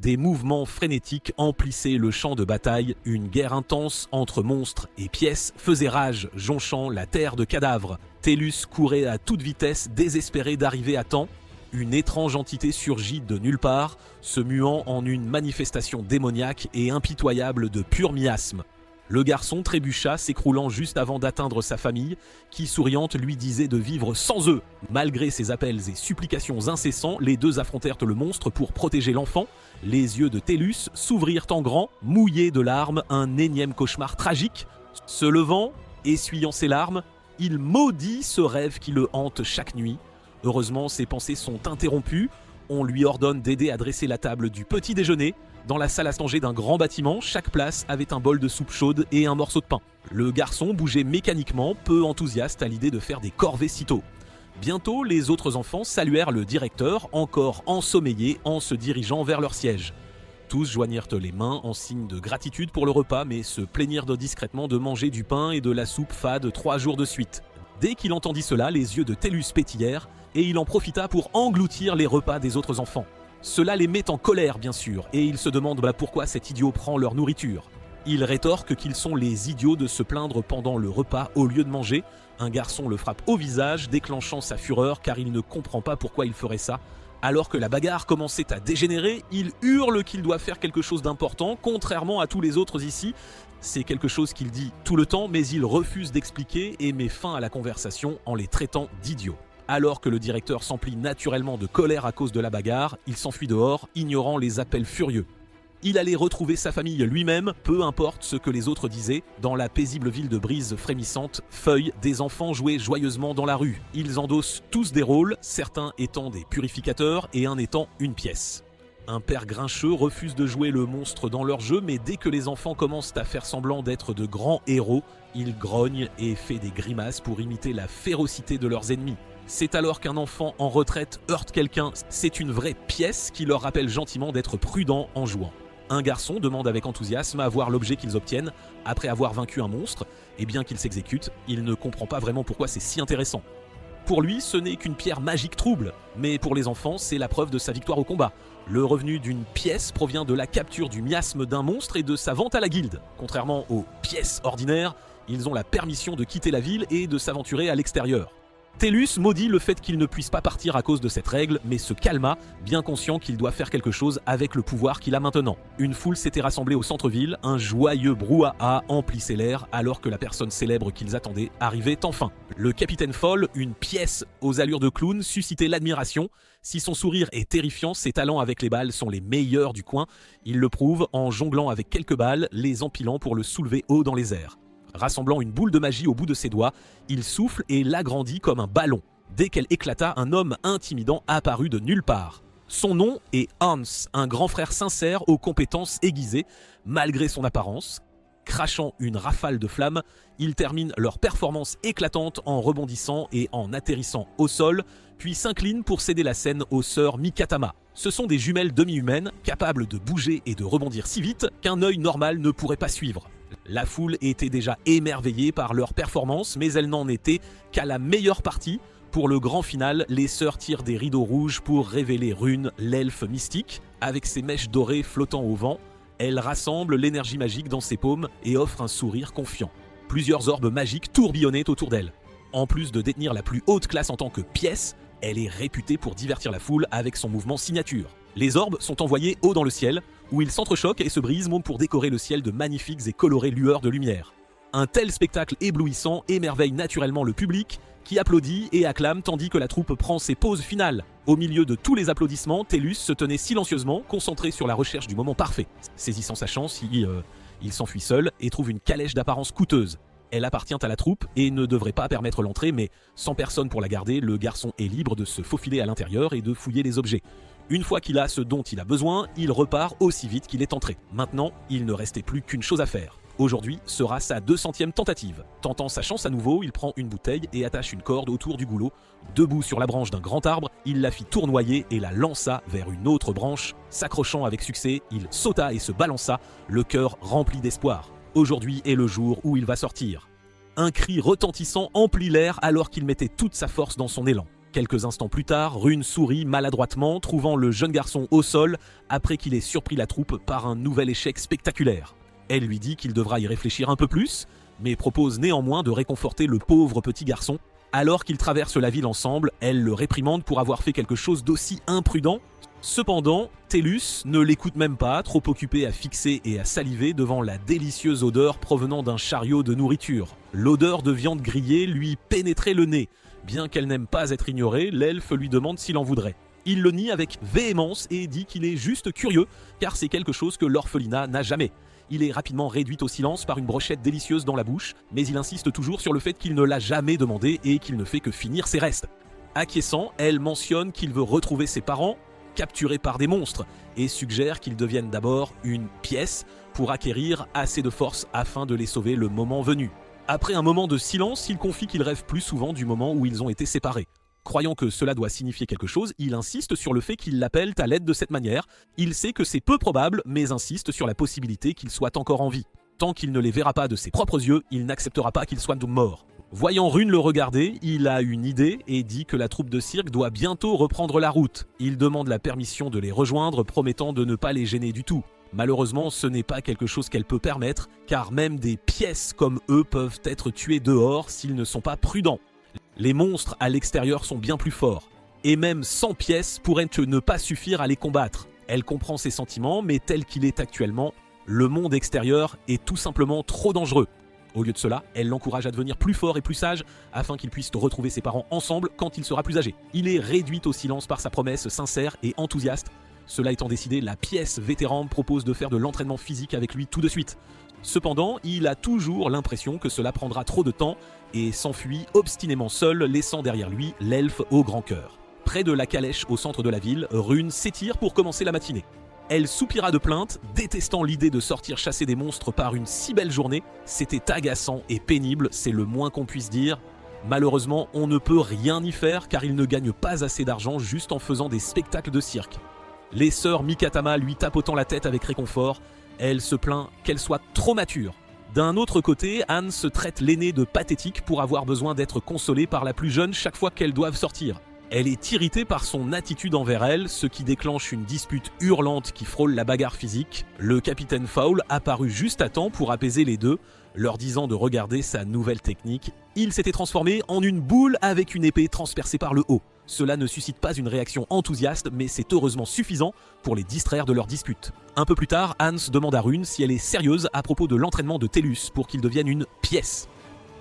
Des mouvements frénétiques emplissaient le champ de bataille, une guerre intense entre monstres et pièces faisait rage, jonchant la terre de cadavres. Tellus courait à toute vitesse, désespéré d'arriver à temps. Une étrange entité surgit de nulle part, se muant en une manifestation démoniaque et impitoyable de pur miasme. Le garçon trébucha, s'écroulant juste avant d'atteindre sa famille, qui souriante lui disait de vivre sans eux. Malgré ses appels et supplications incessants, les deux affrontèrent le monstre pour protéger l'enfant. Les yeux de Tellus s'ouvrirent en grand, mouillés de larmes, un énième cauchemar tragique. Se levant, essuyant ses larmes, il maudit ce rêve qui le hante chaque nuit. Heureusement, ses pensées sont interrompues. On lui ordonne d'aider à dresser la table du petit déjeuner. Dans la salle à manger d'un grand bâtiment, chaque place avait un bol de soupe chaude et un morceau de pain. Le garçon bougeait mécaniquement, peu enthousiaste à l'idée de faire des corvées sitôt. Bientôt, les autres enfants saluèrent le directeur, encore ensommeillé, en se dirigeant vers leur siège. Tous joignirent les mains en signe de gratitude pour le repas, mais se plaignirent discrètement de manger du pain et de la soupe fade 3 jours de suite. Dès qu'il entendit cela, les yeux de Tellus pétillèrent, et il en profita pour engloutir les repas des autres enfants. Cela les met en colère bien sûr, et ils se demandent pourquoi cet idiot prend leur nourriture. Ils rétorquent qu'ils sont les idiots de se plaindre pendant le repas au lieu de manger. Un garçon le frappe au visage, déclenchant sa fureur car il ne comprend pas pourquoi il ferait ça. Alors que la bagarre commençait à dégénérer, il hurle qu'il doit faire quelque chose d'important, contrairement à tous les autres ici. C'est quelque chose qu'il dit tout le temps, mais il refuse d'expliquer et met fin à la conversation en les traitant d'idiots. Alors que le directeur s'emplit naturellement de colère à cause de la bagarre, il s'enfuit dehors, ignorant les appels furieux. Il allait retrouver sa famille lui-même, peu importe ce que les autres disaient. Dans la paisible ville de Brise frémissante, Feuille, des enfants jouaient joyeusement dans la rue. Ils endossent tous des rôles, certains étant des purificateurs et un étant une pièce. Un père grincheux refuse de jouer le monstre dans leur jeu, mais dès que les enfants commencent à faire semblant d'être de grands héros, il grogne et fait des grimaces pour imiter la férocité de leurs ennemis. C'est alors qu'un enfant en retraite heurte quelqu'un, c'est une vraie pièce qui leur rappelle gentiment d'être prudent en jouant. Un garçon demande avec enthousiasme à voir l'objet qu'ils obtiennent après avoir vaincu un monstre, et bien qu'il s'exécute, il ne comprend pas vraiment pourquoi c'est si intéressant. Pour lui, ce n'est qu'une pierre magique trouble, mais pour les enfants, c'est la preuve de sa victoire au combat. Le revenu d'une pièce provient de la capture du miasme d'un monstre et de sa vente à la guilde. Contrairement aux pièces ordinaires, ils ont la permission de quitter la ville et de s'aventurer à l'extérieur. Tellus maudit le fait qu'il ne puisse pas partir à cause de cette règle, mais se calma, bien conscient qu'il doit faire quelque chose avec le pouvoir qu'il a maintenant. Une foule s'était rassemblée au centre-ville, un joyeux brouhaha emplissait l'air alors que la personne célèbre qu'ils attendaient arrivait enfin. Le capitaine Foll, une pièce aux allures de clown, suscitait l'admiration. Si son sourire est terrifiant, ses talents avec les balles sont les meilleurs du coin. Il le prouve en jonglant avec quelques balles, les empilant pour le soulever haut dans les airs. Rassemblant une boule de magie au bout de ses doigts, il souffle et l'agrandit comme un ballon. Dès qu'elle éclata, un homme intimidant apparut de nulle part. Son nom est Hans, un grand frère sincère aux compétences aiguisées, malgré son apparence. Crachant une rafale de flammes, ils terminent leur performance éclatante en rebondissant et en atterrissant au sol, puis s'inclinent pour céder la scène aux sœurs Mikatama. Ce sont des jumelles demi-humaines, capables de bouger et de rebondir si vite qu'un œil normal ne pourrait pas suivre. La foule était déjà émerveillée par leur performance, mais elle n'en était qu'à la meilleure partie. Pour le grand final, les sœurs tirent des rideaux rouges pour révéler Rune, l'elfe mystique. Avec ses mèches dorées flottant au vent, elle rassemble l'énergie magique dans ses paumes et offre un sourire confiant. Plusieurs orbes magiques tourbillonnaient autour d'elle. En plus de détenir la plus haute classe en tant que pièce, elle est réputée pour divertir la foule avec son mouvement signature. Les orbes sont envoyés haut dans le ciel, où ils s'entrechoquent et se brisent pour décorer le ciel de magnifiques et colorées lueurs de lumière. Un tel spectacle éblouissant émerveille naturellement le public, qui applaudit et acclame tandis que la troupe prend ses pauses finales. Au milieu de tous les applaudissements, Tellus se tenait silencieusement, concentré sur la recherche du moment parfait. Saisissant sa chance, il s'enfuit seul et trouve une calèche d'apparence coûteuse. Elle appartient à la troupe et ne devrait pas permettre l'entrée, mais sans personne pour la garder, le garçon est libre de se faufiler à l'intérieur et de fouiller les objets. Une fois qu'il a ce dont il a besoin, il repart aussi vite qu'il est entré. Maintenant, il ne restait plus qu'une chose à faire. Aujourd'hui sera sa 200e tentative. Tentant sa chance à nouveau, il prend une bouteille et attache une corde autour du goulot. Debout sur la branche d'un grand arbre, il la fit tournoyer et la lança vers une autre branche. S'accrochant avec succès, il sauta et se balança, le cœur rempli d'espoir. Aujourd'hui est le jour où il va sortir. Un cri retentissant emplit l'air alors qu'il mettait toute sa force dans son élan. Quelques instants plus tard, Rune sourit maladroitement, trouvant le jeune garçon au sol après qu'il ait surpris la troupe par un nouvel échec spectaculaire. Elle lui dit qu'il devra y réfléchir un peu plus, mais propose néanmoins de réconforter le pauvre petit garçon. Alors qu'ils traversent la ville ensemble, elle le réprimande pour avoir fait quelque chose d'aussi imprudent. Cependant, Tellus ne l'écoute même pas, trop occupé à fixer et à saliver devant la délicieuse odeur provenant d'un chariot de nourriture. L'odeur de viande grillée lui pénétrait le nez. Bien qu'elle n'aime pas être ignorée, l'elfe lui demande s'il en voudrait. Il le nie avec véhémence et dit qu'il est juste curieux, car c'est quelque chose que l'orphelinat n'a jamais. Il est rapidement réduit au silence par une brochette délicieuse dans la bouche, mais il insiste toujours sur le fait qu'il ne l'a jamais demandé et qu'il ne fait que finir ses restes. Acquiesçant, elle mentionne qu'il veut retrouver ses parents, capturés par des monstres, et suggère qu'ils deviennent d'abord une pièce pour acquérir assez de force afin de les sauver le moment venu. Après un moment de silence, il confie qu'il rêve plus souvent du moment où ils ont été séparés. Croyant que cela doit signifier quelque chose, il insiste sur le fait qu'ils l'appellent à l'aide de cette manière. Il sait que c'est peu probable, mais insiste sur la possibilité qu'il soit encore en vie. Tant qu'il ne les verra pas de ses propres yeux, il n'acceptera pas qu'ils soient morts. Voyant Rune le regarder, il a une idée et dit que la troupe de cirque doit bientôt reprendre la route. Il demande la permission de les rejoindre, promettant de ne pas les gêner du tout. Malheureusement, ce n'est pas quelque chose qu'elle peut permettre, car même des pièces comme eux peuvent être tuées dehors s'ils ne sont pas prudents. Les monstres à l'extérieur sont bien plus forts, et même 100 pièces pourraient ne pas suffire à les combattre. Elle comprend ses sentiments, mais tel qu'il est actuellement, le monde extérieur est tout simplement trop dangereux. Au lieu de cela, elle l'encourage à devenir plus fort et plus sage, afin qu'il puisse retrouver ses parents ensemble quand il sera plus âgé. Il est réduit au silence par sa promesse sincère et enthousiaste. Cela étant décidé, la pièce vétéran propose de faire de l'entraînement physique avec lui tout de suite. Cependant, il a toujours l'impression que cela prendra trop de temps et s'enfuit obstinément seul, laissant derrière lui l'elfe au grand cœur. Près de la calèche au centre de la ville, Rune s'étire pour commencer la matinée. Elle soupira de plainte, détestant l'idée de sortir chasser des monstres par une si belle journée. C'était agaçant et pénible, c'est le moins qu'on puisse dire. Malheureusement, on ne peut rien y faire car il ne gagne pas assez d'argent juste en faisant des spectacles de cirque. Les sœurs Mikatama lui tapotant la tête avec réconfort, elle se plaint qu'elle soit trop mature. D'un autre côté, Anne se traite l'aînée de pathétique pour avoir besoin d'être consolée par la plus jeune chaque fois qu'elles doivent sortir. Elle est irritée par son attitude envers elle, ce qui déclenche une dispute hurlante qui frôle la bagarre physique. Le capitaine Fowl apparut juste à temps pour apaiser les deux, leur disant de regarder sa nouvelle technique. Il s'était transformé en une boule avec une épée transpercée par le haut. Cela ne suscite pas une réaction enthousiaste, mais c'est heureusement suffisant pour les distraire de leur dispute. Un peu plus tard, Hans demande à Rune si elle est sérieuse à propos de l'entraînement de Tellus pour qu'il devienne une pièce.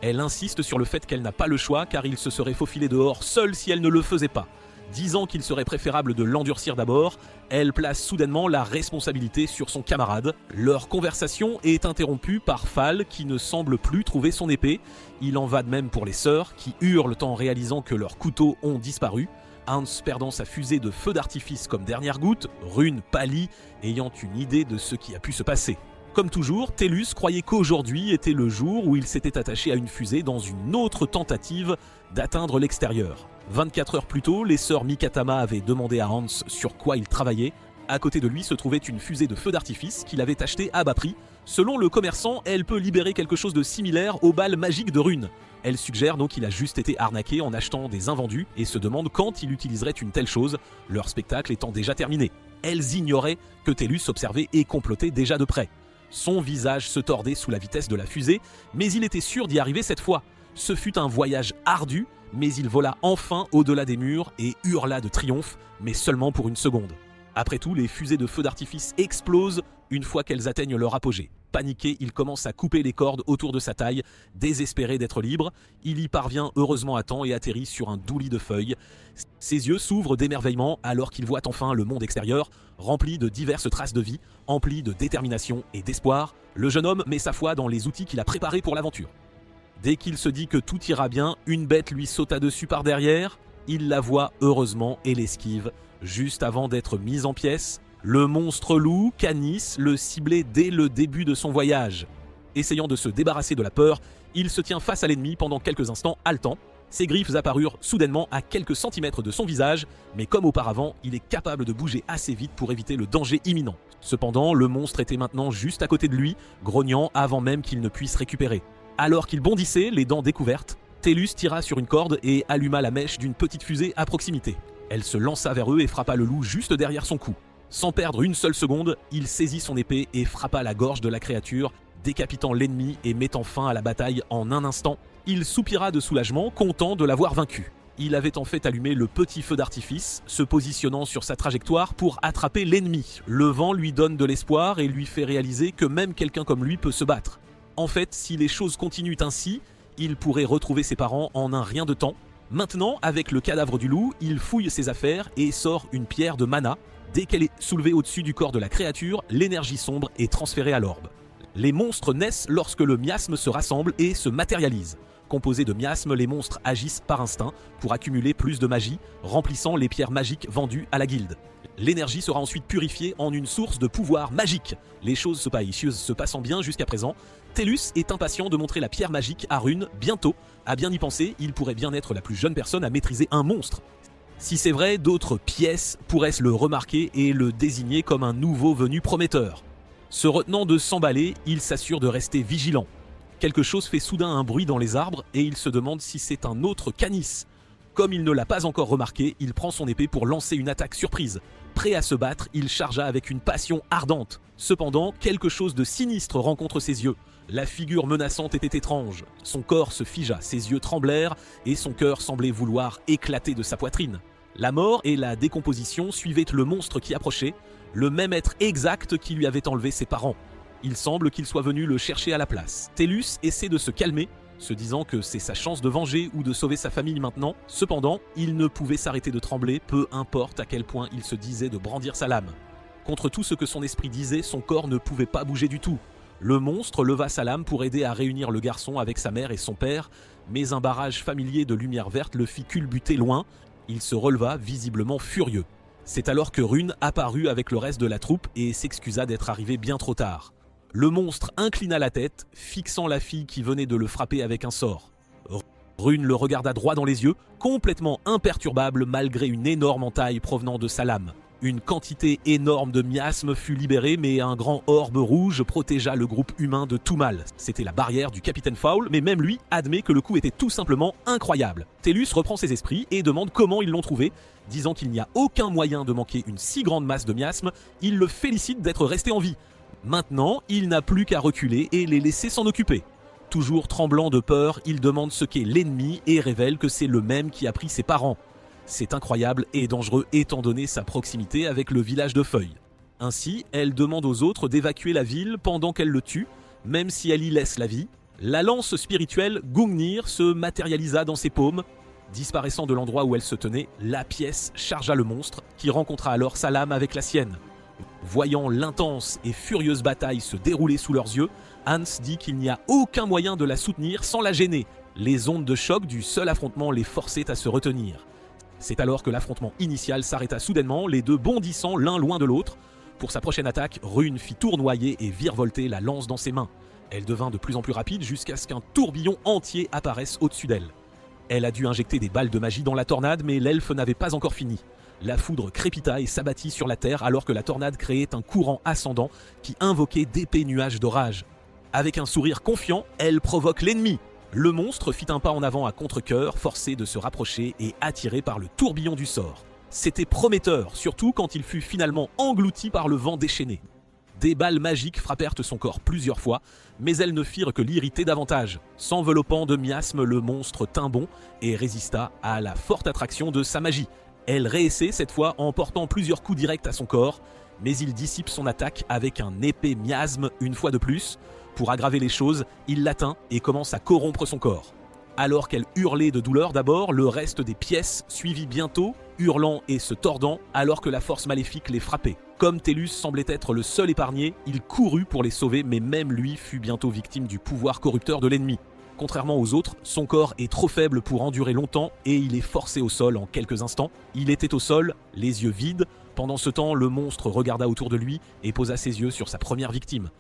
Elle insiste sur le fait qu'elle n'a pas le choix car il se serait faufilé dehors seul si elle ne le faisait pas. Disant qu'il serait préférable de l'endurcir d'abord, elle place soudainement la responsabilité sur son camarade. Leur conversation est interrompue par Fall qui ne semble plus trouver son épée. Il en va de même pour les sœurs qui hurlent en réalisant que leurs couteaux ont disparu. Hans perdant sa fusée de feu d'artifice comme dernière goutte, Rune pâlit, ayant une idée de ce qui a pu se passer. Comme toujours, Tellus croyait qu'aujourd'hui était le jour où il s'était attaché à une fusée dans une autre tentative d'atteindre l'extérieur. 24 heures plus tôt, les sœurs Mikatama avaient demandé à Hans sur quoi il travaillait. À côté de lui se trouvait une fusée de feu d'artifice qu'il avait achetée à bas prix. Selon le commerçant, elle peut libérer quelque chose de similaire aux balles magiques de Rune. Elle suggère donc qu'il a juste été arnaqué en achetant des invendus et se demande quand il utiliserait une telle chose, leur spectacle étant déjà terminé. Elles ignoraient que Tellus observait et complotait déjà de près. Son visage se tordait sous la vitesse de la fusée, mais il était sûr d'y arriver cette fois. Ce fut un voyage ardu, mais il vola enfin au-delà des murs et hurla de triomphe, mais seulement pour une seconde. Après tout, les fusées de feu d'artifice explosent une fois qu'elles atteignent leur apogée. Paniqué, il commence à couper les cordes autour de sa taille, désespéré d'être libre. Il y parvient heureusement à temps et atterrit sur un doux lit de feuilles. Ses yeux s'ouvrent d'émerveillement alors qu'il voit enfin le monde extérieur, rempli de diverses traces de vie, empli de détermination et d'espoir. Le jeune homme met sa foi dans les outils qu'il a préparés pour l'aventure. Dès qu'il se dit que tout ira bien, une bête lui sauta dessus par derrière. Il la voit heureusement et l'esquive. Juste avant d'être mise en pièces, le monstre loup, Canis, le ciblait dès le début de son voyage. Essayant de se débarrasser de la peur, il se tient face à l'ennemi pendant quelques instants haletant. Ses griffes apparurent soudainement à quelques centimètres de son visage, mais comme auparavant, il est capable de bouger assez vite pour éviter le danger imminent. Cependant, le monstre était maintenant juste à côté de lui, grognant avant même qu'il ne puisse récupérer. Alors qu'il bondissait, les dents découvertes, Tellus tira sur une corde et alluma la mèche d'une petite fusée à proximité. Elle se lança vers eux et frappa le loup juste derrière son cou. Sans perdre une seule seconde, il saisit son épée et frappa la gorge de la créature, décapitant l'ennemi et mettant fin à la bataille en un instant. Il soupira de soulagement, content de l'avoir vaincu. Il avait en fait allumé le petit feu d'artifice, se positionnant sur sa trajectoire pour attraper l'ennemi. Le vent lui donne de l'espoir et lui fait réaliser que même quelqu'un comme lui peut se battre. En fait, si les choses continuent ainsi, il pourrait retrouver ses parents en un rien de temps. Maintenant, avec le cadavre du loup, il fouille ses affaires et sort une pierre de mana. Dès qu'elle est soulevée au-dessus du corps de la créature, l'énergie sombre est transférée à l'orbe. Les monstres naissent lorsque le miasme se rassemble et se matérialise. Composés de miasmes, les monstres agissent par instinct pour accumuler plus de magie, remplissant les pierres magiques vendues à la guilde. L'énergie sera ensuite purifiée en une source de pouvoir magique. Les choses se passant bien jusqu'à présent, Tellus est impatient de montrer la pierre magique à Rune bientôt. À bien y penser, il pourrait bien être la plus jeune personne à maîtriser un monstre. Si c'est vrai, d'autres pièces pourraient le remarquer et le désigner comme un nouveau venu prometteur. Se retenant de s'emballer, il s'assure de rester vigilant. Quelque chose fait soudain un bruit dans les arbres et il se demande si c'est un autre Canis. Comme il ne l'a pas encore remarqué, il prend son épée pour lancer une attaque surprise. Prêt à se battre, il chargea avec une passion ardente. Cependant, quelque chose de sinistre rencontre ses yeux. La figure menaçante était étrange. Son corps se figea, ses yeux tremblèrent et son cœur semblait vouloir éclater de sa poitrine. La mort et la décomposition suivaient le monstre qui approchait, le même être exact qui lui avait enlevé ses parents. Il semble qu'il soit venu le chercher à la place. Tellus essaie de se calmer, se disant que c'est sa chance de venger ou de sauver sa famille maintenant. Cependant, il ne pouvait s'arrêter de trembler, peu importe à quel point il se disait de brandir sa lame. Contre tout ce que son esprit disait, son corps ne pouvait pas bouger du tout. Le monstre leva sa lame pour aider à réunir le garçon avec sa mère et son père, mais un barrage familier de lumière verte le fit culbuter loin. Il se releva, visiblement furieux. C'est alors que Rune apparut avec le reste de la troupe et s'excusa d'être arrivé bien trop tard. Le monstre inclina la tête, fixant la fille qui venait de le frapper avec un sort. Rune le regarda droit dans les yeux, complètement imperturbable malgré une énorme entaille provenant de sa lame. Une quantité énorme de miasmes fut libérée, mais un grand orbe rouge protégea le groupe humain de tout mal. C'était la barrière du capitaine Fowl, mais même lui admet que le coup était tout simplement incroyable. Tellus reprend ses esprits et demande comment ils l'ont trouvé. Disant qu'il n'y a aucun moyen de manquer une si grande masse de miasmes, il le félicite d'être resté en vie. Maintenant, il n'a plus qu'à reculer et les laisser s'en occuper. Toujours tremblant de peur, il demande ce qu'est l'ennemi et révèle que c'est le même qui a pris ses parents. C'est incroyable et dangereux étant donné sa proximité avec le village de Feuilles. Ainsi, elle demande aux autres d'évacuer la ville pendant qu'elle le tue, même si elle y laisse la vie. La lance spirituelle Gungnir se matérialisa dans ses paumes. Disparaissant de l'endroit où elle se tenait, la pièce chargea le monstre, qui rencontra alors sa lame avec la sienne. Voyant l'intense et furieuse bataille se dérouler sous leurs yeux, Hans dit qu'il n'y a aucun moyen de la soutenir sans la gêner. Les ondes de choc du seul affrontement les forçaient à se retenir. C'est alors que l'affrontement initial s'arrêta soudainement, les deux bondissant l'un loin de l'autre. Pour sa prochaine attaque, Rune fit tournoyer et virevolter la lance dans ses mains. Elle devint de plus en plus rapide jusqu'à ce qu'un tourbillon entier apparaisse au-dessus d'elle. Elle a dû injecter des balles de magie dans la tornade, mais l'elfe n'avait pas encore fini. La foudre crépita et s'abattit sur la terre alors que la tornade créait un courant ascendant qui invoquait d'épais nuages d'orage. Avec un sourire confiant, elle provoque l'ennemi. Le monstre fit un pas en avant à contre-cœur, forcé de se rapprocher et attiré par le tourbillon du sort. C'était prometteur, surtout quand il fut finalement englouti par le vent déchaîné. Des balles magiques frappèrent son corps plusieurs fois, mais elles ne firent que l'irriter davantage. S'enveloppant de miasmes, le monstre tint bon et résista à la forte attraction de sa magie. Elle réessaie cette fois en portant plusieurs coups directs à son corps, mais il dissipe son attaque avec un épais miasme une fois de plus. Pour aggraver les choses, il l'atteint et commence à corrompre son corps. Alors qu'elle hurlait de douleur d'abord, le reste des pièces suivit bientôt, hurlant et se tordant alors que la force maléfique les frappait. Comme Tellus semblait être le seul épargné, il courut pour les sauver, mais même lui fut bientôt victime du pouvoir corrupteur de l'ennemi. Contrairement aux autres, son corps est trop faible pour endurer longtemps et il est forcé au sol en quelques instants. Il était au sol, les yeux vides. Pendant ce temps, le monstre regarda autour de lui et posa ses yeux sur sa première victime.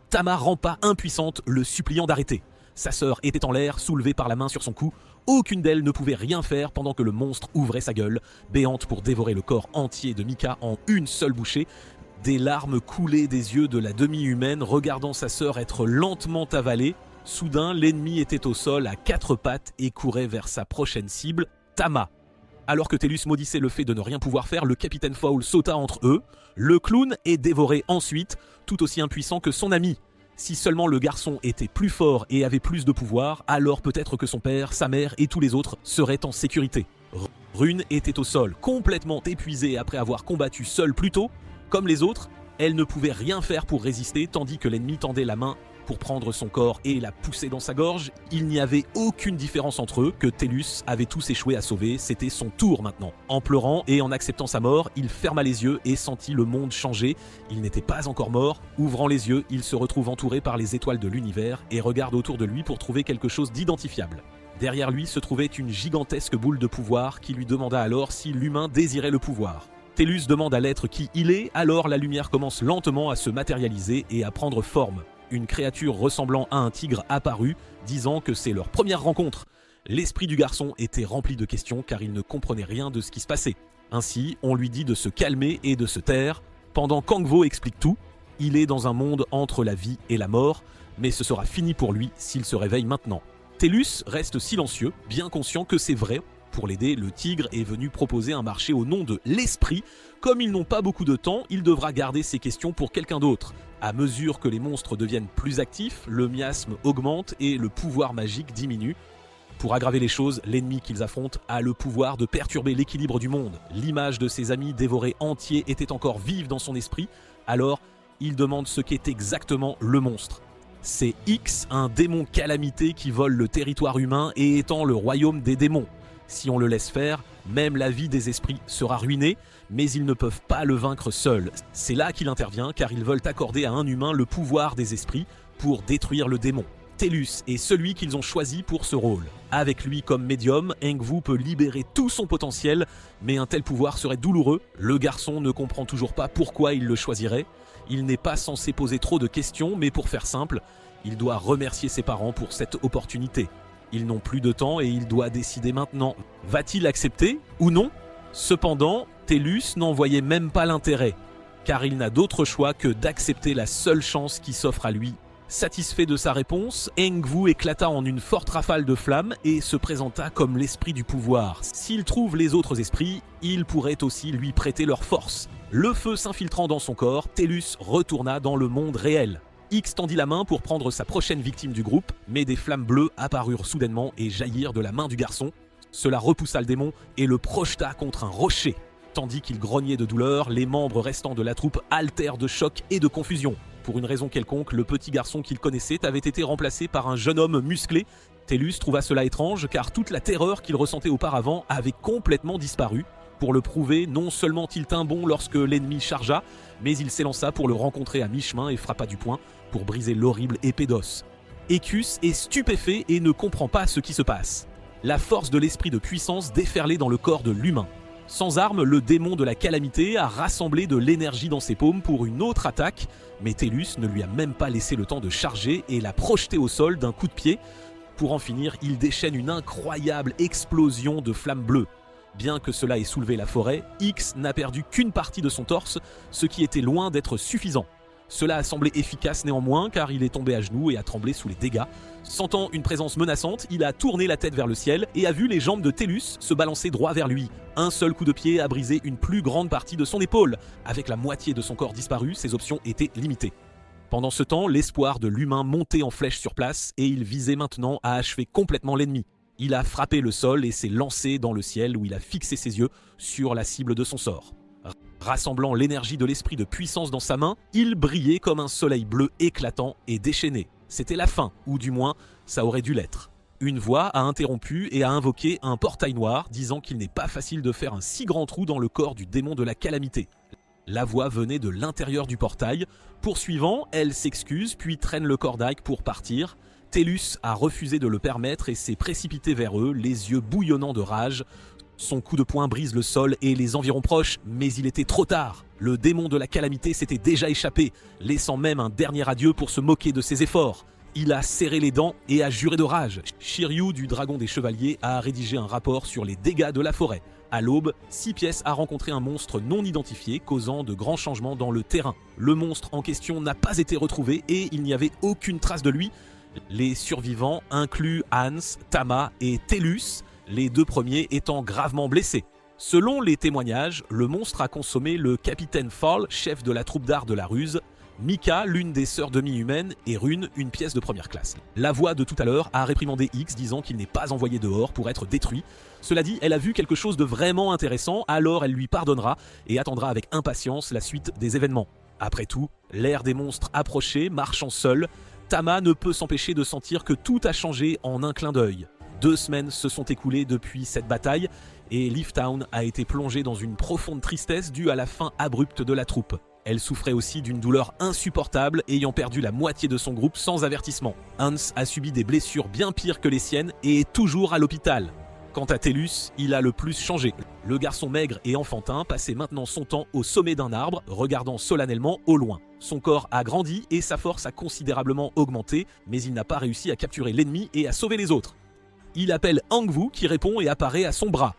Tama rampa impuissante, le suppliant d'arrêter. Sa sœur était en l'air, soulevée par la main sur son cou. Aucune d'elles ne pouvait rien faire pendant que le monstre ouvrait sa gueule, béante pour dévorer le corps entier de Mika en une seule bouchée. Des larmes coulaient des yeux de la demi-humaine, regardant sa sœur être lentement avalée. Soudain, l'ennemi était au sol à 4 pattes et courait vers sa prochaine cible, Tama. Alors que Tellus maudissait le fait de ne rien pouvoir faire, le capitaine Fowl sauta entre eux. Le clown est dévoré ensuite, tout aussi impuissant que son ami. Si seulement le garçon était plus fort et avait plus de pouvoir, alors peut-être que son père, sa mère et tous les autres seraient en sécurité. Rune était au sol, complètement épuisée après avoir combattu seule plus tôt. Comme les autres, elle ne pouvait rien faire pour résister, tandis que l'ennemi tendait la main pour prendre son corps et la pousser dans sa gorge. Il n'y avait aucune différence entre eux, que Tellus avait tous échoué à sauver, c'était son tour maintenant. En pleurant et en acceptant sa mort, il ferma les yeux et sentit le monde changer. Il n'était pas encore mort. Ouvrant les yeux, il se retrouve entouré par les étoiles de l'univers et regarde autour de lui pour trouver quelque chose d'identifiable. Derrière lui se trouvait une gigantesque boule de pouvoir qui lui demanda alors si l'humain désirait le pouvoir. Tellus demande à l'être qui il est, alors la lumière commence lentement à se matérialiser et à prendre forme. Une créature ressemblant à un tigre apparut, disant que c'est leur première rencontre. L'esprit du garçon était rempli de questions car il ne comprenait rien de ce qui se passait. Ainsi, on lui dit de se calmer et de se taire, pendant qu'Angvo explique tout. Il est dans un monde entre la vie et la mort, mais ce sera fini pour lui s'il se réveille maintenant. Tellus reste silencieux, bien conscient que c'est vrai. Pour l'aider, le tigre est venu proposer un marché au nom de l'esprit. Comme ils n'ont pas beaucoup de temps, il devra garder ses questions pour quelqu'un d'autre. À mesure que les monstres deviennent plus actifs, le miasme augmente et le pouvoir magique diminue. Pour aggraver les choses, l'ennemi qu'ils affrontent a le pouvoir de perturber l'équilibre du monde. L'image de ses amis dévorés entiers était encore vive dans son esprit, alors il demande ce qu'est exactement le monstre. C'est X, un démon calamité qui vole le territoire humain et étend le royaume des démons. Si on le laisse faire, même la vie des esprits sera ruinée, mais ils ne peuvent pas le vaincre seuls. C'est là qu'il intervient car ils veulent accorder à un humain le pouvoir des esprits pour détruire le démon. Tellus est celui qu'ils ont choisi pour ce rôle. Avec lui comme médium, Engvu peut libérer tout son potentiel, mais un tel pouvoir serait douloureux. Le garçon ne comprend toujours pas pourquoi il le choisirait. Il n'est pas censé poser trop de questions, mais pour faire simple, il doit remercier ses parents pour cette opportunité. Ils n'ont plus de temps et il doit décider maintenant. Va-t-il accepter ou non? Cependant, Tellus n'en voyait même pas l'intérêt, car il n'a d'autre choix que d'accepter la seule chance qui s'offre à lui. Satisfait de sa réponse, Engvu éclata en une forte rafale de flammes et se présenta comme l'esprit du pouvoir. S'il trouve les autres esprits, ils pourraient aussi lui prêter leur force. Le feu s'infiltrant dans son corps, Tellus retourna dans le monde réel. X tendit la main pour prendre sa prochaine victime du groupe, mais des flammes bleues apparurent soudainement et jaillirent de la main du garçon. Cela repoussa le démon et le projeta contre un rocher. Tandis qu'il grognait de douleur, les membres restants de la troupe altèrent de choc et de confusion. Pour une raison quelconque, le petit garçon qu'il connaissait avait été remplacé par un jeune homme musclé. Tellus trouva cela étrange car toute la terreur qu'il ressentait auparavant avait complètement disparu. Pour le prouver, non seulement il tint bon lorsque l'ennemi chargea, mais il s'élança pour le rencontrer à mi-chemin et frappa du poing pour briser l'horrible épée d'os. Ecus est stupéfait et ne comprend pas ce qui se passe. La force de l'esprit de puissance déferlait dans le corps de l'humain. Sans arme, le démon de la calamité a rassemblé de l'énergie dans ses paumes pour une autre attaque, mais Tellus ne lui a même pas laissé le temps de charger et l'a projeté au sol d'un coup de pied. Pour en finir, il déchaîne une incroyable explosion de flammes bleues. Bien que cela ait soulevé la forêt, X n'a perdu qu'une partie de son torse, ce qui était loin d'être suffisant. Cela a semblé efficace néanmoins car il est tombé à genoux et a tremblé sous les dégâts. Sentant une présence menaçante, il a tourné la tête vers le ciel et a vu les jambes de Tellus se balancer droit vers lui. Un seul coup de pied a brisé une plus grande partie de son épaule. Avec la moitié de son corps disparu, ses options étaient limitées. Pendant ce temps, l'espoir de l'humain montait en flèche sur place et il visait maintenant à achever complètement l'ennemi. Il a frappé le sol et s'est lancé dans le ciel où il a fixé ses yeux sur la cible de son sort. Rassemblant l'énergie de l'esprit de puissance dans sa main, il brillait comme un soleil bleu éclatant et déchaîné. C'était la fin, ou du moins, ça aurait dû l'être. Une voix a interrompu et a invoqué un portail noir, disant qu'il n'est pas facile de faire un si grand trou dans le corps du démon de la calamité. La voix venait de l'intérieur du portail. Poursuivant, elle s'excuse puis traîne le corps d'Ike pour partir. Tellus a refusé de le permettre et s'est précipité vers eux, les yeux bouillonnants de rage. Son coup de poing brise le sol et les environs proches, mais il était trop tard. Le démon de la calamité s'était déjà échappé, laissant même un dernier adieu pour se moquer de ses efforts. Il a serré les dents et a juré de rage. Shiryu du Dragon des Chevaliers a rédigé un rapport sur les dégâts de la forêt. À l'aube, 6 pièces a rencontré un monstre non identifié, causant de grands changements dans le terrain. Le monstre en question n'a pas été retrouvé et il n'y avait aucune trace de lui. Les survivants incluent Hans, Tama et Tellus, les 2 premiers étant gravement blessés. Selon les témoignages, le monstre a consommé le capitaine Fall, chef de la troupe d'art de la ruse, Mika, l'une des sœurs demi-humaines, et Rune, une pièce de première classe. La voix de tout à l'heure a réprimandé X, disant qu'il n'est pas envoyé dehors pour être détruit. Cela dit, elle a vu quelque chose de vraiment intéressant, alors elle lui pardonnera et attendra avec impatience la suite des événements. Après tout, l'ère des monstres approchait, marchant seul, Tama ne peut s'empêcher de sentir que tout a changé en un clin d'œil. 2 semaines se sont écoulées depuis cette bataille, et Leaf Town a été plongée dans une profonde tristesse due à la fin abrupte de la troupe. Elle souffrait aussi d'une douleur insupportable, ayant perdu la moitié de son groupe sans avertissement. Hans a subi des blessures bien pires que les siennes et est toujours à l'hôpital. Quant à Tellus, il a le plus changé. Le garçon maigre et enfantin passait maintenant son temps au sommet d'un arbre, regardant solennellement au loin. Son corps a grandi et sa force a considérablement augmenté, mais il n'a pas réussi à capturer l'ennemi et à sauver les autres. Il appelle Angvu qui répond et apparaît à son bras.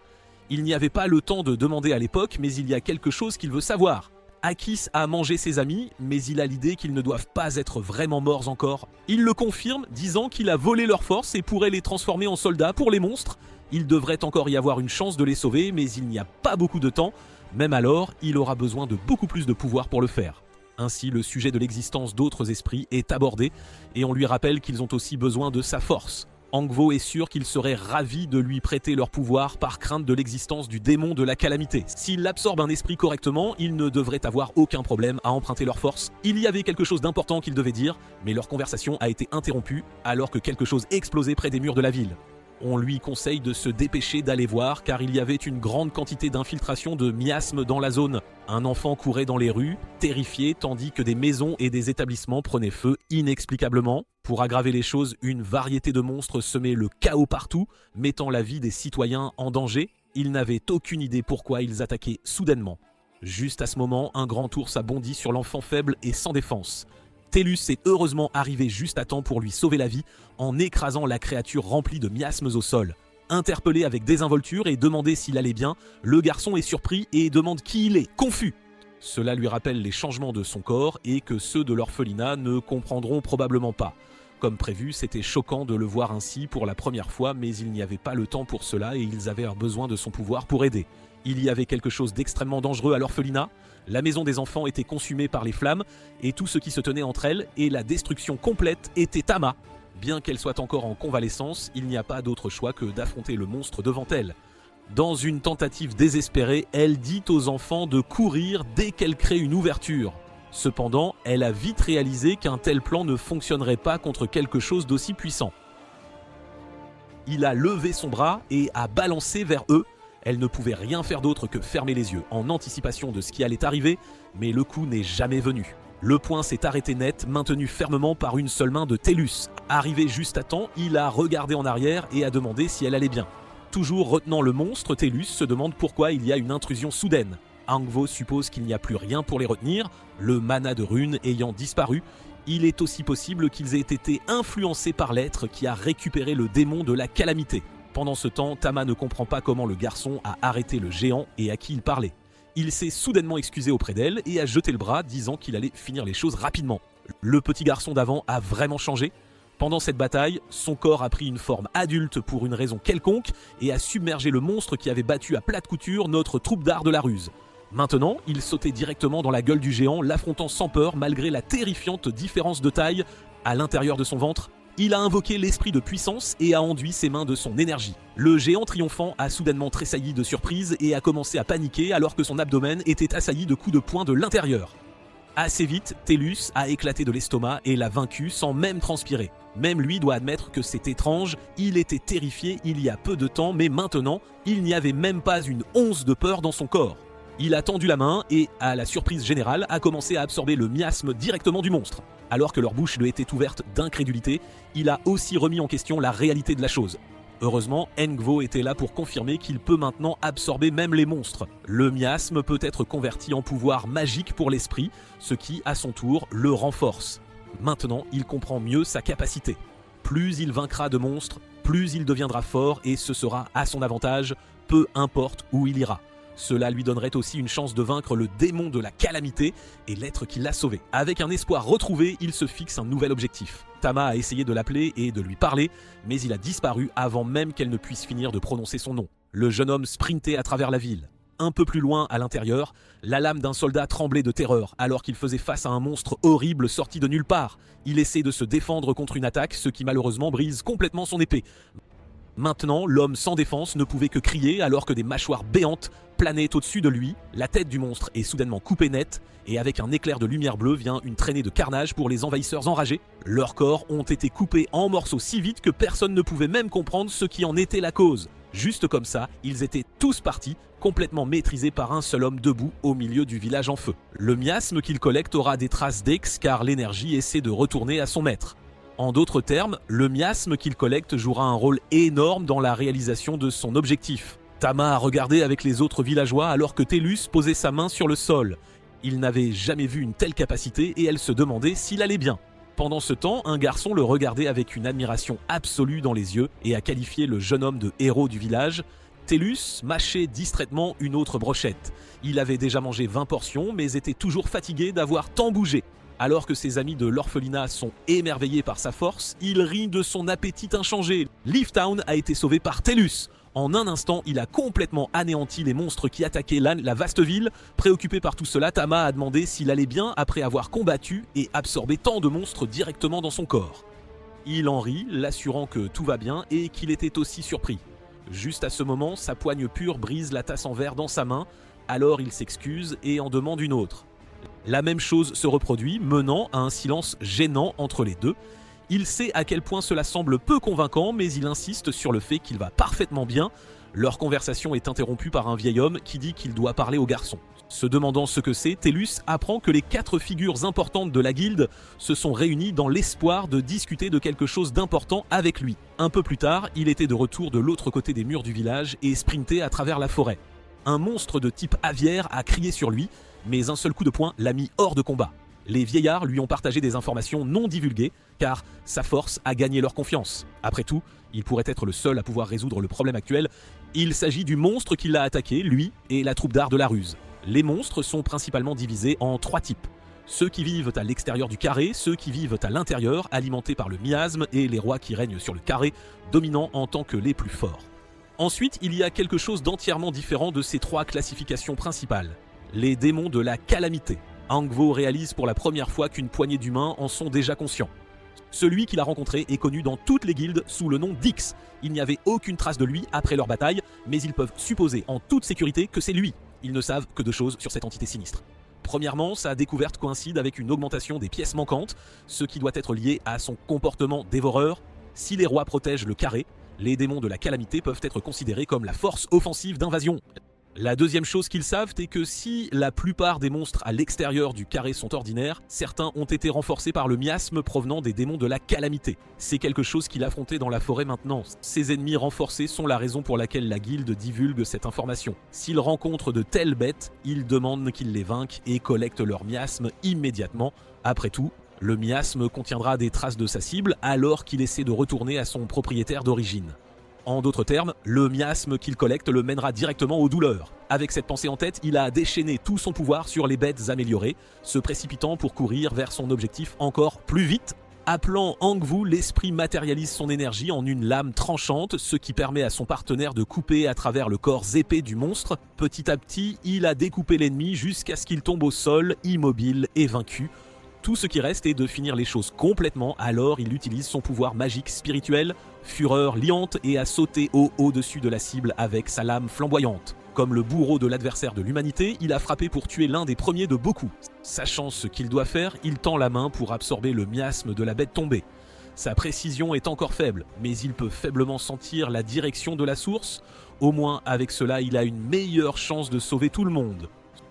Il n'y avait pas le temps de demander à l'époque, mais il y a quelque chose qu'il veut savoir. Akis a mangé ses amis, mais il a l'idée qu'ils ne doivent pas être vraiment morts encore. Il le confirme, disant qu'il a volé leurs forces et pourrait les transformer en soldats pour les monstres. Il devrait encore y avoir une chance de les sauver, mais il n'y a pas beaucoup de temps. Même alors, il aura besoin de beaucoup plus de pouvoir pour le faire. Ainsi, le sujet de l'existence d'autres esprits est abordé, et on lui rappelle qu'ils ont aussi besoin de sa force. Angvu est sûr qu'ils seraient ravis de lui prêter leur pouvoir par crainte de l'existence du démon de la calamité. S'il absorbe un esprit correctement, ils ne devraient avoir aucun problème à emprunter leur force. Il y avait quelque chose d'important qu'ils devaient dire, mais leur conversation a été interrompue alors que quelque chose explosait près des murs de la ville. On lui conseille de se dépêcher d'aller voir car il y avait une grande quantité d'infiltration de miasmes dans la zone. Un enfant courait dans les rues, terrifié, tandis que des maisons et des établissements prenaient feu inexplicablement. Pour aggraver les choses, une variété de monstres semait le chaos partout, mettant la vie des citoyens en danger. Ils n'avaient aucune idée pourquoi ils attaquaient soudainement. Juste à ce moment, un grand ours a bondi sur l'enfant faible et sans défense. Tellus est heureusement arrivé juste à temps pour lui sauver la vie en écrasant la créature remplie de miasmes au sol. Interpellé avec désinvolture et demandé s'il allait bien, le garçon est surpris et demande qui il est, confus. Cela lui rappelle les changements de son corps et que ceux de l'orphelinat ne comprendront probablement pas. Comme prévu, c'était choquant de le voir ainsi pour la première fois, mais il n'y avait pas le temps pour cela et ils avaient besoin de son pouvoir pour aider. Il y avait quelque chose d'extrêmement dangereux à l'orphelinat. La maison des enfants était consumée par les flammes et tout ce qui se tenait entre elles et la destruction complète était Tama. Bien qu'elle soit encore en convalescence, il n'y a pas d'autre choix que d'affronter le monstre devant elle. Dans une tentative désespérée, elle dit aux enfants de courir dès qu'elle crée une ouverture. Cependant, elle a vite réalisé qu'un tel plan ne fonctionnerait pas contre quelque chose d'aussi puissant. Il a levé son bras et a balancé vers eux. Elle ne pouvait rien faire d'autre que fermer les yeux en anticipation de ce qui allait arriver, mais le coup n'est jamais venu. Le poing s'est arrêté net, maintenu fermement par une seule main de Tellus. Arrivé juste à temps, il a regardé en arrière et a demandé si elle allait bien. Toujours retenant le monstre, Tellus se demande pourquoi il y a une intrusion soudaine. Angvu suppose qu'il n'y a plus rien pour les retenir, le mana de Rune ayant disparu. Il est aussi possible qu'ils aient été influencés par l'être qui a récupéré le démon de la calamité. Pendant ce temps, Tama ne comprend pas comment le garçon a arrêté le géant et à qui il parlait. Il s'est soudainement excusé auprès d'elle et a jeté le bras, disant qu'il allait finir les choses rapidement. Le petit garçon d'avant a vraiment changé. Pendant cette bataille, son corps a pris une forme adulte pour une raison quelconque et a submergé le monstre qui avait battu à plate couture notre troupe d'art de la ruse. Maintenant, il sautait directement dans la gueule du géant, l'affrontant sans peur malgré la terrifiante différence de taille à l'intérieur de son ventre. Il a invoqué l'esprit de puissance et a enduit ses mains de son énergie. Le géant triomphant a soudainement tressailli de surprise et a commencé à paniquer alors que son abdomen était assailli de coups de poing de l'intérieur. Assez vite, Tellus a éclaté de l'estomac et l'a vaincu sans même transpirer. Même lui doit admettre que c'est étrange, il était terrifié il y a peu de temps, mais maintenant, il n'y avait même pas une once de peur dans son corps. Il a tendu la main et, à la surprise générale, a commencé à absorber le miasme directement du monstre. Alors que leur bouche lui était ouverte d'incrédulité, il a aussi remis en question la réalité de la chose. Heureusement, Angvu était là pour confirmer qu'il peut maintenant absorber même les monstres. Le miasme peut être converti en pouvoir magique pour l'esprit, ce qui, à son tour, le renforce. Maintenant, il comprend mieux sa capacité. Plus il vaincra de monstres, plus il deviendra fort et ce sera à son avantage, peu importe où il ira. Cela lui donnerait aussi une chance de vaincre le démon de la calamité et l'être qui l'a sauvé. Avec un espoir retrouvé, il se fixe un nouvel objectif. Tama a essayé de l'appeler et de lui parler, mais il a disparu avant même qu'elle ne puisse finir de prononcer son nom. Le jeune homme sprintait à travers la ville. Un peu plus loin, à l'intérieur, la lame d'un soldat tremblait de terreur alors qu'il faisait face à un monstre horrible sorti de nulle part. Il essaie de se défendre contre une attaque, ce qui malheureusement brise complètement son épée. Maintenant, l'homme sans défense ne pouvait que crier alors que des mâchoires béantes planaient au-dessus de lui. La tête du monstre est soudainement coupée net et avec un éclair de lumière bleue vient une traînée de carnage pour les envahisseurs enragés. Leurs corps ont été coupés en morceaux si vite que personne ne pouvait même comprendre ce qui en était la cause. Juste comme ça, ils étaient tous partis, complètement maîtrisés par un seul homme debout au milieu du village en feu. Le miasme qu'il collecte aura des traces d'Ex car l'énergie essaie de retourner à son maître. En d'autres termes, le miasme qu'il collecte jouera un rôle énorme dans la réalisation de son objectif. Tama a regardé avec les autres villageois alors que Tellus posait sa main sur le sol. Il n'avait jamais vu une telle capacité et elle se demandait s'il allait bien. Pendant ce temps, un garçon le regardait avec une admiration absolue dans les yeux et a qualifié le jeune homme de héros du village. Tellus mâchait distraitement une autre brochette. Il avait déjà mangé 20 portions mais était toujours fatigué d'avoir tant bougé. Alors que ses amis de l'orphelinat sont émerveillés par sa force, il rit de son appétit inchangé. Leaf Town a été sauvé par Tellus. En un instant, il a complètement anéanti les monstres qui attaquaient la vaste ville. Préoccupé par tout cela, Tama a demandé s'il allait bien après avoir combattu et absorbé tant de monstres directement dans son corps. Il en rit, l'assurant que tout va bien et qu'il était aussi surpris. Juste à ce moment, sa poigne pure brise la tasse en verre dans sa main, alors il s'excuse et en demande une autre. La même chose se reproduit, menant à un silence gênant entre les deux. Il sait à quel point cela semble peu convaincant, mais il insiste sur le fait qu'il va parfaitement bien. Leur conversation est interrompue par un vieil homme qui dit qu'il doit parler au garçon. Se demandant ce que c'est, Tellus apprend que les 4 figures importantes de la guilde se sont réunies dans l'espoir de discuter de quelque chose d'important avec lui. Un peu plus tard, il était de retour de l'autre côté des murs du village et sprintait à travers la forêt. Un monstre de type aviaire a crié sur lui, mais un seul coup de poing l'a mis hors de combat. Les vieillards lui ont partagé des informations non divulguées, car sa force a gagné leur confiance. Après tout, il pourrait être le seul à pouvoir résoudre le problème actuel. Il s'agit du monstre qui l'a attaqué, lui, et la troupe d'art de la ruse. Les monstres sont principalement divisés en 3 types. Ceux qui vivent à l'extérieur du carré, ceux qui vivent à l'intérieur, alimentés par le miasme, et les rois qui règnent sur le carré, dominant en tant que les plus forts. Ensuite, il y a quelque chose d'entièrement différent de ces 3 classifications principales. Les démons de la calamité. Angvo réalise pour la première fois qu'une poignée d'humains en sont déjà conscients. Celui qu'il a rencontré est connu dans toutes les guildes sous le nom d'Ix. Il n'y avait aucune trace de lui après leur bataille, mais ils peuvent supposer en toute sécurité que c'est lui. Ils ne savent que 2 choses sur cette entité sinistre. Premièrement, sa découverte coïncide avec une augmentation des pièces manquantes, ce qui doit être lié à son comportement dévoreur. Si les rois protègent le carré, les démons de la calamité peuvent être considérés comme la force offensive d'invasion. La deuxième chose qu'ils savent est que si la plupart des monstres à l'extérieur du carré sont ordinaires, certains ont été renforcés par le miasme provenant des démons de la calamité. C'est quelque chose qu'il affrontait dans la forêt maintenant. Ces ennemis renforcés sont la raison pour laquelle la guilde divulgue cette information. S'ils rencontrent de telles bêtes, ils demandent qu'ils les vainquent et collectent leur miasme immédiatement. Après tout, le miasme contiendra des traces de sa cible alors qu'il essaie de retourner à son propriétaire d'origine. En d'autres termes, le miasme qu'il collecte le mènera directement aux douleurs. Avec cette pensée en tête, il a déchaîné tout son pouvoir sur les bêtes améliorées, se précipitant pour courir vers son objectif encore plus vite. Appelant Angvu, l'esprit matérialise son énergie en une lame tranchante, ce qui permet à son partenaire de couper à travers le corps épais du monstre. Petit à petit, il a découpé l'ennemi jusqu'à ce qu'il tombe au sol, immobile et vaincu. Tout ce qui reste est de finir les choses complètement, alors il utilise son pouvoir magique spirituel, fureur liante, et a sauté au-dessus de la cible avec sa lame flamboyante. Comme le bourreau de l'adversaire de l'humanité, il a frappé pour tuer l'un des premiers de beaucoup. Sachant ce qu'il doit faire, il tend la main pour absorber le miasme de la bête tombée. Sa précision est encore faible, mais il peut faiblement sentir la direction de la source. Au moins avec cela, il a une meilleure chance de sauver tout le monde.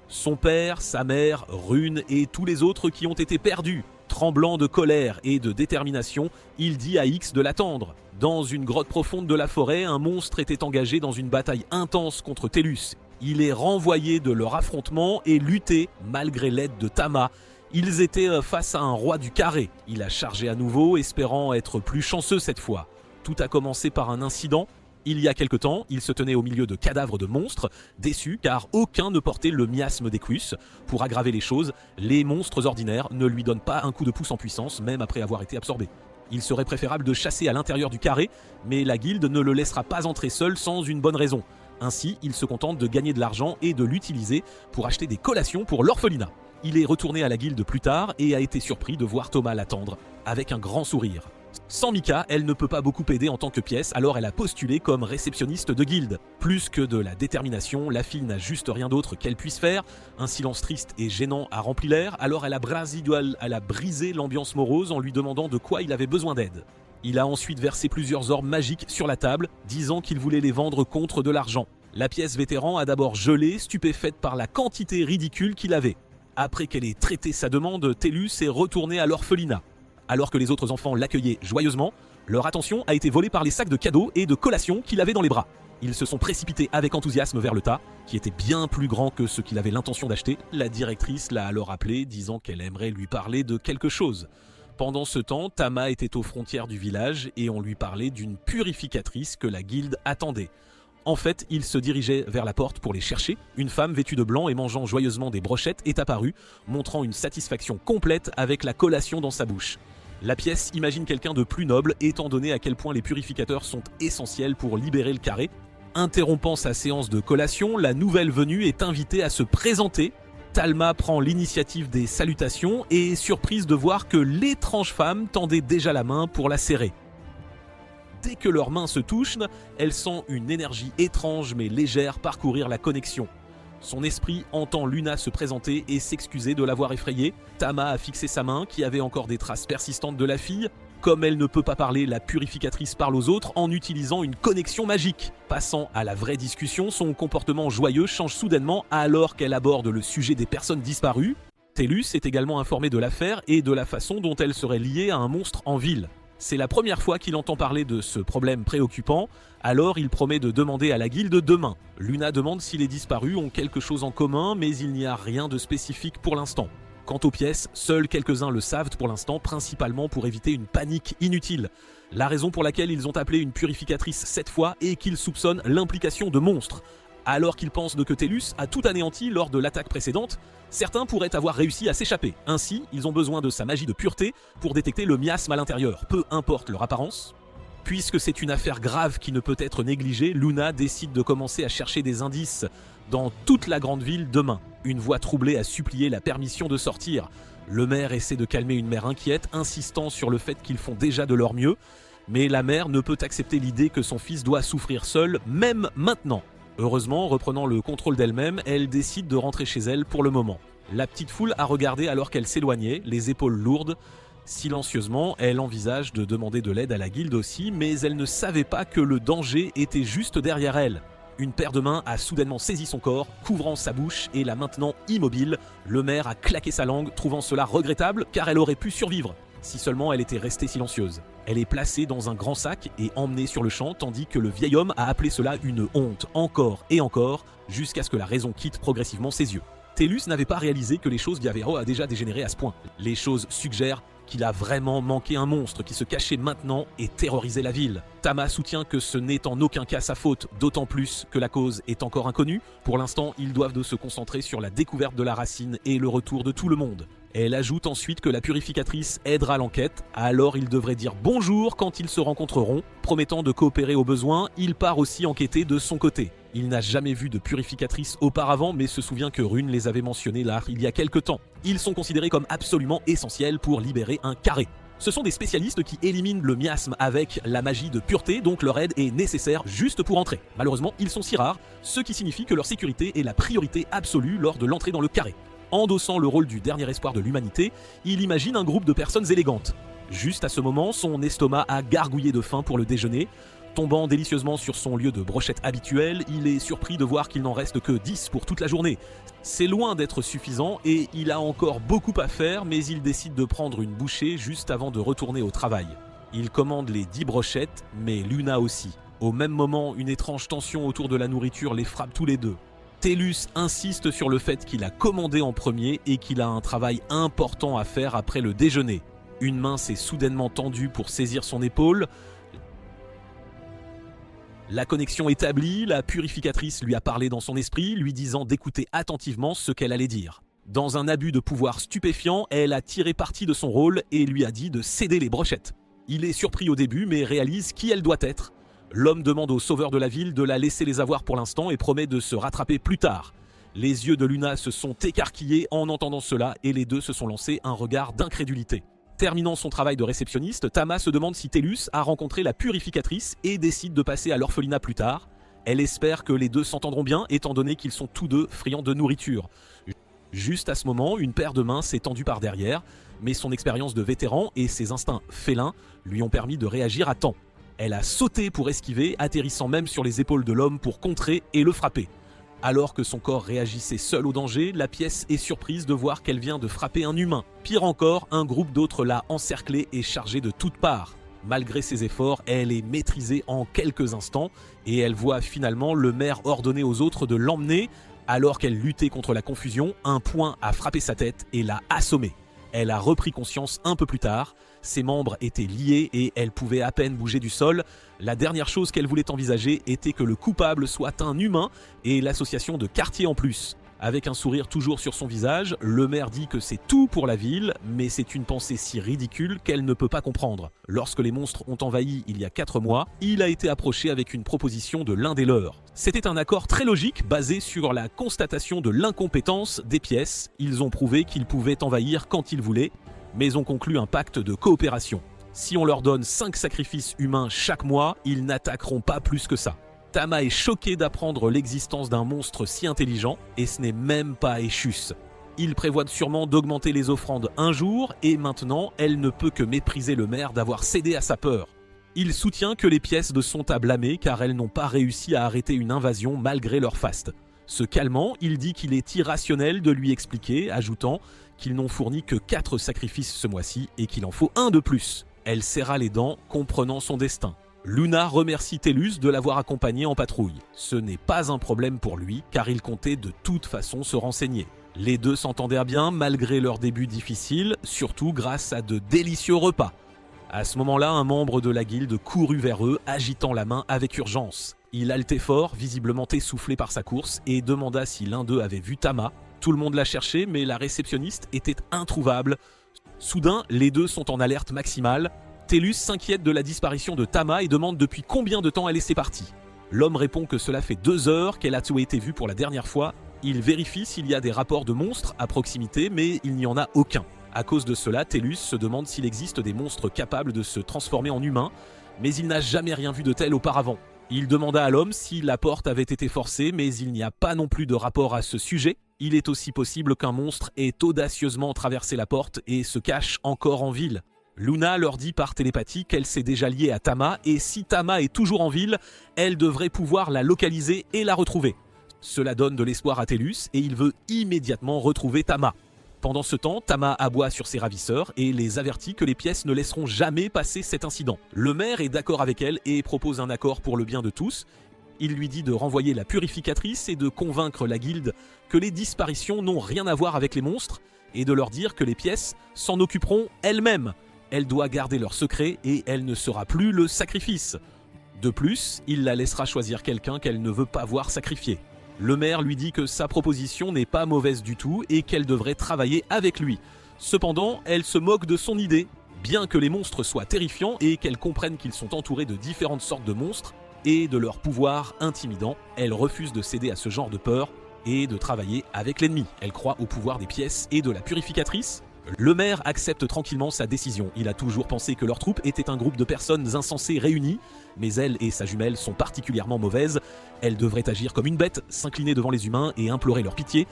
Son père, sa mère, Rune et tous les autres qui ont été perdus. Tremblant de colère et de détermination, il dit à X de l'attendre. Dans une grotte profonde de la forêt, un monstre était engagé dans une bataille intense contre Tellus. Il est renvoyé de leur affrontement et lutté malgré l'aide de Tama. Ils étaient face à un roi du carré. Il a chargé à nouveau, espérant être plus chanceux cette fois. Tout a commencé par un incident. Il y a quelque temps, il se tenait au milieu de cadavres de monstres, déçu car aucun ne portait le miasme d'Equus. Pour aggraver les choses, les monstres ordinaires ne lui donnent pas un coup de pouce en puissance, même après avoir été absorbés. Il serait préférable de chasser à l'intérieur du carré, mais la guilde ne le laissera pas entrer seul sans une bonne raison. Ainsi, il se contente de gagner de l'argent et de l'utiliser pour acheter des collations pour l'orphelinat. Il est retourné à la guilde plus tard et a été surpris de voir Thomas l'attendre, avec un grand sourire. Sans Mika, elle ne peut pas beaucoup aider en tant que pièce, alors elle a postulé comme réceptionniste de guilde. Plus que de la détermination, la fille n'a juste rien d'autre qu'elle puisse faire. Un silence triste et gênant a rempli l'air, alors elle a brisé l'ambiance morose en lui demandant de quoi il avait besoin d'aide. Il a ensuite versé plusieurs orbes magiques sur la table, disant qu'il voulait les vendre contre de l'argent. La pièce vétéran a d'abord gelé, stupéfaite par la quantité ridicule qu'il avait. Après qu'elle ait traité sa demande, Tellus est retourné à l'orphelinat. Alors que les autres enfants l'accueillaient joyeusement, leur attention a été volée par les sacs de cadeaux et de collations qu'il avait dans les bras. Ils se sont précipités avec enthousiasme vers le tas, qui était bien plus grand que ce qu'il avait l'intention d'acheter. La directrice l'a alors appelé, disant qu'elle aimerait lui parler de quelque chose. Pendant ce temps, Tama était aux frontières du village et on lui parlait d'une purificatrice que la guilde attendait. En fait, il se dirigeait vers la porte pour les chercher. Une femme vêtue de blanc et mangeant joyeusement des brochettes est apparue, montrant une satisfaction complète avec la collation dans sa bouche. La pièce imagine quelqu'un de plus noble, étant donné à quel point les purificateurs sont essentiels pour libérer le carré. Interrompant sa séance de collation, la nouvelle venue est invitée à se présenter. Talma prend l'initiative des salutations et est surprise de voir que l'étrange femme tendait déjà la main pour la serrer. Dès que leurs mains se touchent, elle sent une énergie étrange mais légère parcourir la connexion. Son esprit entend Luna se présenter et s'excuser de l'avoir effrayée. Tama a fixé sa main, qui avait encore des traces persistantes de la fille. Comme elle ne peut pas parler, la purificatrice parle aux autres en utilisant une connexion magique. Passant à la vraie discussion, son comportement joyeux change soudainement alors qu'elle aborde le sujet des personnes disparues. Tellus est également informé de l'affaire et de la façon dont elle serait liée à un monstre en ville. C'est la première fois qu'il entend parler de ce problème préoccupant, alors il promet de demander à la guilde demain. Luna demande si les disparus ont quelque chose en commun, mais il n'y a rien de spécifique pour l'instant. Quant aux pièces, seuls quelques-uns le savent pour l'instant, principalement pour éviter une panique inutile. La raison pour laquelle ils ont appelé une purificatrice cette fois est qu'ils soupçonnent l'implication de monstres. Alors qu'ils pensent que Tellus a tout anéanti lors de l'attaque précédente, certains pourraient avoir réussi à s'échapper. Ainsi, ils ont besoin de sa magie de pureté pour détecter le miasme à l'intérieur, peu importe leur apparence. Puisque c'est une affaire grave qui ne peut être négligée, Luna décide de commencer à chercher des indices dans toute la grande ville demain. Une voix troublée a supplié la permission de sortir. Le maire essaie de calmer une mère inquiète, insistant sur le fait qu'ils font déjà de leur mieux, mais la mère ne peut accepter l'idée que son fils doit souffrir seul, même maintenant. Heureusement, reprenant le contrôle d'elle-même, elle décide de rentrer chez elle pour le moment. La petite foule a regardé alors qu'elle s'éloignait, les épaules lourdes. Silencieusement, elle envisage de demander de l'aide à la guilde aussi, mais elle ne savait pas que le danger était juste derrière elle. Une paire de mains a soudainement saisi son corps, couvrant sa bouche et la maintenant immobile. Le maire a claqué sa langue, trouvant cela regrettable car elle aurait pu survivre, si seulement elle était restée silencieuse. Elle est placée dans un grand sac et emmenée sur le champ, tandis que le vieil homme a appelé cela une honte, encore et encore, jusqu'à ce que la raison quitte progressivement ses yeux. Tellus n'avait pas réalisé que les choses via Vero a déjà dégénéré à ce point. Les choses suggèrent qu'il a vraiment manqué un monstre qui se cachait maintenant et terrorisait la ville. Tama soutient que ce n'est en aucun cas sa faute, d'autant plus que la cause est encore inconnue. Pour l'instant, ils doivent se concentrer sur la découverte de la racine et le retour de tout le monde. Elle ajoute ensuite que la purificatrice aidera l'enquête, alors ils devraient dire bonjour quand ils se rencontreront. Promettant de coopérer au besoin, il part aussi enquêter de son côté. Il n'a jamais vu de purificatrice auparavant, mais se souvient que Rune les avait mentionnées là il y a quelque temps. Ils sont considérés comme absolument essentiels pour libérer un carré. Ce sont des spécialistes qui éliminent le miasme avec la magie de pureté, donc leur aide est nécessaire juste pour entrer. Malheureusement, ils sont si rares, ce qui signifie que leur sécurité est la priorité absolue lors de l'entrée dans le carré. Endossant le rôle du dernier espoir de l'humanité, il imagine un groupe de personnes élégantes. Juste à ce moment, son estomac a gargouillé de faim pour le déjeuner. Tombant délicieusement sur son lieu de brochette habituel, il est surpris de voir qu'il n'en reste que 10 pour toute la journée. C'est loin d'être suffisant et il a encore beaucoup à faire, mais il décide de prendre une bouchée juste avant de retourner au travail. Il commande les 10 brochettes, mais Luna aussi. Au même moment, une étrange tension autour de la nourriture les frappe tous les deux. Tellus insiste sur le fait qu'il a commandé en premier et qu'il a un travail important à faire après le déjeuner. Une main s'est soudainement tendue pour saisir son épaule. La connexion établie, la purificatrice lui a parlé dans son esprit, lui disant d'écouter attentivement ce qu'elle allait dire. Dans un abus de pouvoir stupéfiant, elle a tiré parti de son rôle et lui a dit de céder les brochettes. Il est surpris au début mais réalise qui elle doit être. L'homme demande au sauveur de la ville de la laisser les avoir pour l'instant et promet de se rattraper plus tard. Les yeux de Luna se sont écarquillés en entendant cela et les deux se sont lancés un regard d'incrédulité. Terminant son travail de réceptionniste, Tama se demande si Tellus a rencontré la purificatrice et décide de passer à l'orphelinat plus tard. Elle espère que les deux s'entendront bien étant donné qu'ils sont tous deux friands de nourriture. Juste à ce moment, une paire de mains s'est tendue par derrière, mais son expérience de vétéran et ses instincts félins lui ont permis de réagir à temps. Elle a sauté pour esquiver, atterrissant même sur les épaules de l'homme pour contrer et le frapper. Alors que son corps réagissait seul au danger, la pièce est surprise de voir qu'elle vient de frapper un humain. Pire encore, un groupe d'autres l'a encerclée et chargée de toutes parts. Malgré ses efforts, elle est maîtrisée en quelques instants et elle voit finalement le maire ordonner aux autres de l'emmener. Alors qu'elle luttait contre la confusion, un poing a frappé sa tête et l'a assommée. Elle a repris conscience un peu plus tard, ses membres étaient liés et elle pouvait à peine bouger du sol. La dernière chose qu'elle voulait envisager était que le coupable soit un humain et l'association de quartier en plus. Avec un sourire toujours sur son visage, le maire dit que c'est tout pour la ville, mais c'est une pensée si ridicule qu'elle ne peut pas comprendre. Lorsque les monstres ont envahi il y a 4 mois, il a été approché avec une proposition de l'un des leurs. C'était un accord très logique basé sur la constatation de l'incompétence des pièces. Ils ont prouvé qu'ils pouvaient envahir quand ils voulaient, mais ont conclu un pacte de coopération. Si on leur donne 5 sacrifices humains chaque mois, ils n'attaqueront pas plus que ça. Tama est choqué d'apprendre l'existence d'un monstre si intelligent, et ce n'est même pas Échus. Il prévoit sûrement d'augmenter les offrandes un jour, et maintenant, elle ne peut que mépriser le maire d'avoir cédé à sa peur. Il soutient que les pièces sont à blâmer car elles n'ont pas réussi à arrêter une invasion malgré leur faste. Se calmant, il dit qu'il est irrationnel de lui expliquer, ajoutant qu'ils n'ont fourni que 4 sacrifices ce mois-ci et qu'il en faut un de plus. Elle serra les dents, comprenant son destin. Luna remercie Tellus de l'avoir accompagné en patrouille. Ce n'est pas un problème pour lui, car il comptait de toute façon se renseigner. Les deux s'entendaient bien malgré leur début difficile, surtout grâce à de délicieux repas. À ce moment-là, un membre de la guilde courut vers eux, agitant la main avec urgence. Il haletait fort, visiblement essoufflé par sa course, et demanda si l'un d'eux avait vu Tama. Tout le monde l'a cherché, mais la réceptionniste était introuvable. Soudain, les deux sont en alerte maximale. Tellus s'inquiète de la disparition de Tama et demande depuis combien de temps elle est partie. L'homme répond que cela fait 2 heures qu'elle a été vue pour la dernière fois. Il vérifie s'il y a des rapports de monstres à proximité, mais il n'y en a aucun. À cause de cela, Tellus se demande s'il existe des monstres capables de se transformer en humains, mais il n'a jamais rien vu de tel auparavant. Il demanda à l'homme si la porte avait été forcée, mais il n'y a pas non plus de rapport à ce sujet. Il est aussi possible qu'un monstre ait audacieusement traversé la porte et se cache encore en ville. Luna leur dit par télépathie qu'elle s'est déjà liée à Tama et si Tama est toujours en ville, elle devrait pouvoir la localiser et la retrouver. Cela donne de l'espoir à Tellus et il veut immédiatement retrouver Tama. Pendant ce temps, Tama aboie sur ses ravisseurs et les avertit que les pièces ne laisseront jamais passer cet incident. Le maire est d'accord avec elle et propose un accord pour le bien de tous. Il lui dit de renvoyer la purificatrice et de convaincre la guilde que les disparitions n'ont rien à voir avec les monstres et de leur dire que les pièces s'en occuperont elles-mêmes. Elle doit garder leur secret et elle ne sera plus le sacrifice. De plus, il la laissera choisir quelqu'un qu'elle ne veut pas voir sacrifier. Le maire lui dit que sa proposition n'est pas mauvaise du tout et qu'elle devrait travailler avec lui. Cependant, elle se moque de son idée. Bien que les monstres soient terrifiants et qu'elle comprenne qu'ils sont entourés de différentes sortes de monstres et de leur pouvoir intimidant, elle refuse de céder à ce genre de peur et de travailler avec l'ennemi. Elle croit au pouvoir des pièces et de la purificatrice. Le maire accepte tranquillement sa décision. Il a toujours pensé que leur troupe était un groupe de personnes insensées réunies, mais elle et sa jumelle sont particulièrement mauvaises. Elle devrait agir comme une bête, s'incliner devant les humains et implorer leur pitié.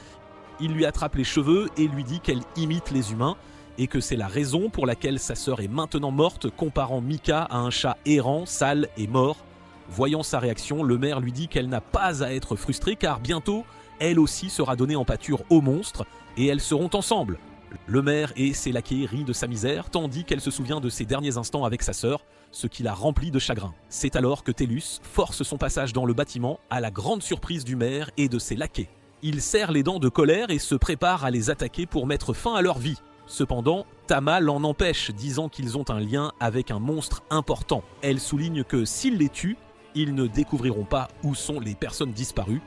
Il lui attrape les cheveux et lui dit qu'elle imite les humains et que c'est la raison pour laquelle sa sœur est maintenant morte, comparant Mika à un chat errant, sale et mort. Voyant sa réaction, le maire lui dit qu'elle n'a pas à être frustrée car bientôt, elle aussi sera donnée en pâture aux monstres et elles seront ensemble. Le maire et ses laquais rient de sa misère, tandis qu'elle se souvient de ses derniers instants avec sa sœur, ce qui la remplit de chagrin. C'est alors que Tellus force son passage dans le bâtiment, à la grande surprise du maire et de ses laquais. Il serre les dents de colère et se prépare à les attaquer pour mettre fin à leur vie. Cependant, Tama l'en empêche, disant qu'ils ont un lien avec un monstre important. Elle souligne que s'ils les tuent, ils ne découvriront pas où sont les personnes disparues.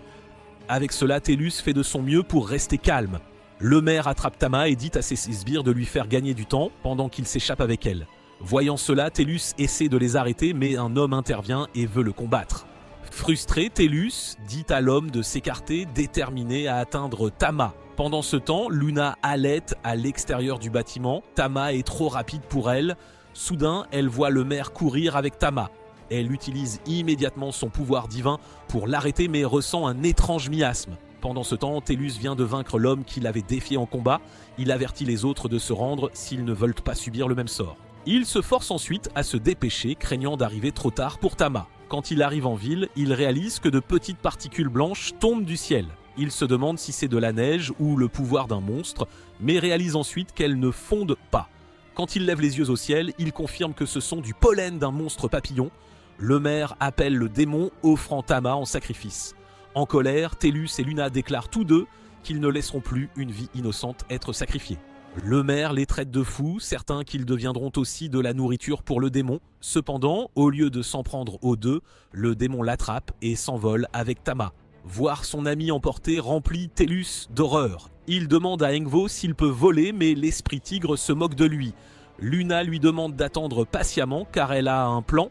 Avec cela, Tellus fait de son mieux pour rester calme. Le maire attrape Tama et dit à ses sbires de lui faire gagner du temps pendant qu'il s'échappe avec elle. Voyant cela, Tellus essaie de les arrêter, mais un homme intervient et veut le combattre. Frustré, Tellus dit à l'homme de s'écarter, déterminé à atteindre Tama. Pendant ce temps, Luna halète à l'extérieur du bâtiment. Tama est trop rapide pour elle. Soudain, elle voit le maire courir avec Tama. Elle utilise immédiatement son pouvoir divin pour l'arrêter, mais ressent un étrange miasme. Pendant ce temps, Tellus vient de vaincre l'homme qui l'avait défié en combat. Il avertit les autres de se rendre s'ils ne veulent pas subir le même sort. Il se force ensuite à se dépêcher, craignant d'arriver trop tard pour Tama. Quand il arrive en ville, il réalise que de petites particules blanches tombent du ciel. Il se demande si c'est de la neige ou le pouvoir d'un monstre, mais réalise ensuite qu'elles ne fondent pas. Quand il lève les yeux au ciel, il confirme que ce sont du pollen d'un monstre papillon. Le maire appelle le démon, offrant Tama en sacrifice. En colère, Tellus et Luna déclarent tous deux qu'ils ne laisseront plus une vie innocente être sacrifiée. Le maire les traite de fous, certains qu'ils deviendront aussi de la nourriture pour le démon. Cependant, au lieu de s'en prendre aux deux, le démon l'attrape et s'envole avec Tama. Voir son ami emporté remplit Tellus d'horreur. Il demande à Engvo s'il peut voler, mais l'esprit tigre se moque de lui. Luna lui demande d'attendre patiemment car elle a un plan.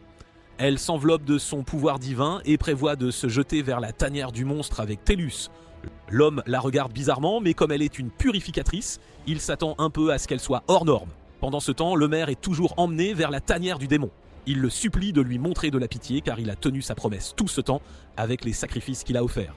Elle s'enveloppe de son pouvoir divin et prévoit de se jeter vers la tanière du monstre avec Tellus. L'homme la regarde bizarrement, mais comme elle est une purificatrice, il s'attend un peu à ce qu'elle soit hors norme. Pendant ce temps, le maire est toujours emmené vers la tanière du démon. Il le supplie de lui montrer de la pitié car il a tenu sa promesse tout ce temps avec les sacrifices qu'il a offerts.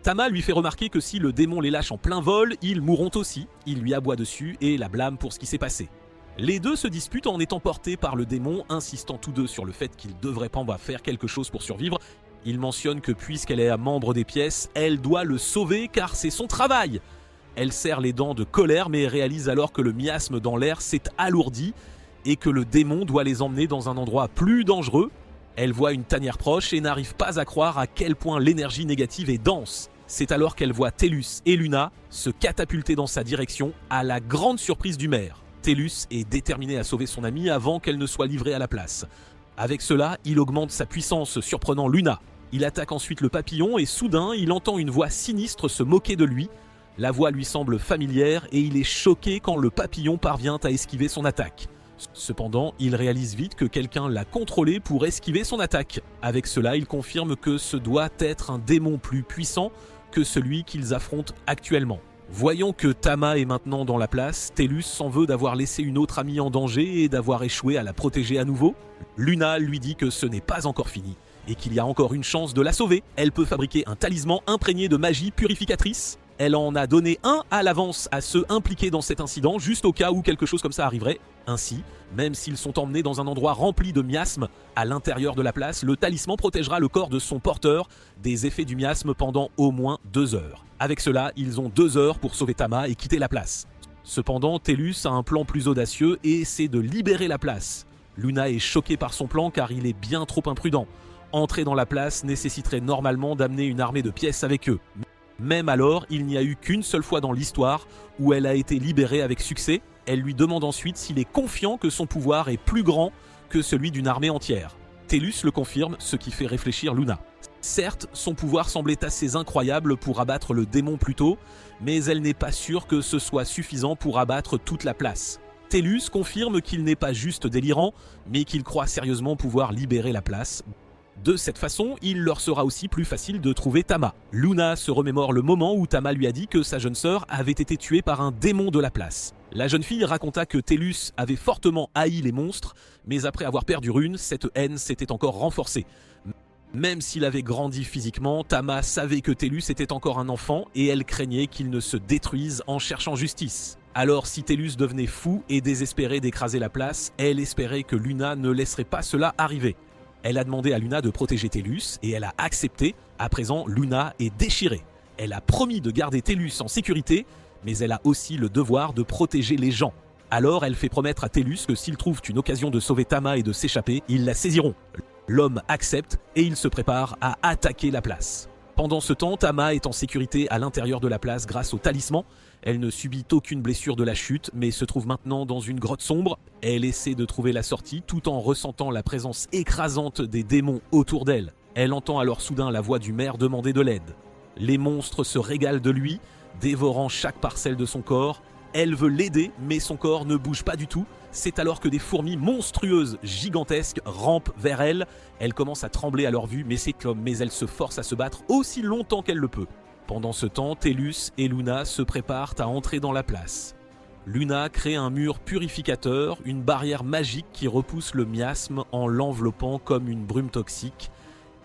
Tama lui fait remarquer que si le démon les lâche en plein vol, ils mourront aussi. Il lui aboie dessus et la blâme pour ce qui s'est passé. Les deux se disputent en étant portés par le démon, insistant tous deux sur le fait qu'ils devraient pas faire quelque chose pour survivre. Il mentionne que puisqu'elle est un membre des pièces, elle doit le sauver car c'est son travail. Elle serre les dents de colère mais réalise alors que le miasme dans l'air s'est alourdi et que le démon doit les emmener dans un endroit plus dangereux. Elle voit une tanière proche et n'arrive pas à croire à quel point l'énergie négative est dense. C'est alors qu'elle voit Tellus et Luna se catapulter dans sa direction à la grande surprise du maire. Tellus est déterminé à sauver son amie avant qu'elle ne soit livrée à la place. Avec cela, il augmente sa puissance, surprenant Luna. Il attaque ensuite le papillon et soudain, il entend une voix sinistre se moquer de lui. La voix lui semble familière et il est choqué quand le papillon parvient à esquiver son attaque. Cependant, il réalise vite que quelqu'un l'a contrôlé pour esquiver son attaque. Avec cela, il confirme que ce doit être un démon plus puissant que celui qu'ils affrontent actuellement. Voyant que Tama est maintenant dans la place, Tellus s'en veut d'avoir laissé une autre amie en danger et d'avoir échoué à la protéger à nouveau. Luna lui dit que ce n'est pas encore fini et qu'il y a encore une chance de la sauver. Elle peut fabriquer un talisman imprégné de magie purificatrice. Elle en a donné un à l'avance à ceux impliqués dans cet incident, juste au cas où quelque chose comme ça arriverait. Ainsi, même s'ils sont emmenés dans un endroit rempli de miasmes, à l'intérieur de la place, le talisman protégera le corps de son porteur des effets du miasme pendant au moins 2 heures. Avec cela, ils ont 2 heures pour sauver Tama et quitter la place. Cependant, Tellus a un plan plus audacieux et essaie de libérer la place. Luna est choquée par son plan car il est bien trop imprudent. Entrer dans la place nécessiterait normalement d'amener une armée de pièces avec eux. Même alors, il n'y a eu qu'une seule fois dans l'histoire où elle a été libérée avec succès. Elle lui demande ensuite s'il est confiant que son pouvoir est plus grand que celui d'une armée entière. Tellus le confirme, ce qui fait réfléchir Luna. Certes, son pouvoir semblait assez incroyable pour abattre le démon plus tôt, mais elle n'est pas sûre que ce soit suffisant pour abattre toute la place. Tellus confirme qu'il n'est pas juste délirant, mais qu'il croit sérieusement pouvoir libérer la place. De cette façon, il leur sera aussi plus facile de trouver Tama. Luna se remémore le moment où Tama lui a dit que sa jeune sœur avait été tuée par un démon de la place. La jeune fille raconta que Tellus avait fortement haï les monstres, mais après avoir perdu Rune, cette haine s'était encore renforcée. Même s'il avait grandi physiquement, Tama savait que Tellus était encore un enfant et elle craignait qu'il ne se détruise en cherchant justice. Alors si Tellus devenait fou et désespérait d'écraser la place, elle espérait que Luna ne laisserait pas cela arriver. Elle a demandé à Luna de protéger Tellus et elle a accepté. À présent, Luna est déchirée. Elle a promis de garder Tellus en sécurité, mais elle a aussi le devoir de protéger les gens. Alors elle fait promettre à Tellus que s'ils trouvent une occasion de sauver Tama et de s'échapper, ils la saisiront. L'homme accepte et il se prépare à attaquer la place. Pendant ce temps, Tama est en sécurité à l'intérieur de la place grâce au talisman. Elle ne subit aucune blessure de la chute, mais se trouve maintenant dans une grotte sombre. Elle essaie de trouver la sortie tout en ressentant la présence écrasante des démons autour d'elle. Elle entend alors soudain la voix du maire demander de l'aide. Les monstres se régalent de lui, dévorant chaque parcelle de son corps. Elle veut l'aider, mais son corps ne bouge pas du tout. C'est alors que des fourmis monstrueuses, gigantesques, rampent vers elle. Elle commence à trembler à leur vue, mais elle se force à se battre aussi longtemps qu'elle le peut. Pendant ce temps, Tellus et Luna se préparent à entrer dans la place. Luna crée un mur purificateur, une barrière magique qui repousse le miasme en l'enveloppant comme une brume toxique.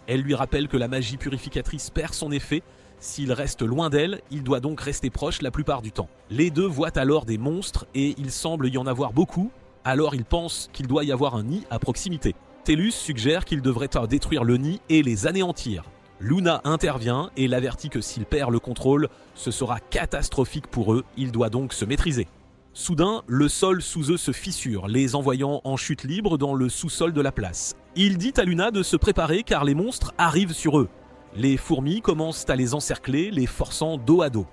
Elle lui rappelle que la magie purificatrice perd son effet. S'il reste loin d'elle, il doit donc rester proche la plupart du temps. Les deux voient alors des monstres et il semble y en avoir beaucoup, alors ils pensent qu'il doit y avoir un nid à proximité. Tellus suggère qu'il devrait détruire le nid et les anéantir. Luna intervient et l'avertit que s'il perd le contrôle, ce sera catastrophique pour eux, il doit donc se maîtriser. Soudain, le sol sous eux se fissure, les envoyant en chute libre dans le sous-sol de la place. Il dit à Luna de se préparer car les monstres arrivent sur eux. Les fourmis commencent à les encercler, les forçant dos à dos.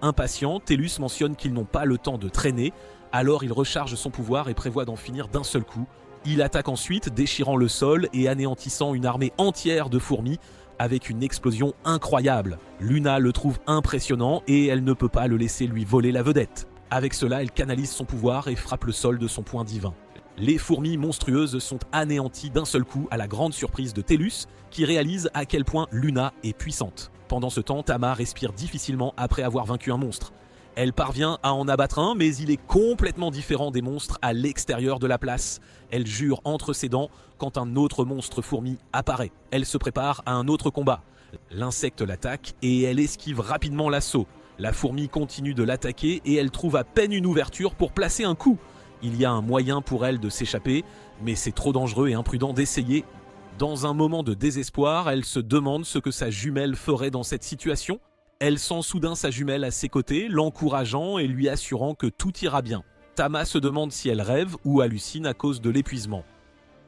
Impatient, Tellus mentionne qu'ils n'ont pas le temps de traîner, alors il recharge son pouvoir et prévoit d'en finir d'un seul coup. Il attaque ensuite, déchirant le sol et anéantissant une armée entière de fourmis avec une explosion incroyable. Luna le trouve impressionnant et elle ne peut pas le laisser lui voler la vedette. Avec cela, elle canalise son pouvoir et frappe le sol de son poing divin. Les fourmis monstrueuses sont anéanties d'un seul coup à la grande surprise de Tellus, qui réalise à quel point Luna est puissante. Pendant ce temps, Tama respire difficilement après avoir vaincu un monstre. Elle parvient à en abattre un, mais il est complètement différent des monstres à l'extérieur de la place. Elle jure entre ses dents quand un autre monstre fourmi apparaît. Elle se prépare à un autre combat. L'insecte l'attaque et elle esquive rapidement l'assaut. La fourmi continue de l'attaquer et elle trouve à peine une ouverture pour placer un coup. Il y a un moyen pour elle de s'échapper, mais c'est trop dangereux et imprudent d'essayer. Dans un moment de désespoir, elle se demande ce que sa jumelle ferait dans cette situation. Elle sent soudain sa jumelle à ses côtés, l'encourageant et lui assurant que tout ira bien. Tama se demande si elle rêve ou hallucine à cause de l'épuisement.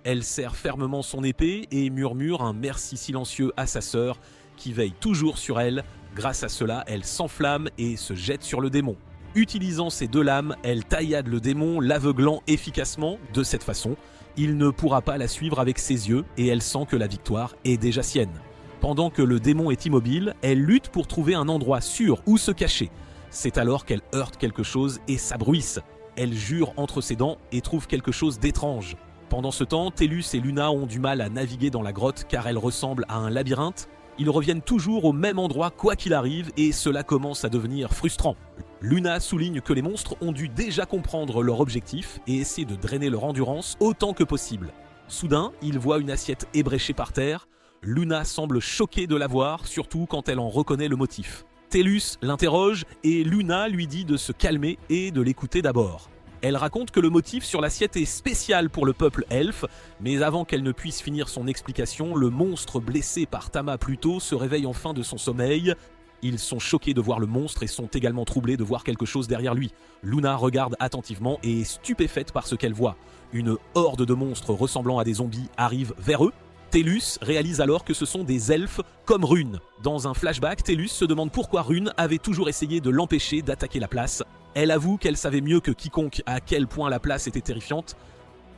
Elle serre fermement son épée et murmure un merci silencieux à sa sœur, qui veille toujours sur elle. Grâce à cela, elle s'enflamme et se jette sur le démon. Utilisant ses deux lames, elle taillade le démon, l'aveuglant efficacement. De cette façon, il ne pourra pas la suivre avec ses yeux et elle sent que la victoire est déjà sienne. Pendant que le démon est immobile, elle lutte pour trouver un endroit sûr où se cacher. C'est alors qu'elle heurte quelque chose et s'abruisse. Elle jure entre ses dents et trouve quelque chose d'étrange. Pendant ce temps, Tellus et Luna ont du mal à naviguer dans la grotte car elle ressemble à un labyrinthe. Ils reviennent toujours au même endroit quoi qu'il arrive et cela commence à devenir frustrant. Luna souligne que les monstres ont dû déjà comprendre leur objectif et essaient de drainer leur endurance autant que possible. Soudain, ils voient une assiette ébréchée par terre. Luna semble choquée de la voir, surtout quand elle en reconnaît le motif. Tellus l'interroge et Luna lui dit de se calmer et de l'écouter d'abord. Elle raconte que le motif sur l'assiette est spécial pour le peuple elfe, mais avant qu'elle ne puisse finir son explication, le monstre blessé par Tama plus tôt se réveille enfin de son sommeil. Ils sont choqués de voir le monstre et sont également troublés de voir quelque chose derrière lui. Luna regarde attentivement et est stupéfaite par ce qu'elle voit. Une horde de monstres ressemblant à des zombies arrive vers eux. Tellus réalise alors que ce sont des elfes comme Rune. Dans un flashback, Tellus se demande pourquoi Rune avait toujours essayé de l'empêcher d'attaquer la place. Elle avoue qu'elle savait mieux que quiconque à quel point la place était terrifiante.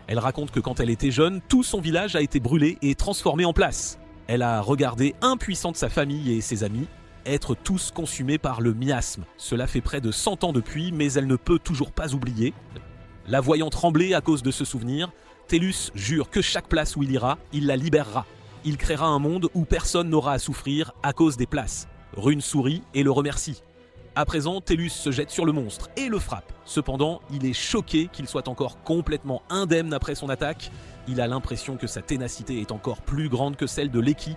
Elle raconte que quand elle était jeune, tout son village a été brûlé et transformé en place. Elle a regardé impuissante sa famille et ses amis être tous consumés par le miasme. Cela fait près de 100 ans depuis, mais elle ne peut toujours pas oublier. La voyant trembler à cause de ce souvenir, Tellus jure que chaque place où il ira, il la libérera. Il créera un monde où personne n'aura à souffrir à cause des places. Rune sourit et le remercie. À présent, Tellus se jette sur le monstre et le frappe. Cependant, il est choqué qu'il soit encore complètement indemne après son attaque. Il a l'impression que sa ténacité est encore plus grande que celle de Leki.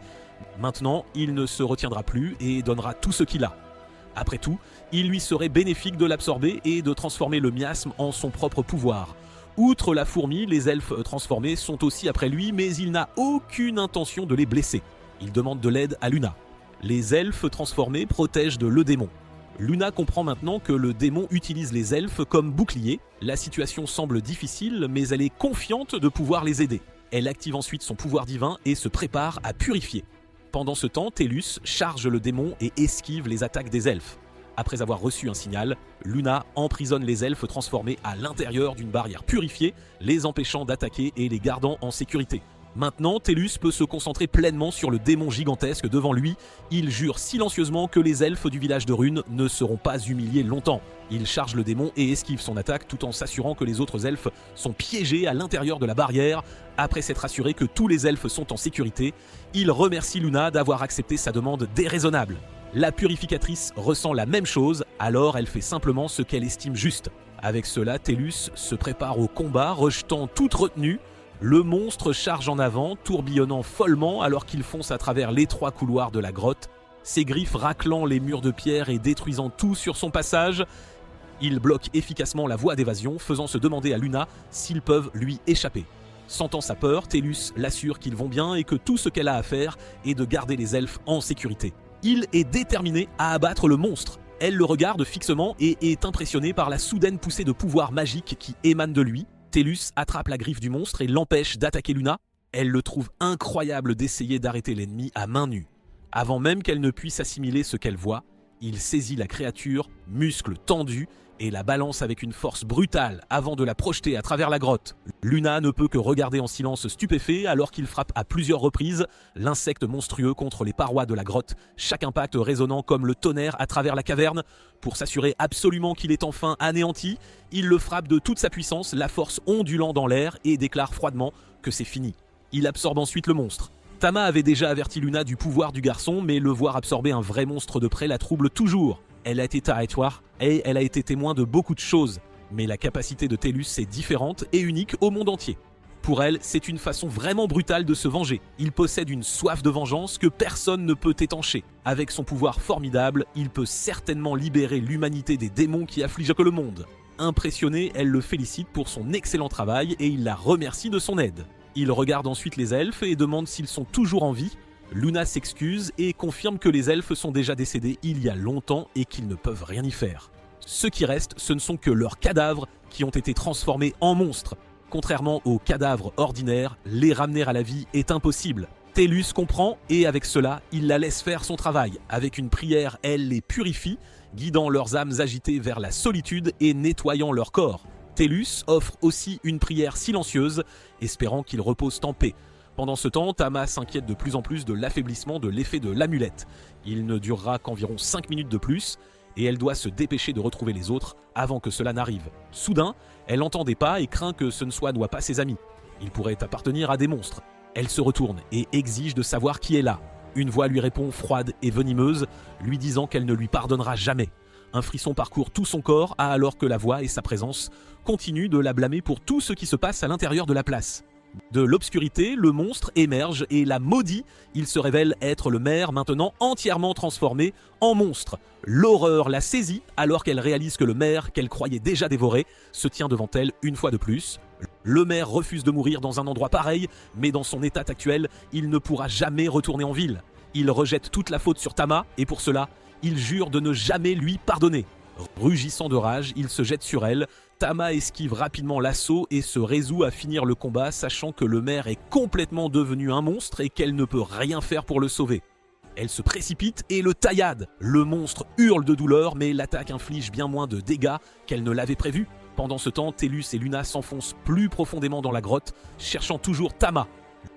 Maintenant, il ne se retiendra plus et donnera tout ce qu'il a. Après tout, il lui serait bénéfique de l'absorber et de transformer le miasme en son propre pouvoir. Outre la fourmi, les elfes transformés sont aussi après lui, mais il n'a aucune intention de les blesser. Il demande de l'aide à Luna. Les elfes transformés protègent le démon. Luna comprend maintenant que le démon utilise les elfes comme bouclier. La situation semble difficile, mais elle est confiante de pouvoir les aider. Elle active ensuite son pouvoir divin et se prépare à purifier. Pendant ce temps, Tellus charge le démon et esquive les attaques des elfes. Après avoir reçu un signal, Luna emprisonne les elfes transformés à l'intérieur d'une barrière purifiée, les empêchant d'attaquer et les gardant en sécurité. Maintenant, Tellus peut se concentrer pleinement sur le démon gigantesque devant lui. Il jure silencieusement que les elfes du village de Rune ne seront pas humiliés longtemps. Il charge le démon et esquive son attaque tout en s'assurant que les autres elfes sont piégés à l'intérieur de la barrière. Après s'être assuré que tous les elfes sont en sécurité, il remercie Luna d'avoir accepté sa demande déraisonnable. La purificatrice ressent la même chose, alors elle fait simplement ce qu'elle estime juste. Avec cela, Tellus se prépare au combat, rejetant toute retenue. Le monstre charge en avant, tourbillonnant follement alors qu'il fonce à travers l'étroit couloir de la grotte, ses griffes raclant les murs de pierre et détruisant tout sur son passage. Il bloque efficacement la voie d'évasion, faisant se demander à Luna s'ils peuvent lui échapper. Sentant sa peur, Tellus l'assure qu'ils vont bien et que tout ce qu'elle a à faire est de garder les elfes en sécurité. Il est déterminé à abattre le monstre. Elle le regarde fixement et est impressionnée par la soudaine poussée de pouvoir magique qui émane de lui. Tellus attrape la griffe du monstre et l'empêche d'attaquer Luna. Elle le trouve incroyable d'essayer d'arrêter l'ennemi à main nue. Avant même qu'elle ne puisse assimiler ce qu'elle voit, il saisit la créature, muscles tendus, et la balance avec une force brutale avant de la projeter à travers la grotte. Luna ne peut que regarder en silence stupéfait alors qu'il frappe à plusieurs reprises l'insecte monstrueux contre les parois de la grotte, chaque impact résonnant comme le tonnerre à travers la caverne. Pour s'assurer absolument qu'il est enfin anéanti, il le frappe de toute sa puissance, la force ondulant dans l'air et déclare froidement que c'est fini. Il absorbe ensuite le monstre. Tama avait déjà averti Luna du pouvoir du garçon, mais le voir absorber un vrai monstre de près la trouble toujours. Elle a été territoire et elle a été témoin de beaucoup de choses, mais la capacité de Tellus est différente et unique au monde entier. Pour elle, c'est une façon vraiment brutale de se venger. Il possède une soif de vengeance que personne ne peut étancher. Avec son pouvoir formidable, il peut certainement libérer l'humanité des démons qui affligent que le monde. Impressionnée, elle le félicite pour son excellent travail et il la remercie de son aide. Il regarde ensuite les elfes et demande s'ils sont toujours en vie. Luna s'excuse et confirme que les elfes sont déjà décédés il y a longtemps et qu'ils ne peuvent rien y faire. Ce qui reste, ce ne sont que leurs cadavres qui ont été transformés en monstres. Contrairement aux cadavres ordinaires, les ramener à la vie est impossible. Tellus comprend et avec cela, il la laisse faire son travail. Avec une prière, elle les purifie, guidant leurs âmes agitées vers la solitude et nettoyant leur corps. Tellus offre aussi une prière silencieuse, espérant qu'ils reposent en paix. Pendant ce temps, Tama s'inquiète de plus en plus de l'affaiblissement de l'effet de l'amulette. Il ne durera qu'environ 5 minutes de plus, et elle doit se dépêcher de retrouver les autres avant que cela n'arrive. Soudain, elle entend des pas et craint que ce ne soit pas ses amis. Ils pourraient appartenir à des monstres. Elle se retourne et exige de savoir qui est là. Une voix lui répond froide et venimeuse, lui disant qu'elle ne lui pardonnera jamais. Un frisson parcourt tout son corps alors que la voix et sa présence continuent de la blâmer pour tout ce qui se passe à l'intérieur de la place. De l'obscurité, le monstre émerge et la maudit. Il se révèle être le maire maintenant entièrement transformé en monstre. L'horreur la saisit alors qu'elle réalise que le maire, qu'elle croyait déjà dévoré, se tient devant elle une fois de plus. Le maire refuse de mourir dans un endroit pareil, mais dans son état actuel, il ne pourra jamais retourner en ville. Il rejette toute la faute sur Tama et pour cela, il jure de ne jamais lui pardonner. Rugissant de rage, il se jette sur elle. Tama esquive rapidement l'assaut et se résout à finir le combat, sachant que le maire est complètement devenu un monstre et qu'elle ne peut rien faire pour le sauver. Elle se précipite et le taillade. Le monstre hurle de douleur, mais l'attaque inflige bien moins de dégâts qu'elle ne l'avait prévu. Pendant ce temps, Tellus et Luna s'enfoncent plus profondément dans la grotte, cherchant toujours Tama.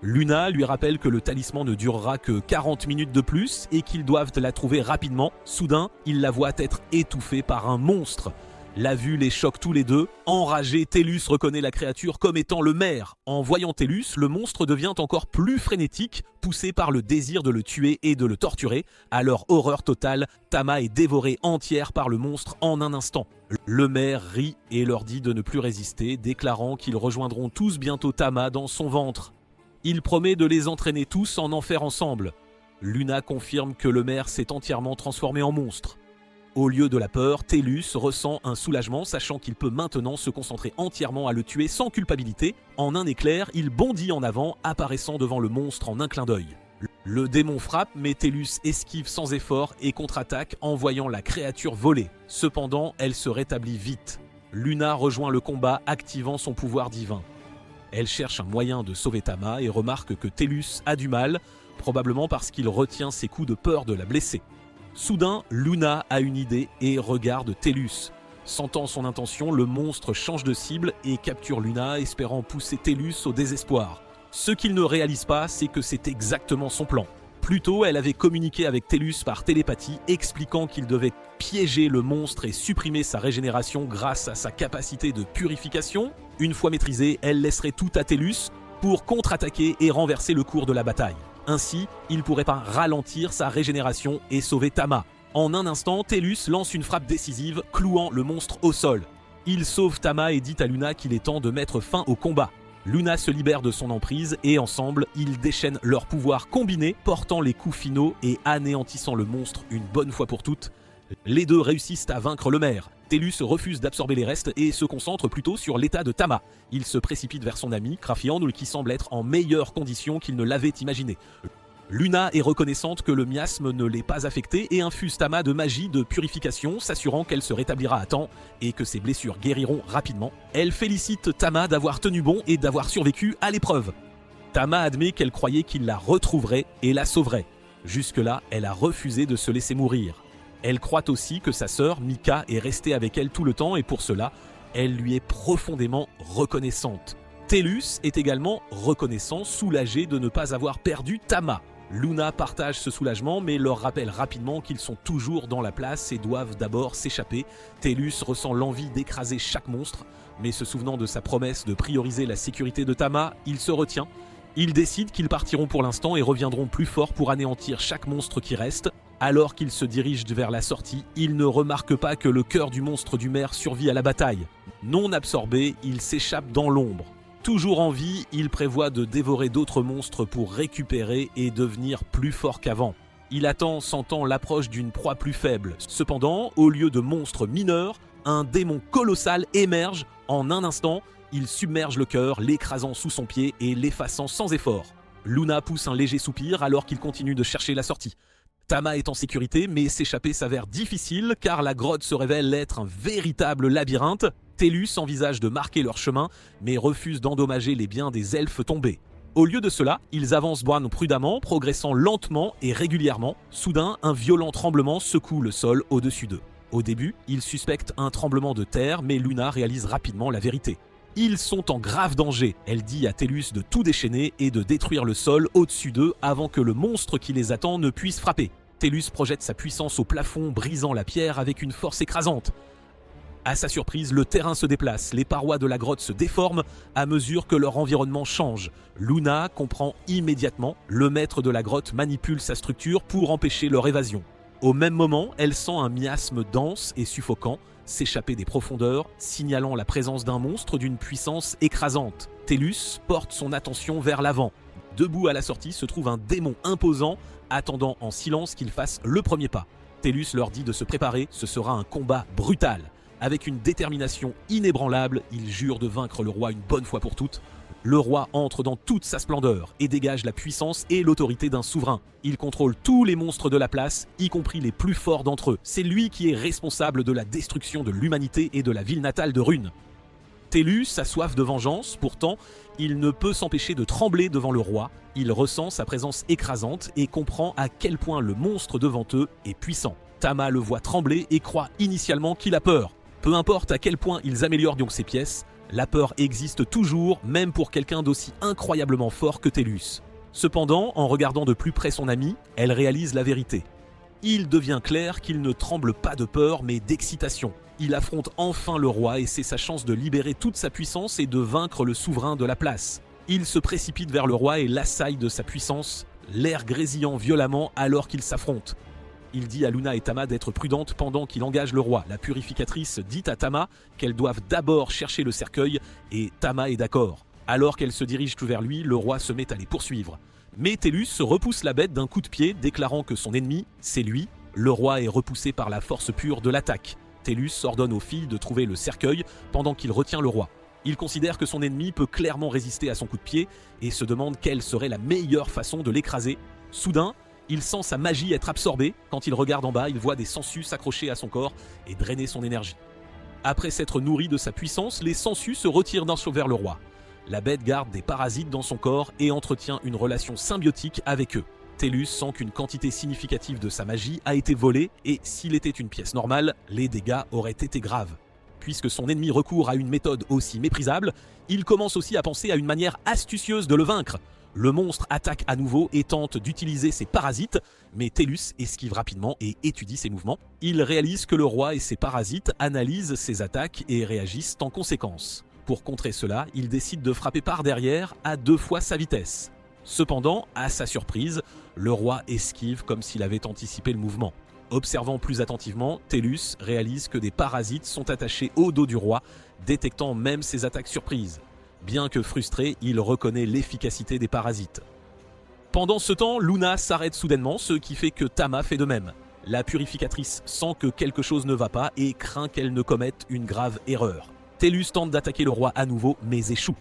Luna lui rappelle que le talisman ne durera que 40 minutes de plus et qu'ils doivent la trouver rapidement. Soudain, il la voit être étouffée par un monstre. La vue les choque tous les deux. Enragé, Tellus reconnaît la créature comme étant le maire. En voyant Tellus, le monstre devient encore plus frénétique, poussé par le désir de le tuer et de le torturer. À leur horreur totale, Tama est dévorée entière par le monstre en un instant. Le maire rit et leur dit de ne plus résister, déclarant qu'ils rejoindront tous bientôt Tama dans son ventre. Il promet de les entraîner tous en enfer ensemble. Luna confirme que le maire s'est entièrement transformé en monstre. Au lieu de la peur, Tellus ressent un soulagement, sachant qu'il peut maintenant se concentrer entièrement à le tuer sans culpabilité. En un éclair, il bondit en avant, apparaissant devant le monstre en un clin d'œil. Le démon frappe, mais Tellus esquive sans effort et contre-attaque en voyant la créature voler. Cependant, elle se rétablit vite. Luna rejoint le combat, activant son pouvoir divin. Elle cherche un moyen de sauver Tama et remarque que Tellus a du mal, probablement parce qu'il retient ses coups de peur de la blesser. Soudain, Luna a une idée et regarde Tellus. Sentant son intention, le monstre change de cible et capture Luna, espérant pousser Tellus au désespoir. Ce qu'il ne réalise pas, c'est que c'est exactement son plan. Plus tôt, elle avait communiqué avec Tellus par télépathie, expliquant qu'il devait piéger le monstre et supprimer sa régénération grâce à sa capacité de purification. Une fois maîtrisée, elle laisserait tout à Tellus pour contre-attaquer et renverser le cours de la bataille. Ainsi, il pourrait pas ralentir sa régénération et sauver Tama. En un instant, Tellus lance une frappe décisive, clouant le monstre au sol. Il sauve Tama et dit à Luna qu'il est temps de mettre fin au combat. Luna se libère de son emprise et ensemble, ils déchaînent leurs pouvoirs combinés, portant les coups finaux et anéantissant le monstre une bonne fois pour toutes. Les deux réussissent à vaincre le maire. Tellus refuse d'absorber les restes et se concentre plutôt sur l'état de Tama. Il se précipite vers son ami, Krafiandl, qui semble être en meilleures conditions qu'il ne l'avait imaginé. Luna est reconnaissante que le miasme ne l'ait pas affecté et infuse Tama de magie de purification, s'assurant qu'elle se rétablira à temps et que ses blessures guériront rapidement. Elle félicite Tama d'avoir tenu bon et d'avoir survécu à l'épreuve. Tama admet qu'elle croyait qu'il la retrouverait et la sauverait. Jusque-là, elle a refusé de se laisser mourir. Elle croit aussi que sa sœur, Mika, est restée avec elle tout le temps et pour cela, elle lui est profondément reconnaissante. Tellus est également reconnaissant, soulagé de ne pas avoir perdu Tama. Luna partage ce soulagement mais leur rappelle rapidement qu'ils sont toujours dans la place et doivent d'abord s'échapper. Tellus ressent l'envie d'écraser chaque monstre, mais se souvenant de sa promesse de prioriser la sécurité de Tama, il se retient. Ils décident qu'ils partiront pour l'instant et reviendront plus forts pour anéantir chaque monstre qui reste. Alors qu'ils se dirigent vers la sortie, ils ne remarquent pas que le cœur du monstre du maire survit à la bataille. Non absorbé, il s'échappe dans l'ombre. Toujours en vie, il prévoit de dévorer d'autres monstres pour récupérer et devenir plus fort qu'avant. Il attend, sentant l'approche d'une proie plus faible. Cependant, au lieu de monstres mineurs, un démon colossal émerge. En un instant, il submerge le cœur, l'écrasant sous son pied et l'effaçant sans effort. Luna pousse un léger soupir alors qu'il continue de chercher la sortie. Tama est en sécurité, mais s'échapper s'avère difficile car la grotte se révèle être un véritable labyrinthe. Tellus envisage de marquer leur chemin, mais refuse d'endommager les biens des elfes tombés. Au lieu de cela, ils avancent prudemment, progressant lentement et régulièrement. Soudain, un violent tremblement secoue le sol au-dessus d'eux. Au début, ils suspectent un tremblement de terre, mais Luna réalise rapidement la vérité. Ils sont en grave danger. Elle dit à Tellus de tout déchaîner et de détruire le sol au-dessus d'eux avant que le monstre qui les attend ne puisse frapper. Tellus projette sa puissance au plafond, brisant la pierre avec une force écrasante. À sa surprise, le terrain se déplace, les parois de la grotte se déforment à mesure que leur environnement change. Luna comprend immédiatement, le maître de la grotte manipule sa structure pour empêcher leur évasion. Au même moment, elle sent un miasme dense et suffocant s'échapper des profondeurs, signalant la présence d'un monstre d'une puissance écrasante. Tellus porte son attention vers l'avant. Debout à la sortie se trouve un démon imposant, attendant en silence qu'il fasse le premier pas. Tellus leur dit de se préparer, ce sera un combat brutal. Avec une détermination inébranlable, il jure de vaincre le roi une bonne fois pour toutes. Le roi entre dans toute sa splendeur et dégage la puissance et l'autorité d'un souverain. Il contrôle tous les monstres de la place, y compris les plus forts d'entre eux. C'est lui qui est responsable de la destruction de l'humanité et de la ville natale de Rune. Tellus a soif de vengeance, pourtant, il ne peut s'empêcher de trembler devant le roi. Il ressent sa présence écrasante et comprend à quel point le monstre devant eux est puissant. Tama le voit trembler et croit initialement qu'il a peur. Peu importe à quel point ils améliorent donc ses pièces, la peur existe toujours, même pour quelqu'un d'aussi incroyablement fort que Tellus. Cependant, en regardant de plus près son ami, elle réalise la vérité. Il devient clair qu'il ne tremble pas de peur, mais d'excitation. Il affronte enfin le roi et c'est sa chance de libérer toute sa puissance et de vaincre le souverain de la place. Il se précipite vers le roi et l'assaille de sa puissance, l'air grésillant violemment alors qu'ils s'affrontent. Il dit à Luna et Tama d'être prudentes pendant qu'il engage le roi. La purificatrice dit à Tama qu'elles doivent d'abord chercher le cercueil et Tama est d'accord. Alors qu'elle se dirige tout vers lui, le roi se met à les poursuivre. Mais Tellus repousse la bête d'un coup de pied, déclarant que son ennemi, c'est lui. Le roi est repoussé par la force pure de l'attaque. Tellus ordonne aux filles de trouver le cercueil pendant qu'il retient le roi. Il considère que son ennemi peut clairement résister à son coup de pied et se demande quelle serait la meilleure façon de l'écraser. Soudain, il sent sa magie être absorbée. Quand il regarde en bas, il voit des sangsues s'accrocher à son corps et drainer son énergie. Après s'être nourri de sa puissance, les sangsues se retirent d'un saut vers le roi. La bête garde des parasites dans son corps et entretient une relation symbiotique avec eux. Tellus sent qu'une quantité significative de sa magie a été volée et s'il était une pièce normale, les dégâts auraient été graves. Puisque son ennemi recourt à une méthode aussi méprisable, il commence aussi à penser à une manière astucieuse de le vaincre. Le monstre attaque à nouveau et tente d'utiliser ses parasites, mais Tellus esquive rapidement et étudie ses mouvements. Il réalise que le roi et ses parasites analysent ses attaques et réagissent en conséquence. Pour contrer cela, il décide de frapper par derrière à 2 fois sa vitesse. Cependant, à sa surprise, le roi esquive comme s'il avait anticipé le mouvement. Observant plus attentivement, Tellus réalise que des parasites sont attachés au dos du roi, détectant même ses attaques surprises. Bien que frustré, il reconnaît l'efficacité des parasites. Pendant ce temps, Luna s'arrête soudainement, ce qui fait que Tama fait de même. La purificatrice sent que quelque chose ne va pas et craint qu'elle ne commette une grave erreur. Tellus tente d'attaquer le roi à nouveau, mais échoue.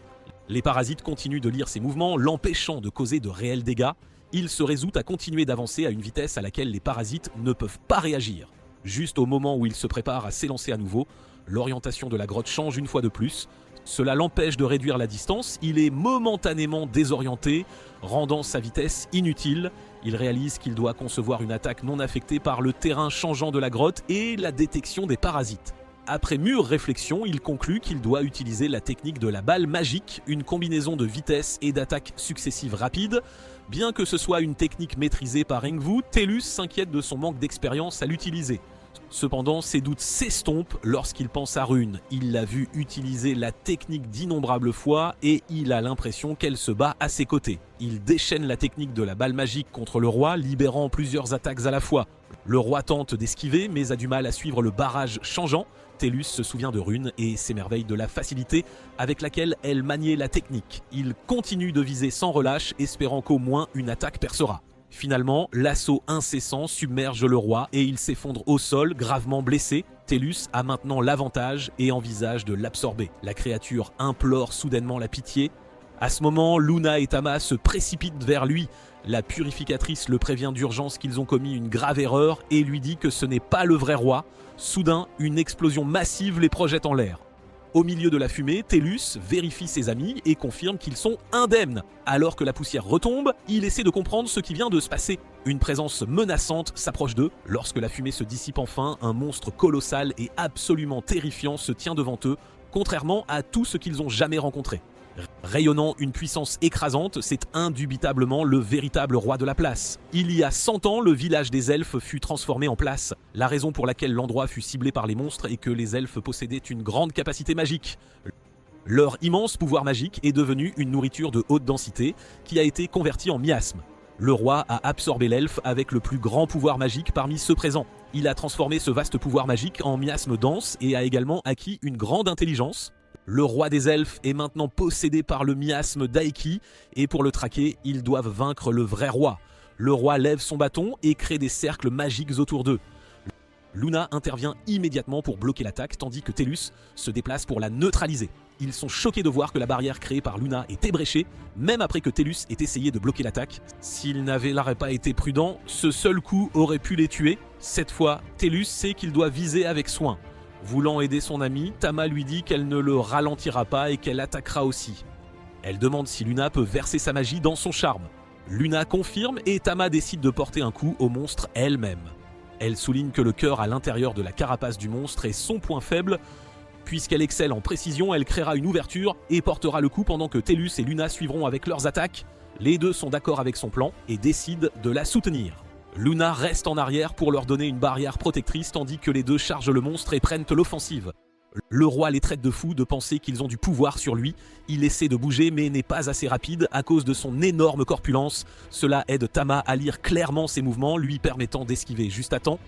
Les parasites continuent de lire ses mouvements, l'empêchant de causer de réels dégâts. Il se résout à continuer d'avancer à une vitesse à laquelle les parasites ne peuvent pas réagir. Juste au moment où il se prépare à s'élancer à nouveau, l'orientation de la grotte change une fois de plus. Cela l'empêche de réduire la distance, il est momentanément désorienté, rendant sa vitesse inutile. Il réalise qu'il doit concevoir une attaque non affectée par le terrain changeant de la grotte et la détection des parasites. Après mûre réflexion, il conclut qu'il doit utiliser la technique de la balle magique, une combinaison de vitesse et d'attaques successives rapides. Bien que ce soit une technique maîtrisée par Engvu, Tellus s'inquiète de son manque d'expérience à l'utiliser. Cependant, ses doutes s'estompent lorsqu'il pense à Rune. Il l'a vu utiliser la technique d'innombrables fois et il a l'impression qu'elle se bat à ses côtés. Il déchaîne la technique de la balle magique contre le roi, libérant plusieurs attaques à la fois. Le roi tente d'esquiver mais a du mal à suivre le barrage changeant. Tellus se souvient de Rune et s'émerveille de la facilité avec laquelle elle maniait la technique. Il continue de viser sans relâche, espérant qu'au moins une attaque percera. Finalement, l'assaut incessant submerge le roi et il s'effondre au sol, gravement blessé. Tellus a maintenant l'avantage et envisage de l'absorber. La créature implore soudainement la pitié. À ce moment, Luna et Tama se précipitent vers lui. La purificatrice le prévient d'urgence qu'ils ont commis une grave erreur et lui dit que ce n'est pas le vrai roi. Soudain, une explosion massive les projette en l'air. Au milieu de la fumée, Tellus vérifie ses amis et confirme qu'ils sont indemnes. Alors que la poussière retombe, il essaie de comprendre ce qui vient de se passer. Une présence menaçante s'approche d'eux. Lorsque la fumée se dissipe enfin, un monstre colossal et absolument terrifiant se tient devant eux, contrairement à tout ce qu'ils ont jamais rencontré. Rayonnant une puissance écrasante, c'est indubitablement le véritable roi de la place. Il y a 100 ans, le village des elfes fut transformé en place. La raison pour laquelle l'endroit fut ciblé par les monstres est que les elfes possédaient une grande capacité magique. Leur immense pouvoir magique est devenu une nourriture de haute densité qui a été convertie en miasme. Le roi a absorbé l'elfe avec le plus grand pouvoir magique parmi ceux présents. Il a transformé ce vaste pouvoir magique en miasme dense et a également acquis une grande intelligence. Le roi des elfes est maintenant possédé par le miasme d'Aiki et pour le traquer, ils doivent vaincre le vrai roi. Le roi lève son bâton et crée des cercles magiques autour d'eux. Luna intervient immédiatement pour bloquer l'attaque tandis que Tellus se déplace pour la neutraliser. Ils sont choqués de voir que la barrière créée par Luna est ébréchée, même après que Tellus ait essayé de bloquer l'attaque. S'il n'avait pas été prudent, ce seul coup aurait pu les tuer. Cette fois, Tellus sait qu'il doit viser avec soin. Voulant aider son ami, Tama lui dit qu'elle ne le ralentira pas et qu'elle attaquera aussi. Elle demande si Luna peut verser sa magie dans son charme. Luna confirme et Tama décide de porter un coup au monstre elle-même. Elle souligne que le cœur à l'intérieur de la carapace du monstre est son point faible. Puisqu'elle excelle en précision, elle créera une ouverture et portera le coup pendant que Tellus et Luna suivront avec leurs attaques. Les deux sont d'accord avec son plan et décident de la soutenir. Luna reste en arrière pour leur donner une barrière protectrice tandis que les deux chargent le monstre et prennent l'offensive. Le roi les traite de fous de penser qu'ils ont du pouvoir sur lui. Il essaie de bouger mais n'est pas assez rapide à cause de son énorme corpulence. Cela aide Tama à lire clairement ses mouvements, lui permettant d'esquiver juste à temps.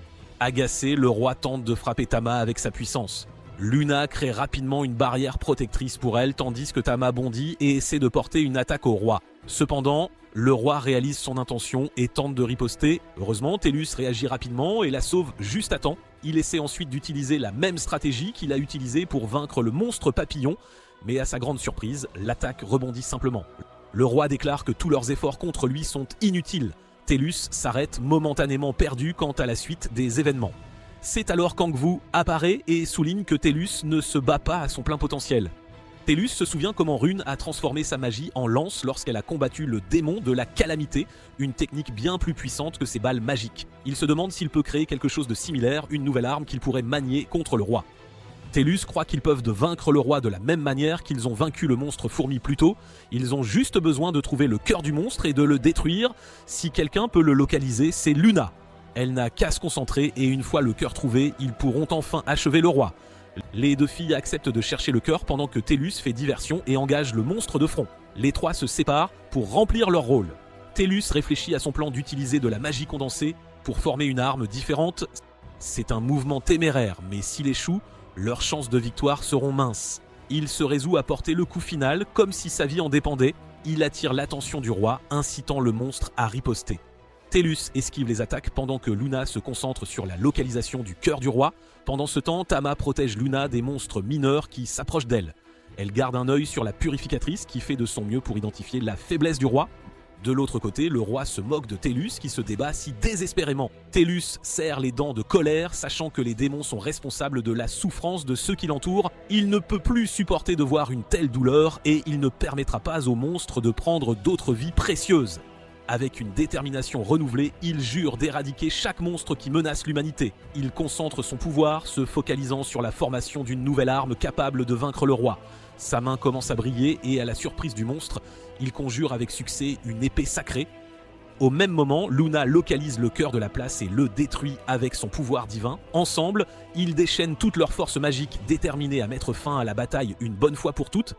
Agacé, le roi tente de frapper Tama avec sa puissance. Luna crée rapidement une barrière protectrice pour elle tandis que Tama bondit et essaie de porter une attaque au roi. Cependant, le roi réalise son intention et tente de riposter. Heureusement, Tellus réagit rapidement et la sauve juste à temps. Il essaie ensuite d'utiliser la même stratégie qu'il a utilisée pour vaincre le monstre papillon, mais à sa grande surprise, l'attaque rebondit simplement. Le roi déclare que tous leurs efforts contre lui sont inutiles. Tellus s'arrête momentanément perdu quant à la suite des événements. C'est alors qu'Engvu apparaît et souligne que Tellus ne se bat pas à son plein potentiel. Tellus se souvient comment Rune a transformé sa magie en lance lorsqu'elle a combattu le démon de la calamité, une technique bien plus puissante que ses balles magiques. Il se demande s'il peut créer quelque chose de similaire, une nouvelle arme qu'il pourrait manier contre le roi. Tellus croit qu'ils peuvent vaincre le roi de la même manière qu'ils ont vaincu le monstre fourmi plus tôt. Ils ont juste besoin de trouver le cœur du monstre et de le détruire. Si quelqu'un peut le localiser, c'est Luna. Elle n'a qu'à se concentrer et une fois le cœur trouvé, ils pourront enfin achever le roi. Les deux filles acceptent de chercher le cœur pendant que Tellus fait diversion et engage le monstre de front. Les trois se séparent pour remplir leur rôle. Tellus réfléchit à son plan d'utiliser de la magie condensée pour former une arme différente. C'est un mouvement téméraire, mais s'il échoue, leurs chances de victoire seront minces. Il se résout à porter le coup final comme si sa vie en dépendait. Il attire l'attention du roi, incitant le monstre à riposter. Tellus esquive les attaques pendant que Luna se concentre sur la localisation du cœur du roi. Pendant ce temps, Tama protège Luna des monstres mineurs qui s'approchent d'elle. Elle garde un œil sur la purificatrice qui fait de son mieux pour identifier la faiblesse du roi. De l'autre côté, le roi se moque de Tellus qui se débat si désespérément. Tellus serre les dents de colère, sachant que les démons sont responsables de la souffrance de ceux qui l'entourent. Il ne peut plus supporter de voir une telle douleur et il ne permettra pas au monstre de prendre d'autres vies précieuses. Avec une détermination renouvelée, il jure d'éradiquer chaque monstre qui menace l'humanité. Il concentre son pouvoir, se focalisant sur la formation d'une nouvelle arme capable de vaincre le roi. Sa main commence à briller et à la surprise du monstre, il conjure avec succès une épée sacrée. Au même moment, Luna localise le cœur de la place et le détruit avec son pouvoir divin. Ensemble, ils déchaînent toute leur force magique, déterminés à mettre fin à la bataille une bonne fois pour toutes.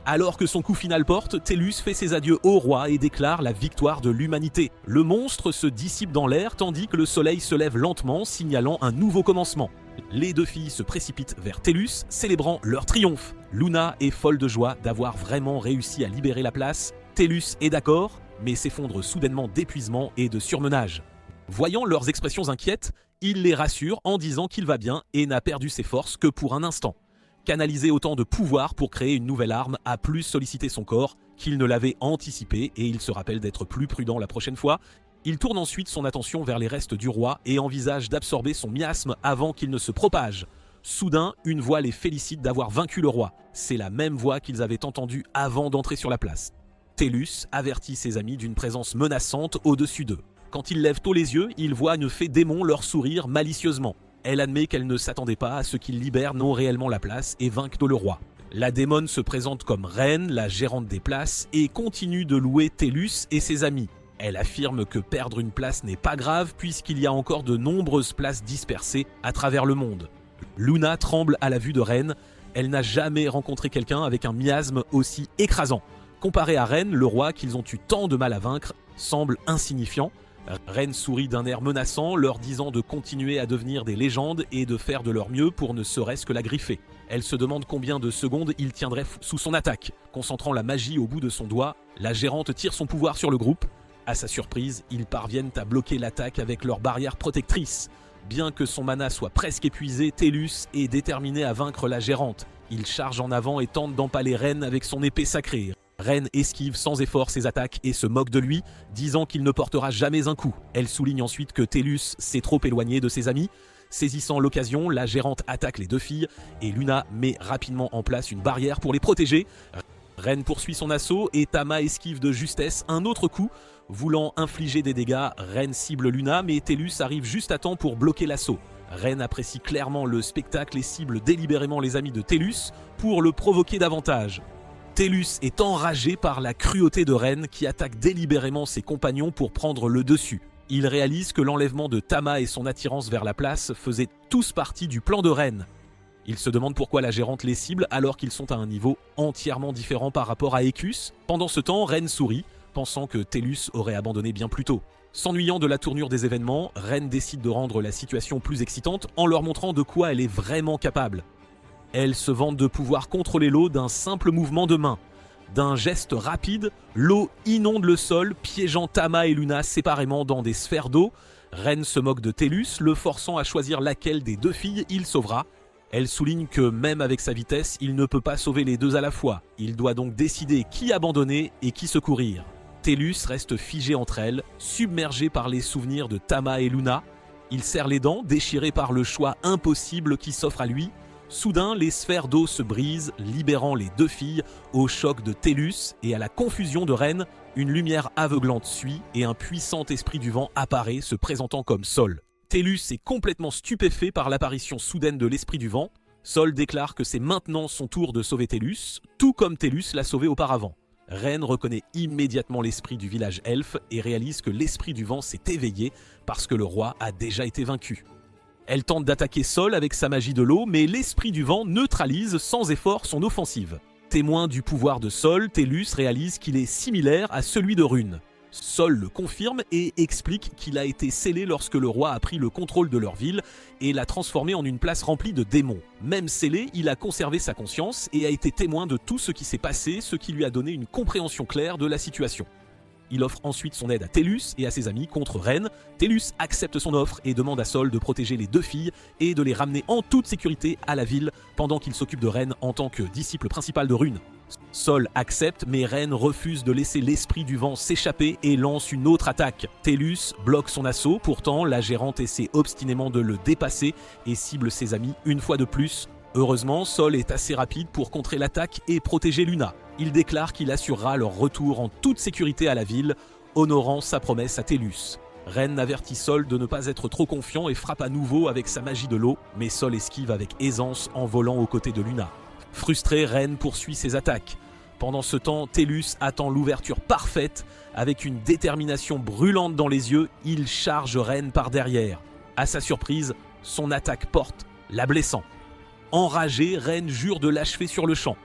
Alors que son coup final porte, Tellus fait ses adieux au roi et déclare la victoire de l'humanité. Le monstre se dissipe dans l'air tandis que le soleil se lève lentement, signalant un nouveau commencement. Les deux filles se précipitent vers Tellus, célébrant leur triomphe. Luna est folle de joie d'avoir vraiment réussi à libérer la place. Tellus est d'accord, mais s'effondre soudainement d'épuisement et de surmenage. Voyant leurs expressions inquiètes, il les rassure en disant qu'il va bien et n'a perdu ses forces que pour un instant. Canaliser autant de pouvoir pour créer une nouvelle arme a plus sollicité son corps qu'il ne l'avait anticipé et il se rappelle d'être plus prudent la prochaine fois. Il tourne ensuite son attention vers les restes du roi et envisage d'absorber son miasme avant qu'il ne se propage. Soudain, une voix les félicite d'avoir vaincu le roi. C'est la même voix qu'ils avaient entendue avant d'entrer sur la place. Tellus avertit ses amis d'une présence menaçante au-dessus d'eux. Quand ils lèvent tôt les yeux, ils voient une fée démon leur sourire malicieusement. Elle admet qu'elle ne s'attendait pas à ce qu'ils libèrent non réellement la place et vainquent le roi. La démone se présente comme reine, la gérante des places, et continue de louer Tellus et ses amis. Elle affirme que perdre une place n'est pas grave puisqu'il y a encore de nombreuses places dispersées à travers le monde. Luna tremble à la vue de Ren. Elle n'a jamais rencontré quelqu'un avec un miasme aussi écrasant. Comparé à Ren, le roi qu'ils ont eu tant de mal à vaincre semble insignifiant. Ren sourit d'un air menaçant, leur disant de continuer à devenir des légendes et de faire de leur mieux pour ne serait-ce que la griffer. Elle se demande combien de secondes il tiendrait sous son attaque. Concentrant la magie au bout de son doigt, la gérante tire son pouvoir sur le groupe. À sa surprise, ils parviennent à bloquer l'attaque avec leur barrière protectrice. Bien que son mana soit presque épuisé, Tellus est déterminé à vaincre la gérante. Il charge en avant et tente d'empaler Ren avec son épée sacrée. Ren esquive sans effort ses attaques et se moque de lui, disant qu'il ne portera jamais un coup. Elle souligne ensuite que Tellus s'est trop éloigné de ses amis. Saisissant l'occasion, la gérante attaque les deux filles et Luna met rapidement en place une barrière pour les protéger. Ren poursuit son assaut et Tama esquive de justesse un autre coup. Voulant infliger des dégâts, Ren cible Luna mais Tellus arrive juste à temps pour bloquer l'assaut. Ren apprécie clairement le spectacle et cible délibérément les amis de Tellus pour le provoquer davantage. Tellus est enragé par la cruauté de Ren qui attaque délibérément ses compagnons pour prendre le dessus. Il réalise que l'enlèvement de Tama et son attirance vers la place faisaient tous partie du plan de Ren. Il se demande pourquoi la gérante les cible alors qu'ils sont à un niveau entièrement différent par rapport à Ecus. Pendant ce temps, Ren sourit, pensant que Tellus aurait abandonné bien plus tôt. S'ennuyant de la tournure des événements, Ren décide de rendre la situation plus excitante en leur montrant de quoi elle est vraiment capable. Elle se vante de pouvoir contrôler l'eau d'un simple mouvement de main. D'un geste rapide, l'eau inonde le sol, piégeant Tama et Luna séparément dans des sphères d'eau. Ren se moque de Tellus, le forçant à choisir laquelle des deux filles il sauvera. Elle souligne que même avec sa vitesse, il ne peut pas sauver les deux à la fois. Il doit donc décider qui abandonner et qui secourir. Tellus reste figé entre elles, submergé par les souvenirs de Tama et Luna. Il serre les dents, déchiré par le choix impossible qui s'offre à lui. Soudain, les sphères d'eau se brisent, libérant les deux filles au choc de Tellus et à la confusion de Ren. Une lumière aveuglante suit et un puissant esprit du vent apparaît, se présentant comme Sol. Tellus est complètement stupéfait par l'apparition soudaine de l'esprit du vent. Sol déclare que c'est maintenant son tour de sauver Tellus, tout comme Tellus l'a sauvé auparavant. Ren reconnaît immédiatement l'esprit du village elfe et réalise que l'esprit du vent s'est éveillé parce que le roi a déjà été vaincu. Elle tente d'attaquer Sol avec sa magie de l'eau, mais l'esprit du vent neutralise sans effort son offensive. Témoin du pouvoir de Sol, Tellus réalise qu'il est similaire à celui de Rune. Sol le confirme et explique qu'il a été scellé lorsque le roi a pris le contrôle de leur ville et l'a transformé en une place remplie de démons. Même scellé, il a conservé sa conscience et a été témoin de tout ce qui s'est passé, ce qui lui a donné une compréhension claire de la situation. Il offre ensuite son aide à Tellus et à ses amis contre Ren. Tellus accepte son offre et demande à Sol de protéger les deux filles et de les ramener en toute sécurité à la ville pendant qu'il s'occupe de Ren en tant que disciple principal de Rune. Sol accepte, mais Ren refuse de laisser l'esprit du vent s'échapper et lance une autre attaque. Tellus bloque son assaut, pourtant la gérante essaie obstinément de le dépasser et cible ses amis une fois de plus. Heureusement, Sol est assez rapide pour contrer l'attaque et protéger Luna. Il déclare qu'il assurera leur retour en toute sécurité à la ville, honorant sa promesse à Tellus. Ren avertit Sol de ne pas être trop confiant et frappe à nouveau avec sa magie de l'eau, mais Sol esquive avec aisance en volant aux côtés de Luna. Frustré, Ren poursuit ses attaques. Pendant ce temps, Tellus attend l'ouverture parfaite. Avec une détermination brûlante dans les yeux, il charge Ren par derrière. À sa surprise, son attaque porte, la blessant. Enragé, Ren jure de l'achever sur le champ.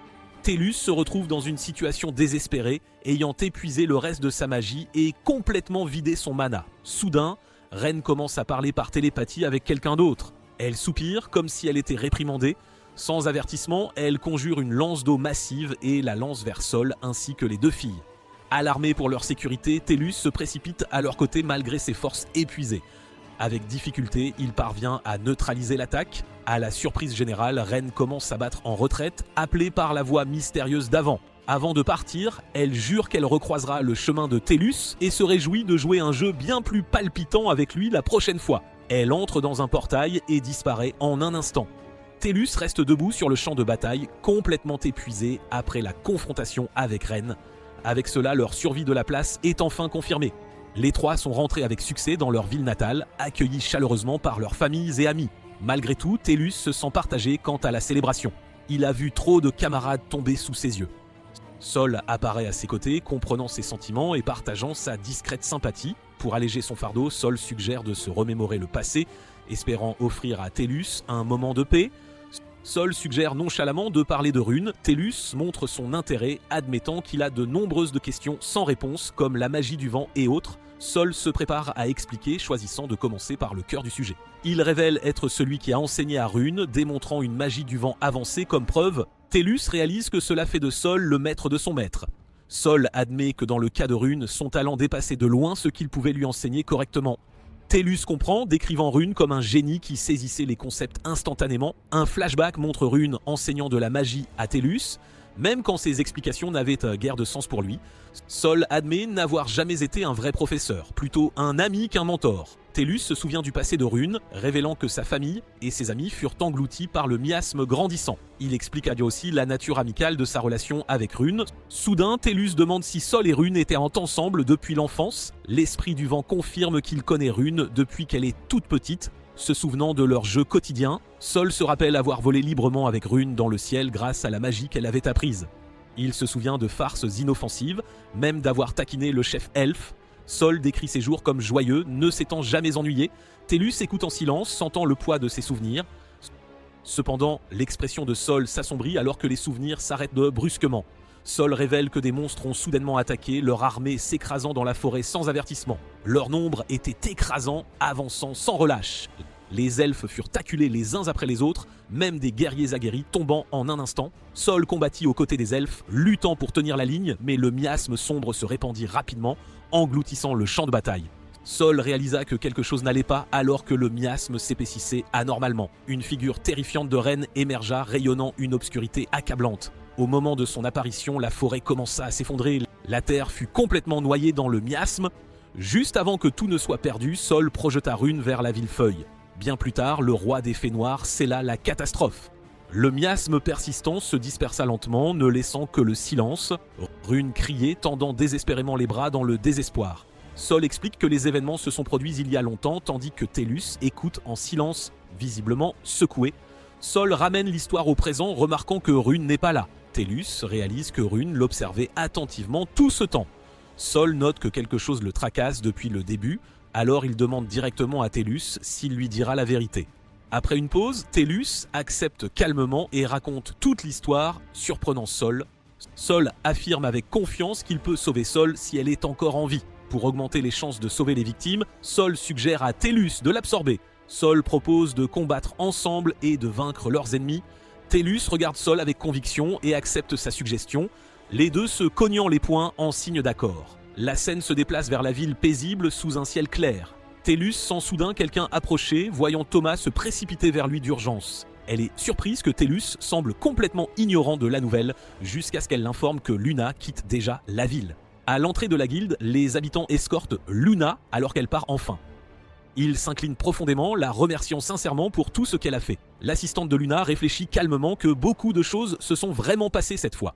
Tellus se retrouve dans une situation désespérée, ayant épuisé le reste de sa magie et complètement vidé son mana. Soudain, Ren commence à parler par télépathie avec quelqu'un d'autre. Elle soupire comme si elle était réprimandée. Sans avertissement, elle conjure une lance d'eau massive et la lance vers Sol ainsi que les deux filles. Alarmés pour leur sécurité, Tellus se précipite à leur côté malgré ses forces épuisées. Avec difficulté, il parvient à neutraliser l'attaque. À la surprise générale, Ren commence à battre en retraite, appelée par la voix mystérieuse d'avant. Avant de partir, elle jure qu'elle recroisera le chemin de Tellus et se réjouit de jouer un jeu bien plus palpitant avec lui la prochaine fois. Elle entre dans un portail et disparaît en un instant. Tellus reste debout sur le champ de bataille, complètement épuisé après la confrontation avec Ren. Avec cela, leur survie de la place est enfin confirmée. Les trois sont rentrés avec succès dans leur ville natale, accueillis chaleureusement par leurs familles et amis. Malgré tout, Tellus se sent partagé quant à la célébration. Il a vu trop de camarades tomber sous ses yeux. Sol apparaît à ses côtés, comprenant ses sentiments et partageant sa discrète sympathie. Pour alléger son fardeau, Sol suggère de se remémorer le passé, espérant offrir à Tellus un moment de paix. Sol suggère nonchalamment de parler de Rune. Tellus montre son intérêt, admettant qu'il a de nombreuses questions sans réponse, comme la magie du vent et autres. Sol se prépare à expliquer, choisissant de commencer par le cœur du sujet. Il révèle être celui qui a enseigné à Rune, démontrant une magie du vent avancée comme preuve. Tellus réalise que cela fait de Sol le maître de son maître. Sol admet que dans le cas de Rune, son talent dépassait de loin ce qu'il pouvait lui enseigner correctement. Tellus comprend, décrivant Rune comme un génie qui saisissait les concepts instantanément. Un flashback montre Rune enseignant de la magie à Tellus, même quand ses explications n'avaient guère de sens pour lui. Sol admet n'avoir jamais été un vrai professeur, plutôt un ami qu'un mentor. Tellus se souvient du passé de Rune, révélant que sa famille et ses amis furent engloutis par le miasme grandissant. Il explique aussi la nature amicale de sa relation avec Rune. Soudain, Tellus demande si Sol et Rune étaient ensemble depuis l'enfance. L'esprit du vent confirme qu'il connaît Rune depuis qu'elle est toute petite. Se souvenant de leur jeu quotidien, Sol se rappelle avoir volé librement avec Rune dans le ciel grâce à la magie qu'elle avait apprise. Il se souvient de farces inoffensives, même d'avoir taquiné le chef elfe. Sol décrit ses jours comme joyeux, ne s'étant jamais ennuyé. Tellus écoute en silence, sentant le poids de ses souvenirs. Cependant, l'expression de Sol s'assombrit alors que les souvenirs s'arrêtent brusquement. Sol révèle que des monstres ont soudainement attaqué, leur armée s'écrasant dans la forêt sans avertissement. Leur nombre était écrasant, avançant sans relâche. Les elfes furent acculés les uns après les autres, même des guerriers aguerris tombant en un instant. Sol combattit aux côtés des elfes, luttant pour tenir la ligne, mais le miasme sombre se répandit rapidement, engloutissant le champ de bataille. Sol réalisa que quelque chose n'allait pas alors que le miasme s'épaississait anormalement. Une figure terrifiante de Ren émergea, rayonnant une obscurité accablante. Au moment de son apparition, la forêt commença à s'effondrer. La terre fut complètement noyée dans le miasme. Juste avant que tout ne soit perdu, Sol projeta Rune vers la ville Feuille. Bien plus tard, le roi des fées noires scella la catastrophe. Le miasme persistant se dispersa lentement, ne laissant que le silence. Rune criait, tendant désespérément les bras dans le désespoir. Sol explique que les événements se sont produits il y a longtemps, tandis que Tellus écoute en silence, visiblement secoué. Sol ramène l'histoire au présent, remarquant que Rune n'est pas là. Tellus réalise que Rune l'observait attentivement tout ce temps. Sol note que quelque chose le tracasse depuis le début, alors il demande directement à Tellus s'il lui dira la vérité. Après une pause, Tellus accepte calmement et raconte toute l'histoire, surprenant Sol. Sol affirme avec confiance qu'il peut sauver Sol si elle est encore en vie. Pour augmenter les chances de sauver les victimes, Sol suggère à Tellus de l'absorber. Sol propose de combattre ensemble et de vaincre leurs ennemis. Tellus regarde Sol avec conviction et accepte sa suggestion, les deux se cognant les poings en signe d'accord. La scène se déplace vers la ville paisible sous un ciel clair. Tellus sent soudain quelqu'un approcher, voyant Thomas se précipiter vers lui d'urgence. Elle est surprise que Tellus semble complètement ignorant de la nouvelle, jusqu'à ce qu'elle l'informe que Luna quitte déjà la ville. À l'entrée de la guilde, les habitants escortent Luna alors qu'elle part enfin. Il s'incline profondément, la remerciant sincèrement pour tout ce qu'elle a fait. L'assistante de Luna réfléchit calmement que beaucoup de choses se sont vraiment passées cette fois.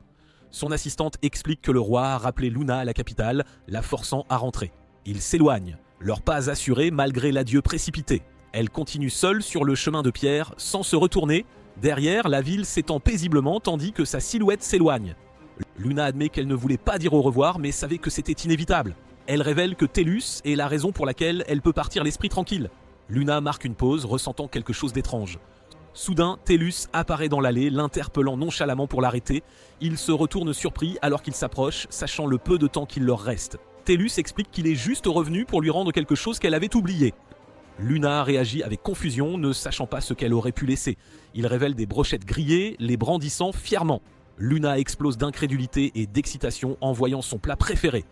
Son assistante explique que le roi a rappelé Luna à la capitale, la forçant à rentrer. Ils s'éloignent, leurs pas assurés malgré l'adieu précipité. Elle continue seule sur le chemin de pierre, sans se retourner. Derrière, la ville s'étend paisiblement tandis que sa silhouette s'éloigne. Luna admet qu'elle ne voulait pas dire au revoir, mais savait que c'était inévitable. Elle révèle que Tellus est la raison pour laquelle elle peut partir l'esprit tranquille. Luna marque une pause, ressentant quelque chose d'étrange. Soudain, Tellus apparaît dans l'allée, l'interpellant nonchalamment pour l'arrêter. Il se retourne surpris alors qu'il s'approche, sachant le peu de temps qu'il leur reste. Tellus explique qu'il est juste revenu pour lui rendre quelque chose qu'elle avait oublié. Luna réagit avec confusion, ne sachant pas ce qu'elle aurait pu laisser. Il révèle des brochettes grillées, les brandissant fièrement. Luna explose d'incrédulité et d'excitation en voyant son plat préféré.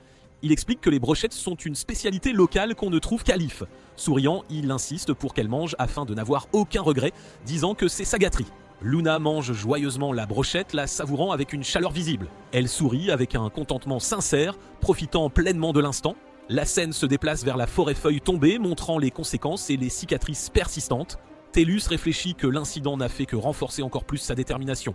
Il explique que les brochettes sont une spécialité locale qu'on ne trouve qu'à Leaf. Souriant, il insiste pour qu'elle mange afin de n'avoir aucun regret, disant que c'est sa gâterie. Luna mange joyeusement la brochette, la savourant avec une chaleur visible. Elle sourit avec un contentement sincère, profitant pleinement de l'instant. La scène se déplace vers la forêt-feuille tombée, montrant les conséquences et les cicatrices persistantes. Tellus réfléchit que l'incident n'a fait que renforcer encore plus sa détermination.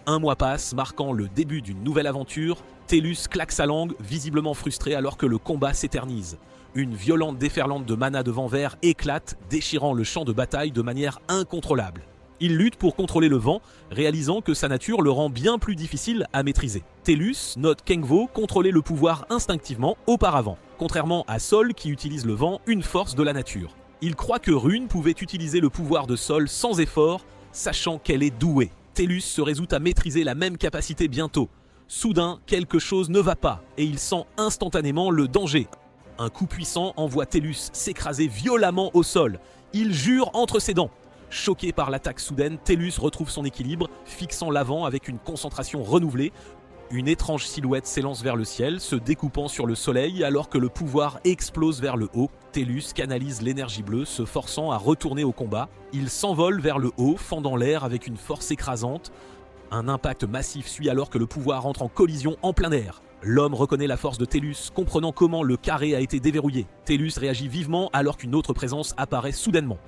Un mois passe, marquant le début d'une nouvelle aventure. Tellus claque sa langue, visiblement frustré alors que le combat s'éternise. Une violente déferlante de mana de vent vert éclate, déchirant le champ de bataille de manière incontrôlable. Il lutte pour contrôler le vent, réalisant que sa nature le rend bien plus difficile à maîtriser. Tellus note qu'Engvo contrôlait le pouvoir instinctivement auparavant, contrairement à Sol qui utilise le vent, une force de la nature. Il croit que Rune pouvait utiliser le pouvoir de Sol sans effort, sachant qu'elle est douée. Tellus se résout à maîtriser la même capacité bientôt. Soudain, quelque chose ne va pas et il sent instantanément le danger. Un coup puissant envoie Tellus s'écraser violemment au sol. Il jure entre ses dents. Choqué par l'attaque soudaine, Tellus retrouve son équilibre, fixant l'avant avec une concentration renouvelée. Une étrange silhouette s'élance vers le ciel, se découpant sur le soleil alors que le pouvoir explose vers le haut. Tellus canalise l'énergie bleue, se forçant à retourner au combat. Il s'envole vers le haut, fendant l'air avec une force écrasante. Un impact massif suit alors que le pouvoir entre en collision en plein air. L'homme reconnaît la force de Tellus, comprenant comment le carré a été déverrouillé. Tellus réagit vivement alors qu'une autre présence apparaît soudainement.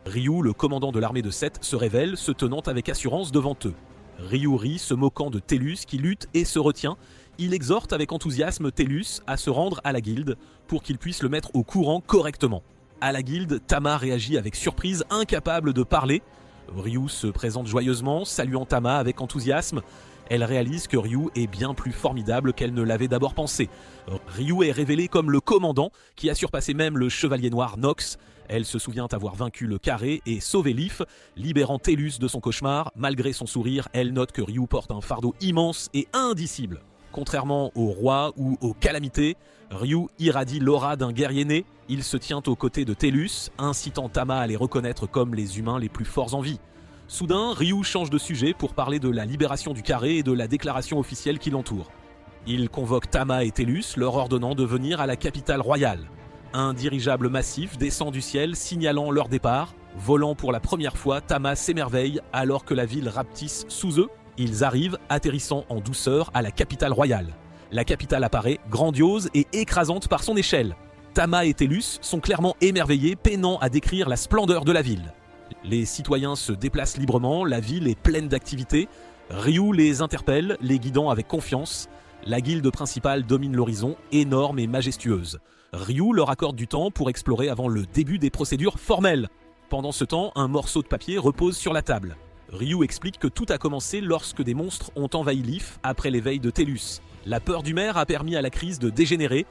Ryu, le commandant de l'armée de Seth, se révèle, se tenant avec assurance devant eux. Ryu rit, se moquant de Tellus qui lutte et se retient. Il exhorte avec enthousiasme Tellus à se rendre à la guilde pour qu'il puisse le mettre au courant correctement. À la guilde, Tama réagit avec surprise, incapable de parler. Ryu se présente joyeusement, saluant Tama avec enthousiasme. Elle réalise que Ryu est bien plus formidable qu'elle ne l'avait d'abord pensé. Ryu est révélé comme le commandant qui a surpassé même le chevalier noir Nox. Elle se souvient avoir vaincu le carré et sauvé Leaf, libérant Tellus de son cauchemar. Malgré son sourire, elle note que Ryu porte un fardeau immense et indicible. Contrairement au roi ou aux calamités, Ryu irradie l'aura d'un guerrier né. Il se tient aux côtés de Tellus, incitant Tama à les reconnaître comme les humains les plus forts en vie. Soudain, Ryu change de sujet pour parler de la libération du carré et de la déclaration officielle qui l'entoure. Il convoque Tama et Tellus, leur ordonnant de venir à la capitale royale. Un dirigeable massif descend du ciel, signalant leur départ. Volant pour la première fois, Tama s'émerveille alors que la ville rapetisse sous eux. Ils arrivent, atterrissant en douceur à la capitale royale. La capitale apparaît, grandiose et écrasante par son échelle. Tama et Tellus sont clairement émerveillés, peinant à décrire la splendeur de la ville. Les citoyens se déplacent librement, la ville est pleine d'activités. Ryu les interpelle, les guidant avec confiance. La guilde principale domine l'horizon, énorme et majestueuse. Ryu leur accorde du temps pour explorer avant le début des procédures formelles. Pendant ce temps, un morceau de papier repose sur la table. Ryu explique que tout a commencé lorsque des monstres ont envahi Leaf après l'éveil de Tellus. La peur du maire a permis à la crise de dégénérer.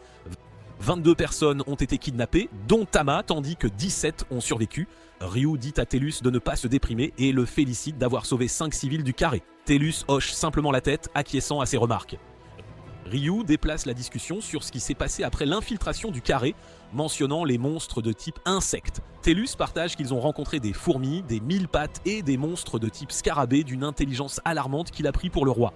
22 personnes ont été kidnappées, dont Tama, tandis que 17 ont survécu. Ryu dit à Tellus de ne pas se déprimer et le félicite d'avoir sauvé 5 civils du carré. Tellus hoche simplement la tête, acquiesçant à ses remarques. Ryu déplace la discussion sur ce qui s'est passé après l'infiltration du carré, mentionnant les monstres de type insectes. Tellus partage qu'ils ont rencontré des fourmis, des mille-pattes et des monstres de type scarabée d'une intelligence alarmante qu'il a pris pour le roi.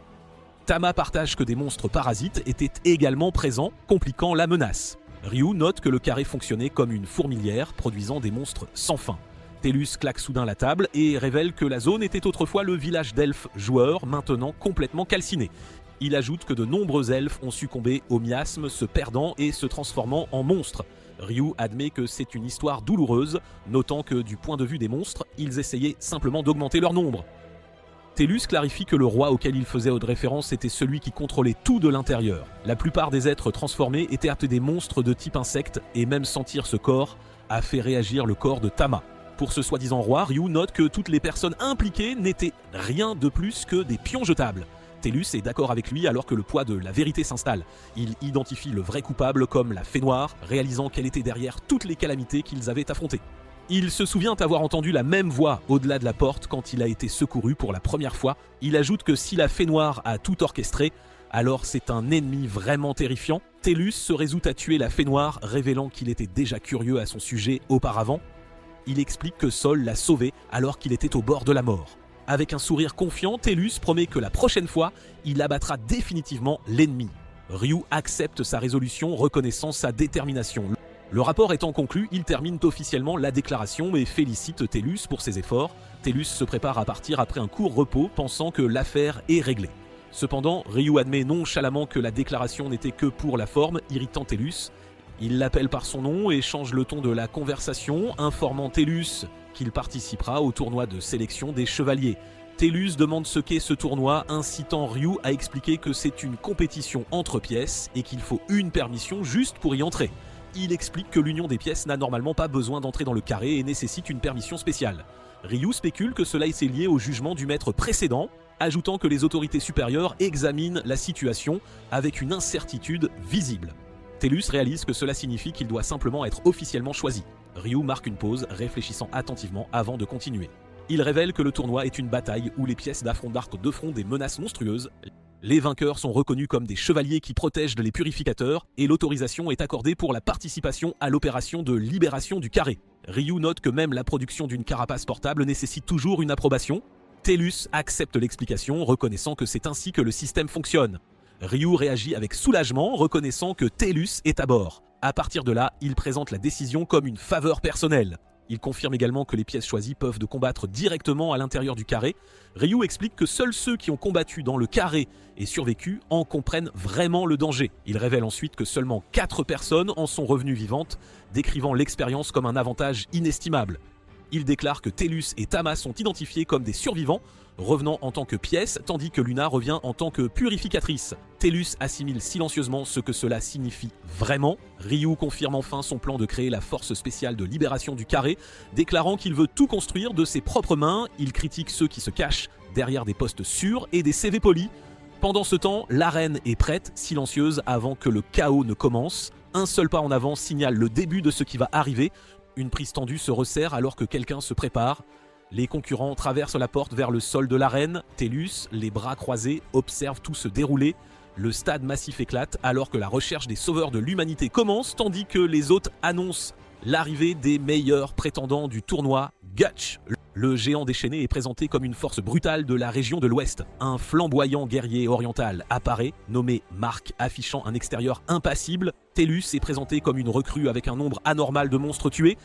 Tama partage que des monstres parasites étaient également présents, compliquant la menace. Ryu note que le carré fonctionnait comme une fourmilière, produisant des monstres sans fin. Tellus claque soudain la table et révèle que la zone était autrefois le village d'elfes joueurs, maintenant complètement calciné. Il ajoute que de nombreux elfes ont succombé au miasme, se perdant et se transformant en monstres. Ryu admet que c'est une histoire douloureuse, notant que du point de vue des monstres, ils essayaient simplement d'augmenter leur nombre. Tellus clarifie que le roi auquel il faisait référence était celui qui contrôlait tout de l'intérieur. La plupart des êtres transformés étaient des monstres de type insecte et même sentir ce corps a fait réagir le corps de Tama. Pour ce soi-disant roi, Ryu note que toutes les personnes impliquées n'étaient rien de plus que des pions jetables. Tellus est d'accord avec lui alors que le poids de la vérité s'installe. Il identifie le vrai coupable comme la Fée Noire, réalisant qu'elle était derrière toutes les calamités qu'ils avaient affrontées. Il se souvient avoir entendu la même voix au-delà de la porte quand il a été secouru pour la première fois. Il ajoute que si la Fée Noire a tout orchestré, alors c'est un ennemi vraiment terrifiant. Tellus se résout à tuer la Fée Noire, révélant qu'il était déjà curieux à son sujet auparavant. Il explique que Sol l'a sauvé alors qu'il était au bord de la mort. Avec un sourire confiant, Tellus promet que la prochaine fois, il abattra définitivement l'ennemi. Ryu accepte sa résolution, reconnaissant sa détermination. Le rapport étant conclu, il termine officiellement la déclaration et félicite Tellus pour ses efforts. Tellus se prépare à partir après un court repos, pensant que l'affaire est réglée. Cependant, Ryu admet nonchalamment que la déclaration n'était que pour la forme, irritant Tellus. Il l'appelle par son nom et change le ton de la conversation, informant Tellus qu'il participera au tournoi de sélection des chevaliers. Tellus demande ce qu'est ce tournoi, incitant Ryu à expliquer que c'est une compétition entre pièces et qu'il faut une permission juste pour y entrer. Il explique que l'union des pièces n'a normalement pas besoin d'entrer dans le carré et nécessite une permission spéciale. Ryu spécule que cela est lié au jugement du maître précédent, ajoutant que les autorités supérieures examinent la situation avec une incertitude visible. Tellus réalise que cela signifie qu'il doit simplement être officiellement choisi. Ryu marque une pause, réfléchissant attentivement avant de continuer. Il révèle que le tournoi est une bataille où les pièces d'affrontent de front des menaces monstrueuses. Les vainqueurs sont reconnus comme des chevaliers qui protègent les purificateurs et l'autorisation est accordée pour la participation à l'opération de libération du carré. Ryu note que même la production d'une carapace portable nécessite toujours une approbation. Tellus accepte l'explication, reconnaissant que c'est ainsi que le système fonctionne. Ryu réagit avec soulagement, reconnaissant que Tellus est à bord. À partir de là, il présente la décision comme une faveur personnelle. Il confirme également que les pièces choisies peuvent combattre directement à l'intérieur du carré. Ryu explique que seuls ceux qui ont combattu dans le carré et survécu en comprennent vraiment le danger. Il révèle ensuite que seulement 4 personnes en sont revenues vivantes, décrivant l'expérience comme un avantage inestimable. Il déclare que Tellus et Tama sont identifiés comme des survivants, revenant en tant que pièce, tandis que Luna revient en tant que purificatrice. Tellus assimile silencieusement ce que cela signifie vraiment. Ryu confirme enfin son plan de créer la force spéciale de libération du carré, déclarant qu'il veut tout construire de ses propres mains. Il critique ceux qui se cachent derrière des postes sûrs et des CV polis. Pendant ce temps, l'arène est prête, silencieuse avant que le chaos ne commence. Un seul pas en avant signale le début de ce qui va arriver. Une prise tendue se resserre alors que quelqu'un se prépare. Les concurrents traversent la porte vers le sol de l'arène. Tellus, les bras croisés, observe tout se dérouler. Le stade massif éclate alors que la recherche des sauveurs de l'humanité commence, tandis que les hôtes annoncent l'arrivée des meilleurs prétendants du tournoi, Gutch. Le géant déchaîné est présenté comme une force brutale de la région de l'Ouest. Un flamboyant guerrier oriental apparaît, nommé Mark, affichant un extérieur impassible. Tellus est présenté comme une recrue avec un nombre anormal de monstres tués.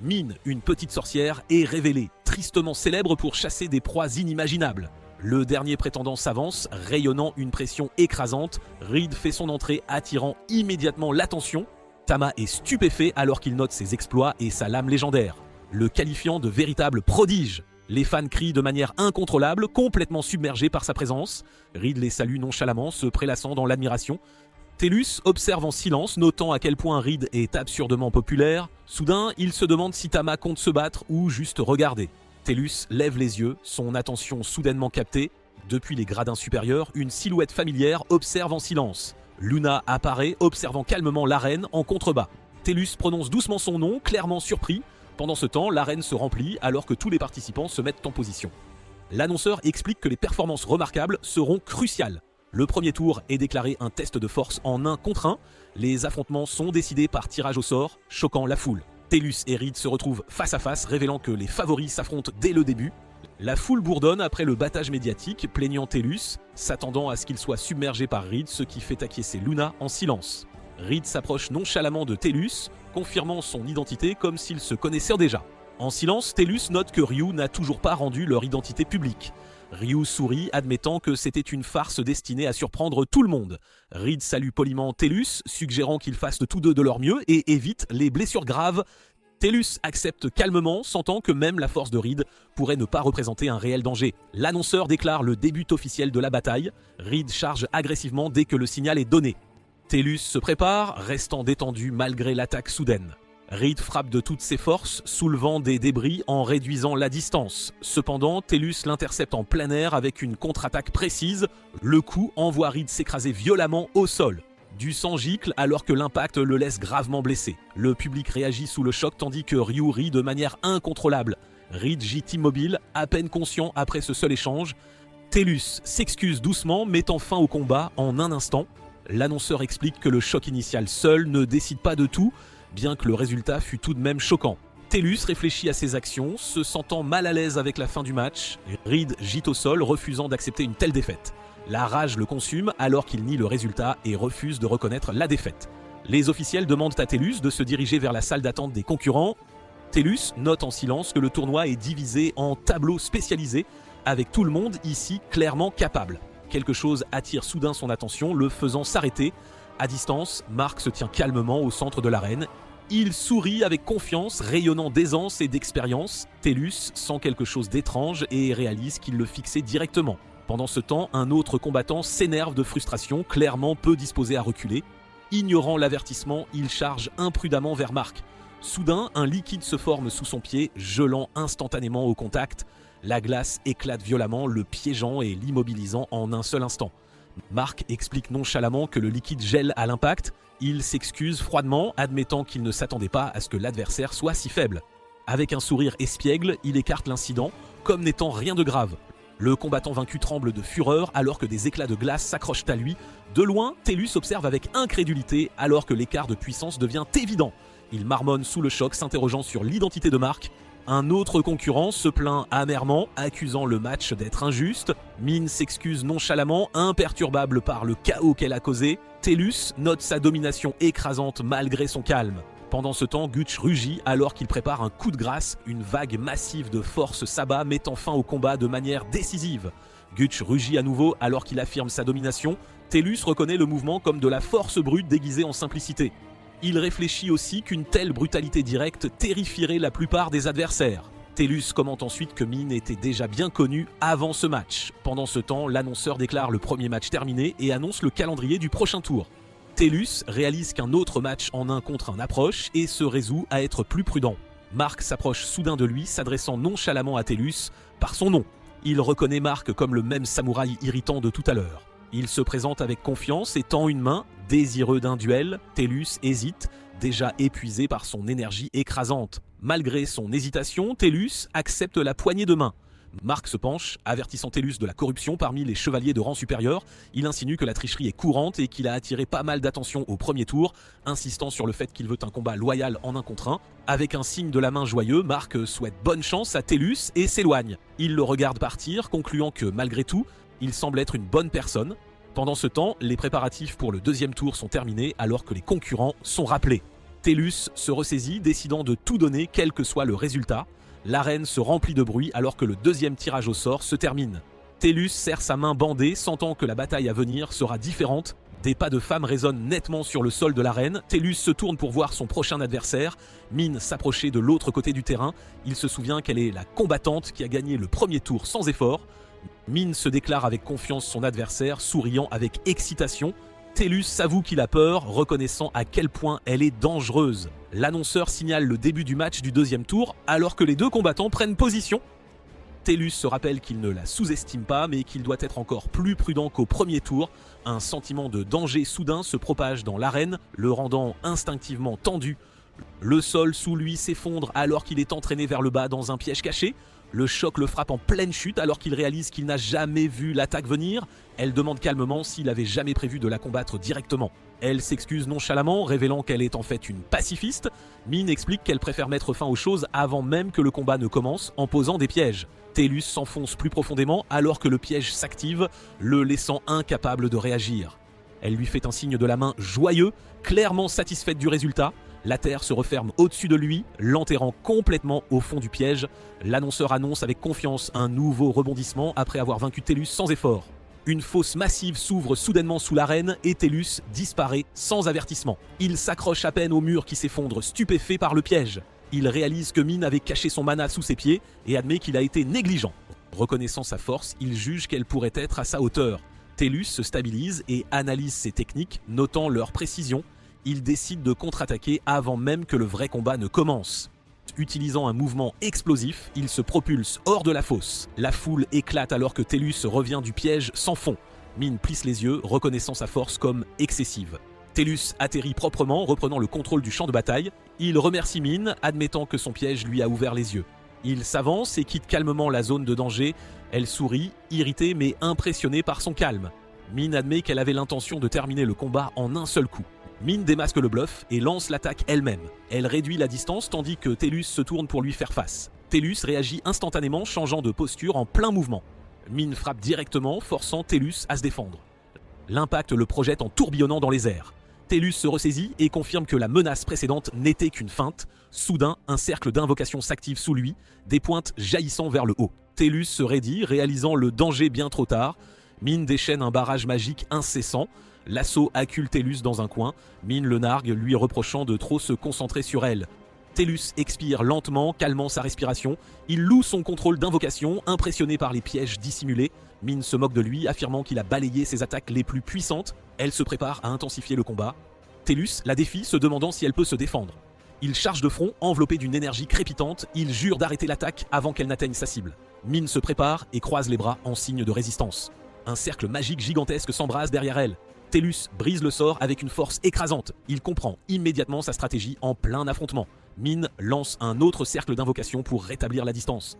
Mine, une petite sorcière, est révélée, tristement célèbre pour chasser des proies inimaginables. Le dernier prétendant s'avance, rayonnant une pression écrasante. Reed fait son entrée, attirant immédiatement l'attention. Tama est stupéfait alors qu'il note ses exploits et sa lame légendaire, le qualifiant de véritable prodige. Les fans crient de manière incontrôlable, complètement submergés par sa présence. Reed les salue nonchalamment, se prélassant dans l'admiration. Tellus observe en silence, notant à quel point Reed est absurdement populaire. Soudain, il se demande si Tama compte se battre ou juste regarder. Tellus lève les yeux, son attention soudainement captée. Depuis les gradins supérieurs, une silhouette familière observe en silence. Luna apparaît, observant calmement l'arène en contrebas. Tellus prononce doucement son nom, clairement surpris. Pendant ce temps, l'arène se remplit alors que tous les participants se mettent en position. L'annonceur explique que les performances remarquables seront cruciales. Le premier tour est déclaré un test de force en 1 contre 1. Les affrontements sont décidés par tirage au sort, choquant la foule. Tellus et Reed se retrouvent face à face, révélant que les favoris s'affrontent dès le début. La foule bourdonne après le battage médiatique, plaignant Tellus, s'attendant à ce qu'il soit submergé par Reed, ce qui fait acquiescer Luna en silence. Reed s'approche nonchalamment de Tellus, confirmant son identité comme s'ils se connaissaient déjà. En silence, Tellus note que Ryu n'a toujours pas rendu leur identité publique. Ryu sourit, admettant que c'était une farce destinée à surprendre tout le monde. Reed salue poliment Tellus, suggérant qu'ils fassent tous deux de leur mieux et évitent les blessures graves. Tellus accepte calmement, sentant que même la force de Reed pourrait ne pas représenter un réel danger. L'annonceur déclare le début officiel de la bataille. Reed charge agressivement dès que le signal est donné. Tellus se prépare, restant détendu malgré l'attaque soudaine. Reed frappe de toutes ses forces, soulevant des débris en réduisant la distance. Cependant, Tellus l'intercepte en plein air avec une contre-attaque précise. Le coup envoie Reed s'écraser violemment au sol. Du sang gicle alors que l'impact le laisse gravement blessé. Le public réagit sous le choc tandis que Ryu rit de manière incontrôlable. Reed gît immobile, à peine conscient après ce seul échange. Tellus s'excuse doucement, mettant fin au combat en un instant. L'annonceur explique que le choc initial seul ne décide pas de tout, bien que le résultat fût tout de même choquant. Tellus réfléchit à ses actions, se sentant mal à l'aise avec la fin du match. Reed gît au sol, refusant d'accepter une telle défaite. La rage le consume alors qu'il nie le résultat et refuse de reconnaître la défaite. Les officiels demandent à Tellus de se diriger vers la salle d'attente des concurrents. Tellus note en silence que le tournoi est divisé en tableaux spécialisés, avec tout le monde ici clairement capable. Quelque chose attire soudain son attention, le faisant s'arrêter. À distance, Mark se tient calmement au centre de l'arène. Il sourit avec confiance, rayonnant d'aisance et d'expérience. Tellus sent quelque chose d'étrange et réalise qu'il le fixait directement. Pendant ce temps, un autre combattant s'énerve de frustration, clairement peu disposé à reculer. Ignorant l'avertissement, il charge imprudemment vers Mark. Soudain, un liquide se forme sous son pied, gelant instantanément au contact. La glace éclate violemment, le piégeant et l'immobilisant en un seul instant. Mark explique nonchalamment que le liquide gèle à l'impact. Il s'excuse froidement, admettant qu'il ne s'attendait pas à ce que l'adversaire soit si faible. Avec un sourire espiègle, il écarte l'incident, comme n'étant rien de grave. Le combattant vaincu tremble de fureur alors que des éclats de glace s'accrochent à lui. De loin, Tellus observe avec incrédulité alors que l'écart de puissance devient évident. Il marmonne sous le choc, s'interrogeant sur l'identité de Mark. Un autre concurrent se plaint amèrement, accusant le match d'être injuste. Min s'excuse nonchalamment, imperturbable par le chaos qu'elle a causé. Tellus note sa domination écrasante malgré son calme. Pendant ce temps, Gutch rugit alors qu'il prépare un coup de grâce. Une vague massive de force s'abat, mettant fin au combat de manière décisive. Gutch rugit à nouveau alors qu'il affirme sa domination. Tellus reconnaît le mouvement comme de la force brute déguisée en simplicité. Il réfléchit aussi qu'une telle brutalité directe terrifierait la plupart des adversaires. Tellus commente ensuite que Min était déjà bien connu avant ce match. Pendant ce temps, l'annonceur déclare le premier match terminé et annonce le calendrier du prochain tour. Tellus réalise qu'un autre match en 1 contre 1 approche et se résout à être plus prudent. Mark s'approche soudain de lui, s'adressant nonchalamment à Tellus par son nom. Il reconnaît Mark comme le même samouraï irritant de tout à l'heure. Il se présente avec confiance et tend une main, désireux d'un duel. Tellus hésite, déjà épuisé par son énergie écrasante. Malgré son hésitation, Tellus accepte la poignée de main. Mark se penche, avertissant Tellus de la corruption parmi les chevaliers de rang supérieur. Il insinue que la tricherie est courante et qu'il a attiré pas mal d'attention au premier tour, insistant sur le fait qu'il veut un combat loyal en 1 contre 1. Avec un signe de la main joyeux, Mark souhaite bonne chance à Tellus et s'éloigne. Il le regarde partir, concluant que malgré tout, il semble être une bonne personne. Pendant ce temps, les préparatifs pour le deuxième tour sont terminés alors que les concurrents sont rappelés. Tellus se ressaisit, décidant de tout donner quel que soit le résultat. L'arène se remplit de bruit alors que le deuxième tirage au sort se termine. Tellus serre sa main bandée, sentant que la bataille à venir sera différente. Des pas de femmes résonnent nettement sur le sol de l'arène. Tellus se tourne pour voir son prochain adversaire. Min s'approchait de l'autre côté du terrain. Il se souvient qu'elle est la combattante qui a gagné le premier tour sans effort. Min se déclare avec confiance son adversaire, souriant avec excitation. Tellus s'avoue qu'il a peur, reconnaissant à quel point elle est dangereuse. L'annonceur signale le début du match du deuxième tour, alors que les deux combattants prennent position. TELUS se rappelle qu'il ne la sous-estime pas, mais qu'il doit être encore plus prudent qu'au premier tour. Un sentiment de danger soudain se propage dans l'arène, le rendant instinctivement tendu. Le sol sous lui s'effondre alors qu'il est entraîné vers le bas dans un piège caché. Le choc le frappe en pleine chute alors qu'il réalise qu'il n'a jamais vu l'attaque venir. Elle demande calmement s'il avait jamais prévu de la combattre directement. Elle s'excuse nonchalamment, révélant qu'elle est en fait une pacifiste. Min explique qu'elle préfère mettre fin aux choses avant même que le combat ne commence en posant des pièges. TELUS s'enfonce plus profondément alors que le piège s'active, le laissant incapable de réagir. Elle lui fait un signe de la main joyeux, clairement satisfaite du résultat. La terre se referme au-dessus de lui, l'enterrant complètement au fond du piège. L'annonceur annonce avec confiance un nouveau rebondissement après avoir vaincu TELUS sans effort. Une fosse massive s'ouvre soudainement sous l'arène et TELUS disparaît sans avertissement. Il s'accroche à peine au mur qui s'effondre, stupéfait par le piège. Il réalise que Min avait caché son mana sous ses pieds et admet qu'il a été négligent. Reconnaissant sa force, il juge qu'elle pourrait être à sa hauteur. TELUS se stabilise et analyse ses techniques, notant leur précision. Il décide de contre-attaquer avant même que le vrai combat ne commence. Utilisant un mouvement explosif, il se propulse hors de la fosse. La foule éclate alors que TELUS revient du piège sans fond. Min plisse les yeux, reconnaissant sa force comme excessive. TELUS atterrit proprement, reprenant le contrôle du champ de bataille. Il remercie Min, admettant que son piège lui a ouvert les yeux. Il s'avance et quitte calmement la zone de danger. Elle sourit, irritée mais impressionnée par son calme. Min admet qu'elle avait l'intention de terminer le combat en un seul coup. Min démasque le bluff et lance l'attaque elle-même. Elle réduit la distance tandis que TELUS se tourne pour lui faire face. TELUS réagit instantanément, changeant de posture en plein mouvement. Min frappe directement, forçant TELUS à se défendre. L'impact le projette en tourbillonnant dans les airs. TELUS se ressaisit et confirme que la menace précédente n'était qu'une feinte. Soudain, un cercle d'invocation s'active sous lui, des pointes jaillissant vers le haut. TELUS se raidit, réalisant le danger bien trop tard. Min déchaîne un barrage magique incessant. L'assaut accule TELUS dans un coin. Min le nargue, lui reprochant de trop se concentrer sur elle. TELUS expire lentement, calmant sa respiration. Il loue son contrôle d'invocation, impressionné par les pièges dissimulés. Min se moque de lui, affirmant qu'il a balayé ses attaques les plus puissantes. Elle se prépare à intensifier le combat. TELUS la défie, se demandant si elle peut se défendre. Il charge de front, enveloppé d'une énergie crépitante. Il jure d'arrêter l'attaque avant qu'elle n'atteigne sa cible. Min se prépare et croise les bras en signe de résistance. Un cercle magique gigantesque s'embrase derrière elle. TELUS brise le sort avec une force écrasante. Il comprend immédiatement sa stratégie en plein affrontement. Min lance un autre cercle d'invocation pour rétablir la distance.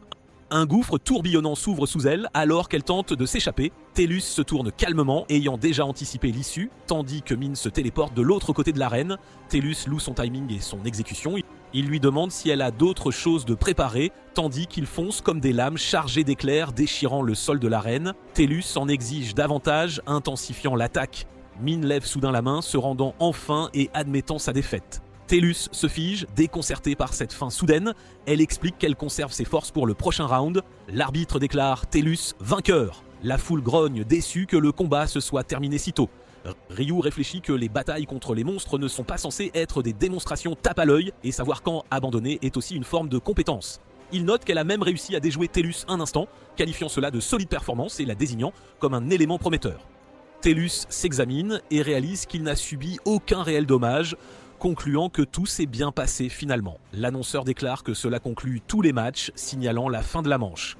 Un gouffre tourbillonnant s'ouvre sous elle alors qu'elle tente de s'échapper. TELUS se tourne calmement, ayant déjà anticipé l'issue, tandis que Min se téléporte de l'autre côté de l'arène. TELUS loue son timing et son exécution. Il lui demande si elle a d'autres choses de préparer, tandis qu'il fonce comme des lames chargées d'éclairs déchirant le sol de l'arène. TELUS en exige davantage, intensifiant l'attaque. Min lève soudain la main, se rendant enfin et admettant sa défaite. TELUS se fige, déconcertée par cette fin soudaine. Elle explique qu'elle conserve ses forces pour le prochain round. L'arbitre déclare TELUS vainqueur. La foule grogne, déçue que le combat se soit terminé si tôt. Ryu réfléchit que les batailles contre les monstres ne sont pas censées être des démonstrations tape à l'œil et savoir quand abandonner est aussi une forme de compétence. Il note qu'elle a même réussi à déjouer TELUS un instant, qualifiant cela de solide performance et la désignant comme un élément prometteur. TELUS s'examine et réalise qu'il n'a subi aucun réel dommage, concluant que tout s'est bien passé finalement. L'annonceur déclare que cela conclut tous les matchs, signalant la fin de la manche.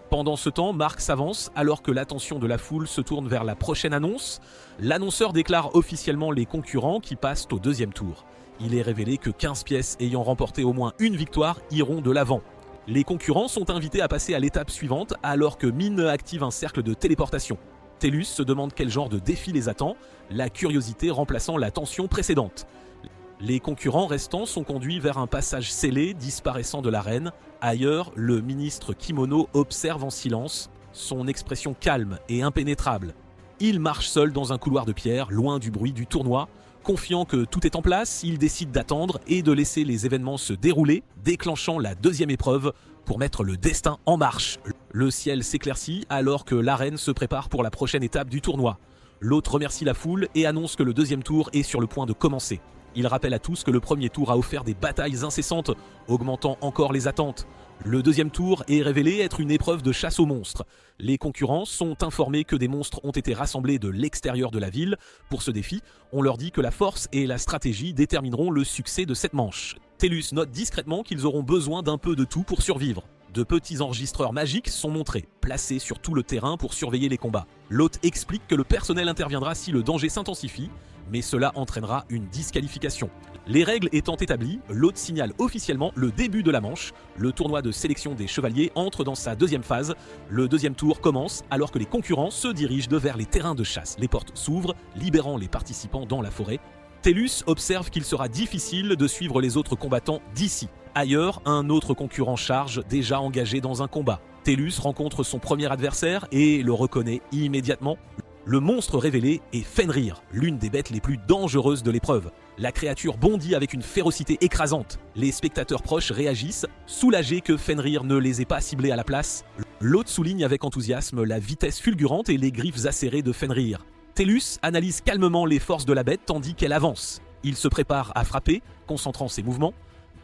Pendant ce temps, Mark s'avance alors que l'attention de la foule se tourne vers la prochaine annonce. L'annonceur déclare officiellement les concurrents qui passent au deuxième tour. Il est révélé que 15 pièces ayant remporté au moins une victoire iront de l'avant. Les concurrents sont invités à passer à l'étape suivante alors que Min active un cercle de téléportation. TELUS se demande quel genre de défi les attend, la curiosité remplaçant la tension précédente. Les concurrents restants sont conduits vers un passage scellé disparaissant de l'arène. Ailleurs, le ministre Kimono observe en silence, son expression calme et impénétrable. Il marche seul dans un couloir de pierre, loin du bruit du tournoi. Confiant que tout est en place, il décide d'attendre et de laisser les événements se dérouler, déclenchant la deuxième épreuve pour mettre le destin en marche. Le ciel s'éclaircit alors que l'arène se prépare pour la prochaine étape du tournoi. L'hôte remercie la foule et annonce que le deuxième tour est sur le point de commencer. Il rappelle à tous que le premier tour a offert des batailles incessantes, augmentant encore les attentes. Le deuxième tour est révélé être une épreuve de chasse aux monstres. Les concurrents sont informés que des monstres ont été rassemblés de l'extérieur de la ville. Pour ce défi, on leur dit que la force et la stratégie détermineront le succès de cette manche. TELUS note discrètement qu'ils auront besoin d'un peu de tout pour survivre. De petits enregistreurs magiques sont montrés, placés sur tout le terrain pour surveiller les combats. L'hôte explique que le personnel interviendra si le danger s'intensifie, mais cela entraînera une disqualification. Les règles étant établies, l'hôte signale officiellement le début de la manche. Le tournoi de sélection des chevaliers entre dans sa deuxième phase. Le deuxième tour commence alors que les concurrents se dirigent vers les terrains de chasse. Les portes s'ouvrent, libérant les participants dans la forêt. Tellus observe qu'il sera difficile de suivre les autres combattants d'ici. Ailleurs, un autre concurrent charge, déjà engagé dans un combat. Tellus rencontre son premier adversaire et le reconnaît immédiatement. Le monstre révélé est Fenrir, l'une des bêtes les plus dangereuses de l'épreuve. La créature bondit avec une férocité écrasante. Les spectateurs proches réagissent, soulagés que Fenrir ne les ait pas ciblés à la place. L'hôte souligne avec enthousiasme la vitesse fulgurante et les griffes acérées de Fenrir. Tellus analyse calmement les forces de la bête tandis qu'elle avance. Il se prépare à frapper, concentrant ses mouvements.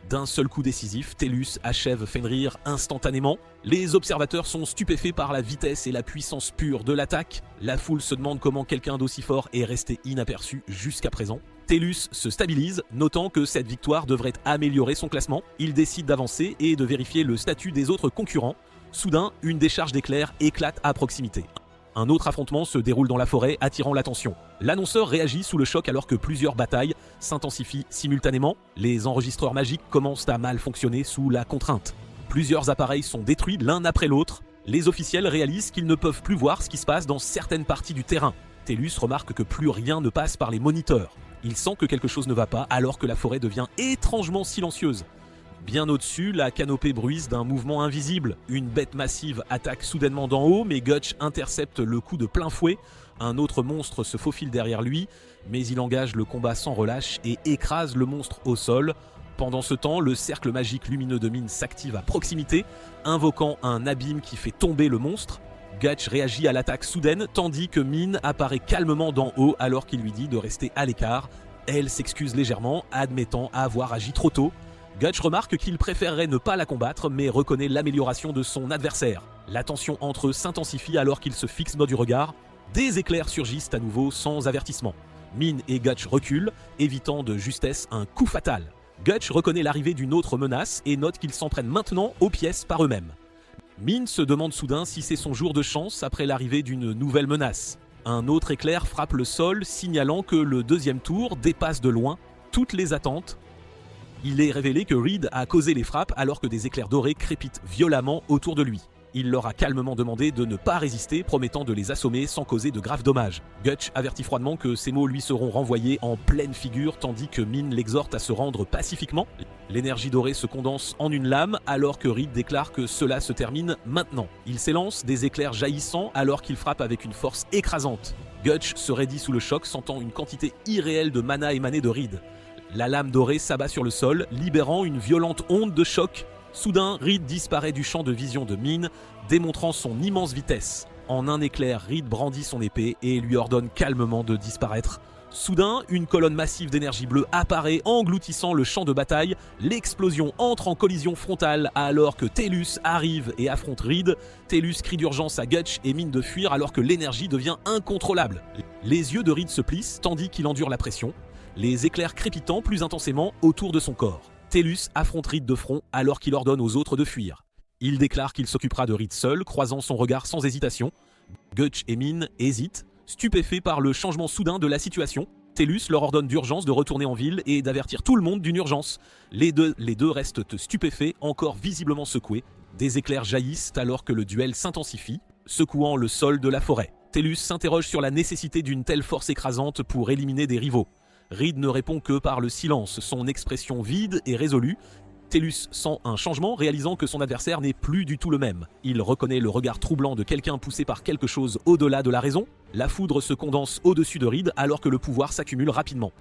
D'un seul coup décisif, Tellus achève Fenrir instantanément. Les observateurs sont stupéfaits par la vitesse et la puissance pure de l'attaque. La foule se demande comment quelqu'un d'aussi fort est resté inaperçu jusqu'à présent. Tellus se stabilise, notant que cette victoire devrait améliorer son classement. Il décide d'avancer et de vérifier le statut des autres concurrents. Soudain, une décharge d'éclairs éclate à proximité. Un autre affrontement se déroule dans la forêt, attirant l'attention. L'annonceur réagit sous le choc alors que plusieurs batailles s'intensifient simultanément. Les enregistreurs magiques commencent à mal fonctionner sous la contrainte. Plusieurs appareils sont détruits l'un après l'autre. Les officiels réalisent qu'ils ne peuvent plus voir ce qui se passe dans certaines parties du terrain. Tellus remarque que plus rien ne passe par les moniteurs. Il sent que quelque chose ne va pas alors que la forêt devient étrangement silencieuse. Bien au-dessus, la canopée bruise d'un mouvement invisible. Une bête massive attaque soudainement d'en haut, mais Gutch intercepte le coup de plein fouet. Un autre monstre se faufile derrière lui, mais il engage le combat sans relâche et écrase le monstre au sol. Pendant ce temps, le cercle magique lumineux de Mine s'active à proximité, invoquant un abîme qui fait tomber le monstre. Gutch réagit à l'attaque soudaine, tandis que Mine apparaît calmement d'en haut alors qu'il lui dit de rester à l'écart. Elle s'excuse légèrement, admettant avoir agi trop tôt. Gutch remarque qu'il préférerait ne pas la combattre, mais reconnaît l'amélioration de son adversaire. La tension entre eux s'intensifie alors qu'ils se fixent du regard. Des éclairs surgissent à nouveau sans avertissement. Mine et Gutch reculent, évitant de justesse un coup fatal. Gutch reconnaît l'arrivée d'une autre menace et note qu'ils s'en prennent maintenant aux pièces par eux-mêmes. Mine se demande soudain si c'est son jour de chance après l'arrivée d'une nouvelle menace. Un autre éclair frappe le sol, signalant que le deuxième tour dépasse de loin toutes les attentes. Il est révélé que Reed a causé les frappes alors que des éclairs dorés crépitent violemment autour de lui. Il leur a calmement demandé de ne pas résister, promettant de les assommer sans causer de graves dommages. Gutch avertit froidement que ces mots lui seront renvoyés en pleine figure tandis que Mine l'exhorte à se rendre pacifiquement. L'énergie dorée se condense en une lame alors que Reed déclare que cela se termine maintenant. Il s'élance, des éclairs jaillissant alors qu'il frappe avec une force écrasante. Gutch se raidit sous le choc, sentant une quantité irréelle de mana émaner de Reed. La lame dorée s'abat sur le sol, libérant une violente onde de choc. Soudain, Reed disparaît du champ de vision de Mine, démontrant son immense vitesse. En un éclair, Reed brandit son épée et lui ordonne calmement de disparaître. Soudain, une colonne massive d'énergie bleue apparaît, engloutissant le champ de bataille. L'explosion entre en collision frontale alors que Tellus arrive et affronte Reed. Tellus crie d'urgence à Gutch et Mine de fuir alors que l'énergie devient incontrôlable. Les yeux de Reed se plissent tandis qu'il endure la pression, les éclairs crépitant plus intensément autour de son corps. Tellus affronte Reed de front alors qu'il ordonne aux autres de fuir. Il déclare qu'il s'occupera de Reed seul, croisant son regard sans hésitation. Gutch et Mine hésitent, stupéfaits par le changement soudain de la situation. Tellus leur ordonne d'urgence de retourner en ville et d'avertir tout le monde d'une urgence. Les deux restent stupéfaits, encore visiblement secoués. Des éclairs jaillissent alors que le duel s'intensifie, secouant le sol de la forêt. Tellus s'interroge sur la nécessité d'une telle force écrasante pour éliminer des rivaux. Reed ne répond que par le silence, son expression vide et résolue. Tellus sent un changement, réalisant que son adversaire n'est plus du tout le même. Il reconnaît le regard troublant de quelqu'un poussé par quelque chose au-delà de la raison. La foudre se condense au-dessus de Reed alors que le pouvoir s'accumule rapidement.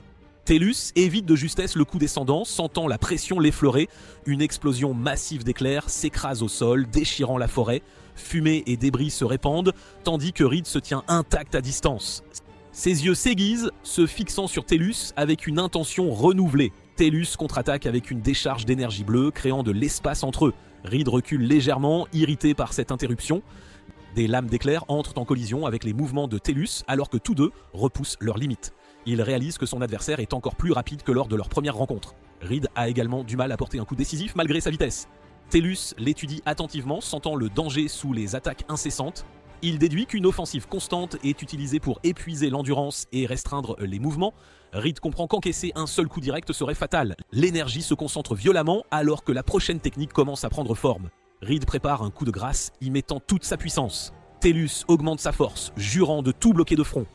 Tellus évite de justesse le coup descendant, sentant la pression l'effleurer. Une explosion massive d'éclairs s'écrase au sol, déchirant la forêt. Fumée et débris se répandent, tandis que Reed se tient intact à distance. Ses yeux s'aiguisent, se fixant sur Tellus avec une intention renouvelée. Tellus contre-attaque avec une décharge d'énergie bleue, créant de l'espace entre eux. Reed recule légèrement, irrité par cette interruption. Des lames d'éclair entrent en collision avec les mouvements de Tellus, alors que tous deux repoussent leurs limites. Il réalise que son adversaire est encore plus rapide que lors de leur première rencontre. Reed a également du mal à porter un coup décisif malgré sa vitesse. Tellus l'étudie attentivement, sentant le danger sous les attaques incessantes. Il déduit qu'une offensive constante est utilisée pour épuiser l'endurance et restreindre les mouvements. Reed comprend qu'encaisser un seul coup direct serait fatal. L'énergie se concentre violemment alors que la prochaine technique commence à prendre forme. Reed prépare un coup de grâce, y mettant toute sa puissance. Tellus augmente sa force, jurant de tout bloquer de front.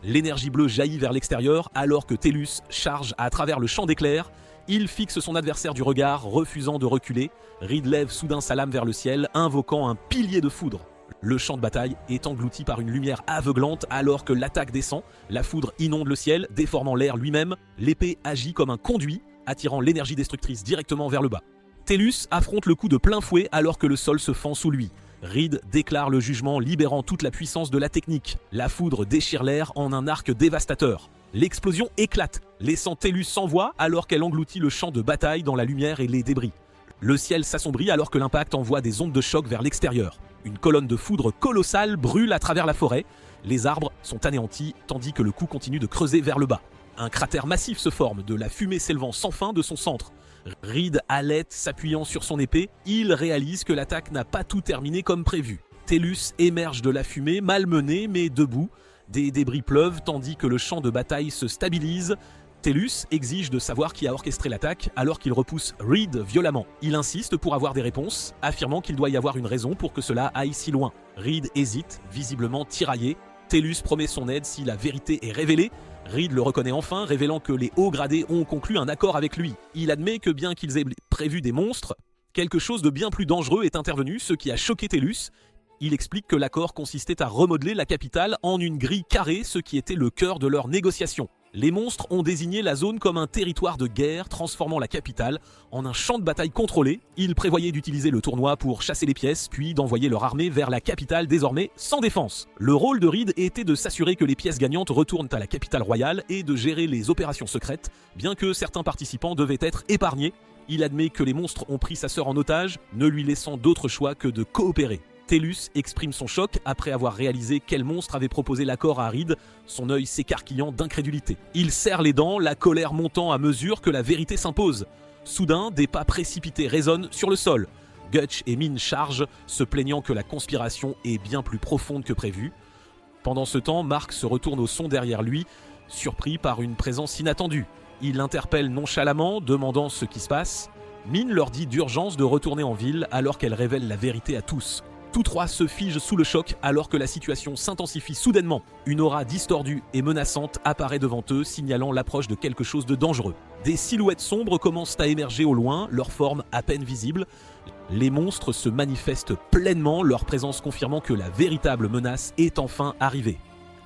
L'énergie bleue jaillit vers l'extérieur alors que Tellus charge à travers le champ d'éclairs. Il fixe son adversaire du regard, refusant de reculer. Reed lève soudain sa lame vers le ciel, invoquant un pilier de foudre. Le champ de bataille est englouti par une lumière aveuglante alors que l'attaque descend. La foudre inonde le ciel, déformant l'air lui-même. L'épée agit comme un conduit, attirant l'énergie destructrice directement vers le bas. Tellus affronte le coup de plein fouet alors que le sol se fend sous lui. Reed déclare le jugement, libérant toute la puissance de la technique. La foudre déchire l'air en un arc dévastateur. L'explosion éclate, laissant Tellus sans voix alors qu'elle engloutit le champ de bataille dans la lumière et les débris. Le ciel s'assombrit alors que l'impact envoie des ondes de choc vers l'extérieur. Une colonne de foudre colossale brûle à travers la forêt. Les arbres sont anéantis tandis que le coup continue de creuser vers le bas. Un cratère massif se forme, de la fumée s'élevant sans fin de son centre. Reed halète, s'appuyant sur son épée. Il réalise que l'attaque n'a pas tout terminé comme prévu. Tellus émerge de la fumée, malmené mais debout. Des débris pleuvent tandis que le champ de bataille se stabilise. Tellus exige de savoir qui a orchestré l'attaque alors qu'il repousse Reed violemment. Il insiste pour avoir des réponses, affirmant qu'il doit y avoir une raison pour que cela aille si loin. Reed hésite, visiblement tiraillé. Tellus promet son aide si la vérité est révélée. Reed le reconnaît enfin, révélant que les hauts gradés ont conclu un accord avec lui. Il admet que bien qu'ils aient prévu des monstres, quelque chose de bien plus dangereux est intervenu, ce qui a choqué Tellus. Il explique que l'accord consistait à remodeler la capitale en une grille carrée, ce qui était le cœur de leur négociation. Les monstres ont désigné la zone comme un territoire de guerre, transformant la capitale en un champ de bataille contrôlé. Ils prévoyaient d'utiliser le tournoi pour chasser les pièces, puis d'envoyer leur armée vers la capitale désormais sans défense. Le rôle de Reed était de s'assurer que les pièces gagnantes retournent à la capitale royale et de gérer les opérations secrètes, bien que certains participants devaient être épargnés. Il admet que les monstres ont pris sa sœur en otage, ne lui laissant d'autre choix que de coopérer. Tellus exprime son choc après avoir réalisé quel monstre avait proposé l'accord à Reed, son œil s'écarquillant d'incrédulité. Il serre les dents, la colère montant à mesure que la vérité s'impose. Soudain, des pas précipités résonnent sur le sol. Gutch et Min chargent, se plaignant que la conspiration est bien plus profonde que prévu. Pendant ce temps, Mark se retourne au son derrière lui, surpris par une présence inattendue. Il l'interpelle nonchalamment, demandant ce qui se passe. Min leur dit d'urgence de retourner en ville alors qu'elle révèle la vérité à tous. Tous trois se figent sous le choc alors que la situation s'intensifie soudainement. Une aura distordue et menaçante apparaît devant eux, signalant l'approche de quelque chose de dangereux. Des silhouettes sombres commencent à émerger au loin, leur forme à peine visible. Les monstres se manifestent pleinement, leur présence confirmant que la véritable menace est enfin arrivée.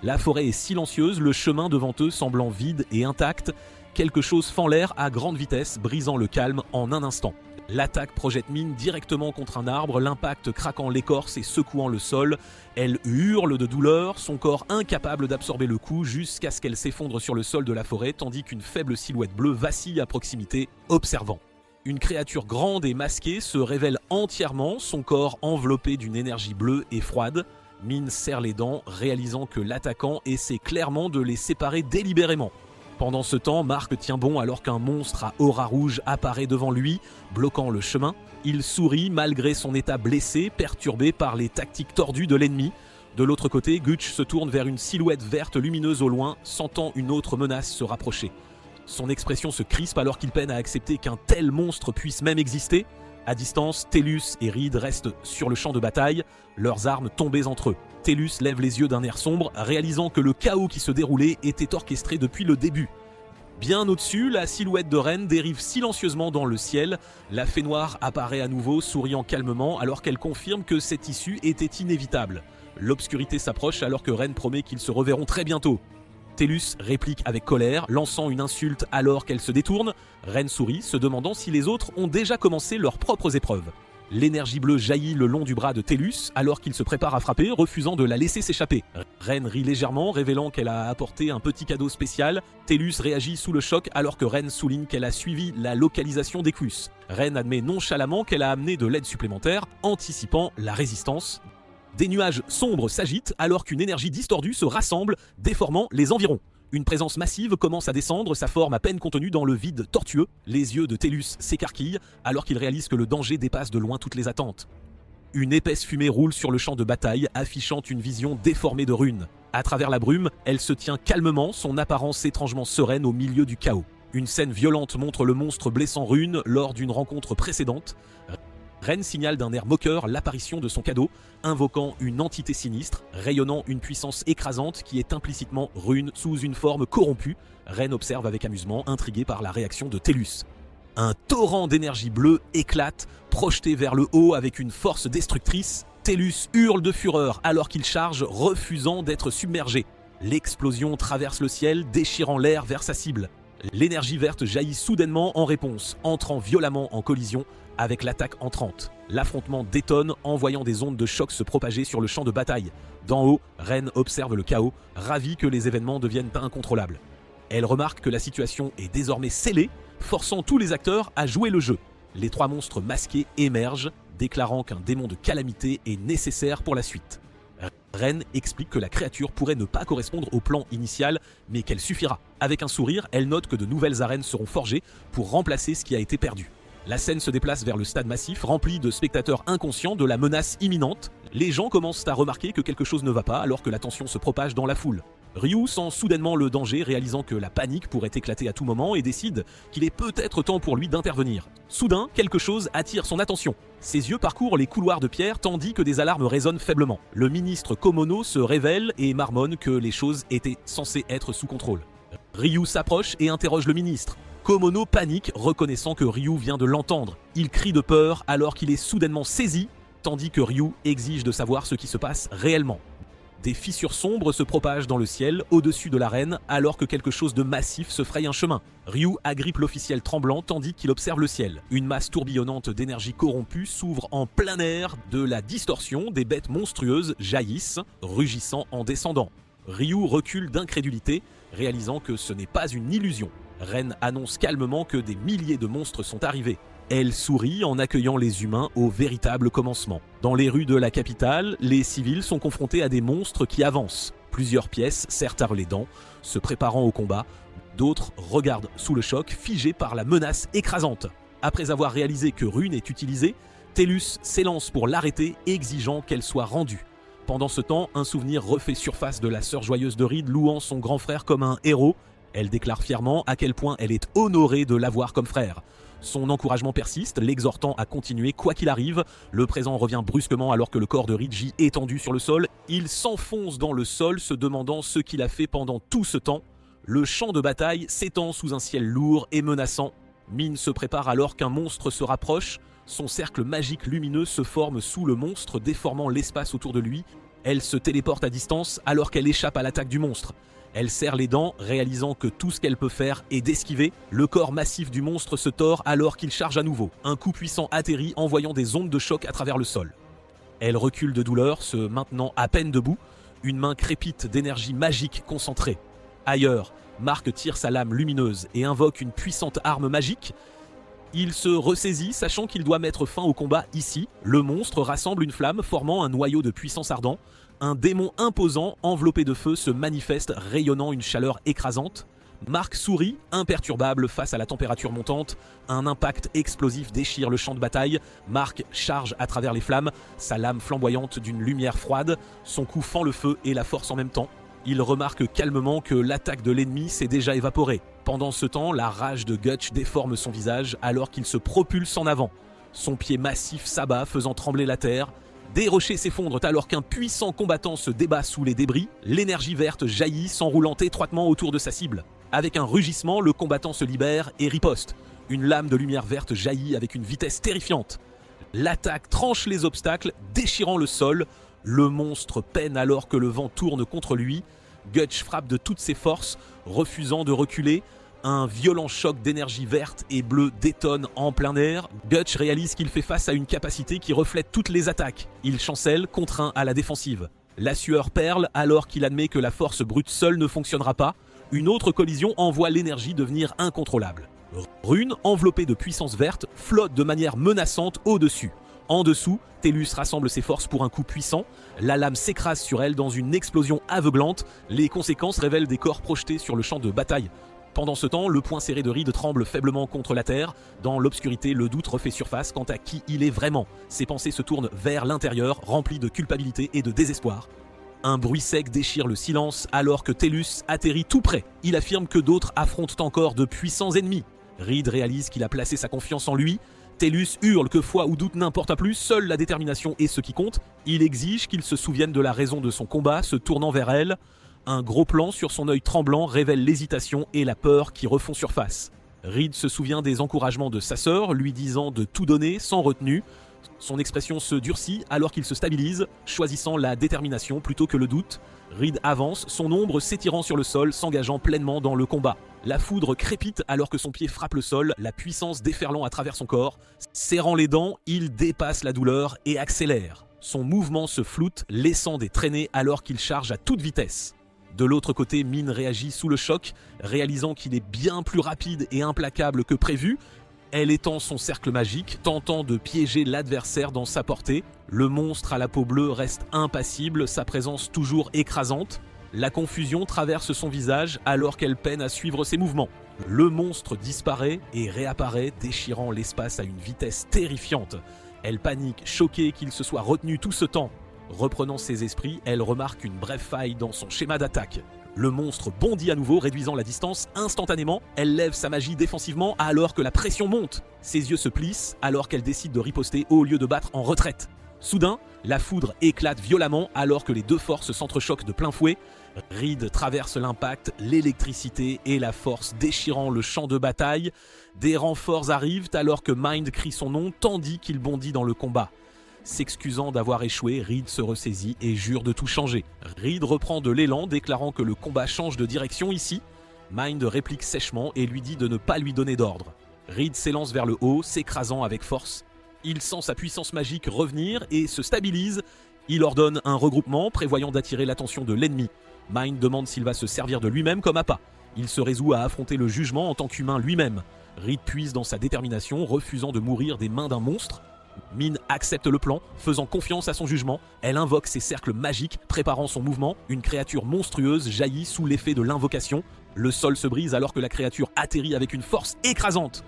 La forêt est silencieuse, le chemin devant eux semblant vide et intact. Quelque chose fend l'air à grande vitesse, brisant le calme en un instant. L'attaque projette Min directement contre un arbre, l'impact craquant l'écorce et secouant le sol. Elle hurle de douleur, son corps incapable d'absorber le coup jusqu'à ce qu'elle s'effondre sur le sol de la forêt, tandis qu'une faible silhouette bleue vacille à proximité, observant. Une créature grande et masquée se révèle entièrement, son corps enveloppé d'une énergie bleue et froide. Min serre les dents, réalisant que l'attaquant essaie clairement de les séparer délibérément. Pendant ce temps, Mark tient bon alors qu'un monstre à aura rouge apparaît devant lui, bloquant le chemin. Il sourit malgré son état blessé, perturbé par les tactiques tordues de l'ennemi. De l'autre côté, Gutch se tourne vers une silhouette verte lumineuse au loin, sentant une autre menace se rapprocher. Son expression se crispe alors qu'il peine à accepter qu'un tel monstre puisse même exister. À distance, Tellus et Reed restent sur le champ de bataille, leurs armes tombées entre eux. Tellus lève les yeux d'un air sombre, réalisant que le chaos qui se déroulait était orchestré depuis le début. Bien au-dessus, la silhouette de Ren dérive silencieusement dans le ciel. La fée noire apparaît à nouveau, souriant calmement, alors qu'elle confirme que cette issue était inévitable. L'obscurité s'approche alors que Ren promet qu'ils se reverront très bientôt. Tellus réplique avec colère, lançant une insulte alors qu'elle se détourne. Ren sourit, se demandant si les autres ont déjà commencé leurs propres épreuves. L'énergie bleue jaillit le long du bras de Tellus alors qu'il se prépare à frapper, refusant de la laisser s'échapper. Ren rit légèrement, révélant qu'elle a apporté un petit cadeau spécial. Tellus réagit sous le choc alors que Ren souligne qu'elle a suivi la localisation d'Equus. Ren admet nonchalamment qu'elle a amené de l'aide supplémentaire, anticipant la résistance. Des nuages sombres s'agitent alors qu'une énergie distordue se rassemble, déformant les environs. Une présence massive commence à descendre, sa forme à peine contenue dans le vide tortueux. Les yeux de Tellus s'écarquillent alors qu'il réalise que le danger dépasse de loin toutes les attentes. Une épaisse fumée roule sur le champ de bataille, affichant une vision déformée de Rune. À travers la brume, elle se tient calmement, son apparence étrangement sereine au milieu du chaos. Une scène violente montre le monstre blessant Rune lors d'une rencontre précédente. Ren signale d'un air moqueur l'apparition de son cadeau, invoquant une entité sinistre, rayonnant une puissance écrasante qui est implicitement Rune sous une forme corrompue. Ren observe avec amusement, intrigué par la réaction de Tellus. Un torrent d'énergie bleue éclate, projeté vers le haut avec une force destructrice. Tellus hurle de fureur alors qu'il charge, refusant d'être submergé. L'explosion traverse le ciel, déchirant l'air vers sa cible. L'énergie verte jaillit soudainement en réponse, entrant violemment en collision avec l'attaque entrante. L'affrontement détonne, envoyant des ondes de choc se propager sur le champ de bataille. D'en haut, Ren observe le chaos, ravie que les événements deviennent incontrôlables. Elle remarque que la situation est désormais scellée, forçant tous les acteurs à jouer le jeu. Les trois monstres masqués émergent, déclarant qu'un démon de calamité est nécessaire pour la suite. Ren explique que la créature pourrait ne pas correspondre au plan initial, mais qu'elle suffira. Avec un sourire, elle note que de nouvelles arènes seront forgées pour remplacer ce qui a été perdu. La scène se déplace vers le stade massif, rempli de spectateurs inconscients de la menace imminente. Les gens commencent à remarquer que quelque chose ne va pas alors que la tension se propage dans la foule. Ryu sent soudainement le danger, réalisant que la panique pourrait éclater à tout moment et décide qu'il est peut-être temps pour lui d'intervenir. Soudain, quelque chose attire son attention. Ses yeux parcourent les couloirs de pierre tandis que des alarmes résonnent faiblement. Le ministre Komono se révèle et marmonne que les choses étaient censées être sous contrôle. Ryu s'approche et interroge le ministre. Komono panique, reconnaissant que Ryu vient de l'entendre. Il crie de peur alors qu'il est soudainement saisi, tandis que Ryu exige de savoir ce qui se passe réellement. Des fissures sombres se propagent dans le ciel, au-dessus de l'arène, alors que quelque chose de massif se fraye un chemin. Ryu agrippe l'officiel tremblant tandis qu'il observe le ciel. Une masse tourbillonnante d'énergie corrompue s'ouvre en plein air. De la distorsion, des bêtes monstrueuses jaillissent, rugissant en descendant. Ryu recule d'incrédulité, réalisant que ce n'est pas une illusion. Ren annonce calmement que des milliers de monstres sont arrivés. Elle sourit en accueillant les humains au véritable commencement. Dans les rues de la capitale, les civils sont confrontés à des monstres qui avancent. Plusieurs pièces serrent à les dents, se préparant au combat. D'autres regardent sous le choc, figés par la menace écrasante. Après avoir réalisé que Rune est utilisée, Tellus s'élance pour l'arrêter, exigeant qu'elle soit rendue. Pendant ce temps, un souvenir refait surface de la sœur joyeuse de Reed, louant son grand frère comme un héros. Elle déclare fièrement à quel point elle est honorée de l'avoir comme frère. Son encouragement persiste, l'exhortant à continuer quoi qu'il arrive. Le présent revient brusquement alors que le corps de Reed gît étendu sur le sol. Il s'enfonce dans le sol, se demandant ce qu'il a fait pendant tout ce temps. Le champ de bataille s'étend sous un ciel lourd et menaçant. Min se prépare alors qu'un monstre se rapproche. Son cercle magique lumineux se forme sous le monstre, déformant l'espace autour de lui. Elle se téléporte à distance alors qu'elle échappe à l'attaque du monstre. Elle serre les dents, réalisant que tout ce qu'elle peut faire est d'esquiver. Le corps massif du monstre se tord alors qu'il charge à nouveau. Un coup puissant atterrit, envoyant des ondes de choc à travers le sol. Elle recule de douleur, se maintenant à peine debout. Une main crépite d'énergie magique concentrée. Ailleurs, Mark tire sa lame lumineuse et invoque une puissante arme magique. Il se ressaisit, sachant qu'il doit mettre fin au combat ici. Le monstre rassemble une flamme, formant un noyau de puissance ardent. Un démon imposant, enveloppé de feu, se manifeste, rayonnant une chaleur écrasante. Mark sourit, imperturbable face à la température montante. Un impact explosif déchire le champ de bataille. Mark charge à travers les flammes, sa lame flamboyante d'une lumière froide. Son coup fend le feu et la force en même temps. Il remarque calmement que l'attaque de l'ennemi s'est déjà évaporée. Pendant ce temps, la rage de Gutch déforme son visage alors qu'il se propulse en avant. Son pied massif s'abat, faisant trembler la terre. Des rochers s'effondrent alors qu'un puissant combattant se débat sous les débris. L'énergie verte jaillit, s'enroulant étroitement autour de sa cible. Avec un rugissement, le combattant se libère et riposte. Une lame de lumière verte jaillit avec une vitesse terrifiante. L'attaque tranche les obstacles, déchirant le sol. Le monstre peine alors que le vent tourne contre lui. Gutch frappe de toutes ses forces, refusant de reculer. Un violent choc d'énergie verte et bleue détonne en plein air. Gutch réalise qu'il fait face à une capacité qui reflète toutes les attaques. Il chancelle, contraint à la défensive. La sueur perle alors qu'il admet que la force brute seule ne fonctionnera pas. Une autre collision envoie l'énergie devenir incontrôlable. Rune, enveloppée de puissance verte, flotte de manière menaçante au-dessus. En dessous, Tellus rassemble ses forces pour un coup puissant. La lame s'écrase sur elle dans une explosion aveuglante. Les conséquences révèlent des corps projetés sur le champ de bataille. Pendant ce temps, le poing serré de Reed tremble faiblement contre la terre. Dans l'obscurité, le doute refait surface quant à qui il est vraiment. Ses pensées se tournent vers l'intérieur, remplies de culpabilité et de désespoir. Un bruit sec déchire le silence alors que Tellus atterrit tout près. Il affirme que d'autres affrontent encore de puissants ennemis. Reed réalise qu'il a placé sa confiance en lui. Tellus hurle que foi ou doute n'importe plus, seule la détermination est ce qui compte. Il exige qu'il se souvienne de la raison de son combat, se tournant vers elle. Un gros plan sur son œil tremblant révèle l'hésitation et la peur qui refont surface. Reed se souvient des encouragements de sa sœur, lui disant de tout donner sans retenue. Son expression se durcit alors qu'il se stabilise, choisissant la détermination plutôt que le doute. Reed avance, son ombre s'étirant sur le sol, s'engageant pleinement dans le combat. La foudre crépite alors que son pied frappe le sol, la puissance déferlant à travers son corps. Serrant les dents, il dépasse la douleur et accélère. Son mouvement se floute, laissant des traînées alors qu'il charge à toute vitesse. De l'autre côté, Min réagit sous le choc, réalisant qu'il est bien plus rapide et implacable que prévu. Elle étend son cercle magique, tentant de piéger l'adversaire dans sa portée. Le monstre à la peau bleue reste impassible, sa présence toujours écrasante. La confusion traverse son visage alors qu'elle peine à suivre ses mouvements. Le monstre disparaît et réapparaît, déchirant l'espace à une vitesse terrifiante. Elle panique, choquée qu'il se soit retenu tout ce temps. Reprenant ses esprits, elle remarque une brève faille dans son schéma d'attaque. Le monstre bondit à nouveau, réduisant la distance instantanément. Elle lève sa magie défensivement alors que la pression monte. Ses yeux se plissent alors qu'elle décide de riposter au lieu de battre en retraite. Soudain, la foudre éclate violemment alors que les deux forces s'entrechoquent de plein fouet. Reed traverse l'impact, l'électricité et la force déchirant le champ de bataille. Des renforts arrivent alors que Mind crie son nom tandis qu'il bondit dans le combat. S'excusant d'avoir échoué, Reed se ressaisit et jure de tout changer. Reed reprend de l'élan, déclarant que le combat change de direction ici. Mind réplique sèchement et lui dit de ne pas lui donner d'ordre. Reed s'élance vers le haut, s'écrasant avec force. Il sent sa puissance magique revenir et se stabilise. Il ordonne un regroupement, prévoyant d'attirer l'attention de l'ennemi. Mind demande s'il va se servir de lui-même comme appât. Il se résout à affronter le jugement en tant qu'humain lui-même. Reed puise dans sa détermination, refusant de mourir des mains d'un monstre. Min accepte le plan, faisant confiance à son jugement. Elle invoque ses cercles magiques, préparant son mouvement. Une créature monstrueuse jaillit sous l'effet de l'invocation. Le sol se brise alors que la créature atterrit avec une force écrasante.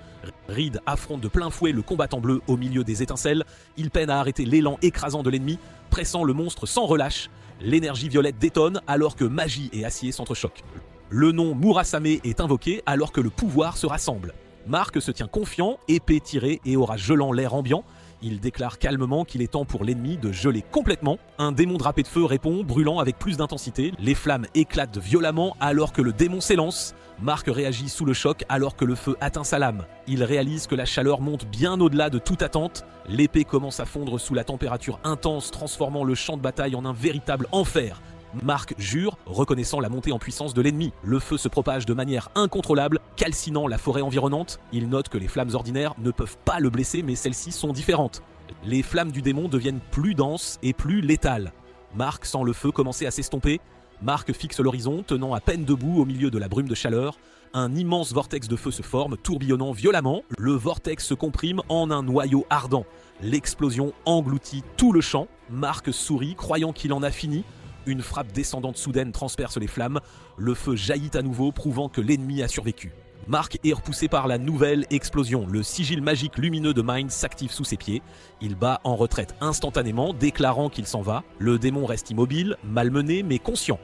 Reed affronte de plein fouet le combattant bleu au milieu des étincelles. Il peine à arrêter l'élan écrasant de l'ennemi, pressant le monstre sans relâche. L'énergie violette détonne alors que magie et acier s'entrechoquent. Le nom Murasame est invoqué alors que le pouvoir se rassemble. Mark se tient confiant, épée tirée et aura gelant l'air ambiant. Il déclare calmement qu'il est temps pour l'ennemi de geler complètement. Un démon drapé de feu répond, brûlant avec plus d'intensité. Les flammes éclatent violemment alors que le démon s'élance. Mark réagit sous le choc alors que le feu atteint sa lame. Il réalise que la chaleur monte bien au-delà de toute attente. L'épée commence à fondre sous la température intense, transformant le champ de bataille en un véritable enfer. Mark jure, reconnaissant la montée en puissance de l'ennemi. Le feu se propage de manière incontrôlable, calcinant la forêt environnante. Il note que les flammes ordinaires ne peuvent pas le blesser, mais celles-ci sont différentes. Les flammes du démon deviennent plus denses et plus létales. Mark sent le feu commencer à s'estomper. Mark fixe l'horizon, tenant à peine debout au milieu de la brume de chaleur. Un immense vortex de feu se forme, tourbillonnant violemment. Le vortex se comprime en un noyau ardent. L'explosion engloutit tout le champ. Mark sourit, croyant qu'il en a fini. Une frappe descendante soudaine transperce les flammes. Le feu jaillit à nouveau, prouvant que l'ennemi a survécu. Mark est repoussé par la nouvelle explosion. Le sigil magique lumineux de Mind s'active sous ses pieds. Il bat en retraite instantanément, déclarant qu'il s'en va. Le démon reste immobile, malmené mais conscient.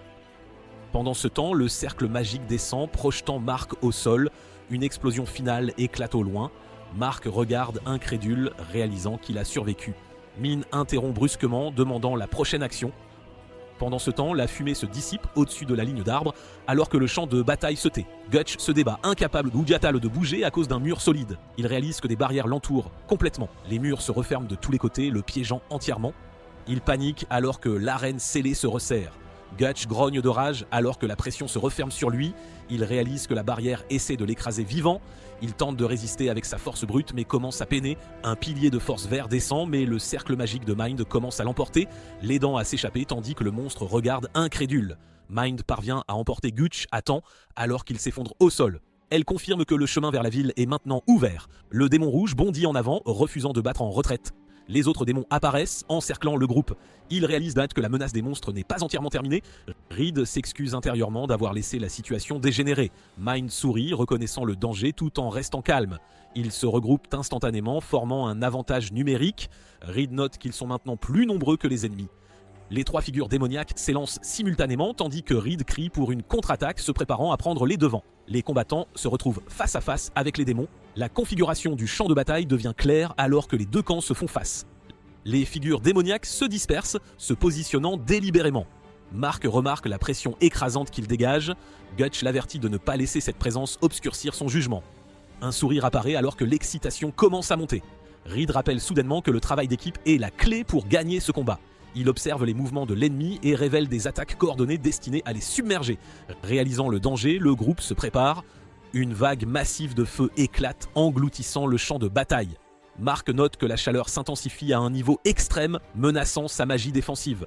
Pendant ce temps, le cercle magique descend, projetant Mark au sol. Une explosion finale éclate au loin. Mark regarde incrédule, réalisant qu'il a survécu. Min interrompt brusquement, demandant la prochaine action. Pendant ce temps, la fumée se dissipe au-dessus de la ligne d'arbres, alors que le champ de bataille se tait. Gutch se débat, incapable d'Udiatal de bouger à cause d'un mur solide. Il réalise que des barrières l'entourent complètement. Les murs se referment de tous les côtés, le piégeant entièrement. Il panique alors que l'arène scellée se resserre. Gutch grogne de rage alors que la pression se referme sur lui. Il réalise que la barrière essaie de l'écraser vivant. Il tente de résister avec sa force brute mais commence à peiner. Un pilier de force vert descend mais le cercle magique de Mind commence à l'emporter, l'aidant à s'échapper tandis que le monstre regarde incrédule. Mind parvient à emporter Gutch à temps alors qu'il s'effondre au sol. Elle confirme que le chemin vers la ville est maintenant ouvert. Le démon rouge bondit en avant, refusant de battre en retraite. Les autres démons apparaissent, encerclant le groupe. Ils réalisent que la menace des monstres n'est pas entièrement terminée. Reed s'excuse intérieurement d'avoir laissé la situation dégénérer. Mind sourit, reconnaissant le danger tout en restant calme. Ils se regroupent instantanément, formant un avantage numérique. Reed note qu'ils sont maintenant plus nombreux que les ennemis. Les trois figures démoniaques s'élancent simultanément, tandis que Reed crie pour une contre-attaque, se préparant à prendre les devants. Les combattants se retrouvent face à face avec les démons. La configuration du champ de bataille devient claire alors que les deux camps se font face. Les figures démoniaques se dispersent, se positionnant délibérément. Mark remarque la pression écrasante qu'il dégage. Gutch l'avertit de ne pas laisser cette présence obscurcir son jugement. Un sourire apparaît alors que l'excitation commence à monter. Reed rappelle soudainement que le travail d'équipe est la clé pour gagner ce combat. Il observe les mouvements de l'ennemi et révèle des attaques coordonnées destinées à les submerger. Réalisant le danger, le groupe se prépare. Une vague massive de feu éclate, engloutissant le champ de bataille. Mark note que la chaleur s'intensifie à un niveau extrême, menaçant sa magie défensive.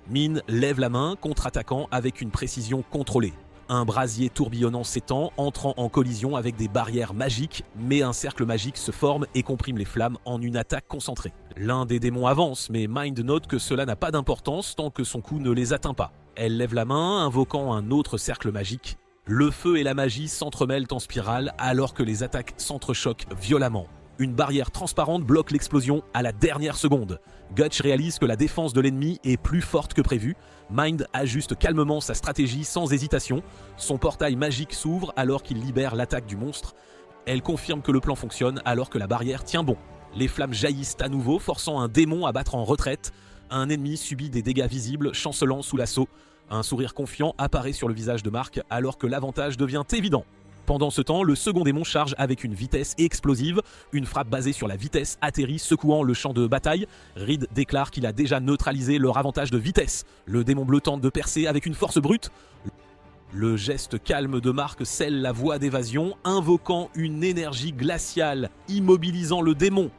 Min lève la main, contre-attaquant avec une précision contrôlée. Un brasier tourbillonnant s'étend, entrant en collision avec des barrières magiques, mais un cercle magique se forme et comprime les flammes en une attaque concentrée. L'un des démons avance, mais Mind note que cela n'a pas d'importance tant que son coup ne les atteint pas. Elle lève la main, invoquant un autre cercle magique. Le feu et la magie s'entremêlent en spirale alors que les attaques s'entrechoquent violemment. Une barrière transparente bloque l'explosion à la dernière seconde. Gutch réalise que la défense de l'ennemi est plus forte que prévu. Mind ajuste calmement sa stratégie sans hésitation. Son portail magique s'ouvre alors qu'il libère l'attaque du monstre. Elle confirme que le plan fonctionne alors que la barrière tient bon. Les flammes jaillissent à nouveau, forçant un démon à battre en retraite. Un ennemi subit des dégâts visibles, chancelant sous l'assaut. Un sourire confiant apparaît sur le visage de Mark alors que l'avantage devient évident. Pendant ce temps, le second démon charge avec une vitesse explosive. Une frappe basée sur la vitesse atterrit, secouant le champ de bataille. Reed déclare qu'il a déjà neutralisé leur avantage de vitesse. Le démon bleu tente de percer avec une force brute. Le geste calme de Mark scelle la voie d'évasion, invoquant une énergie glaciale, immobilisant le démon.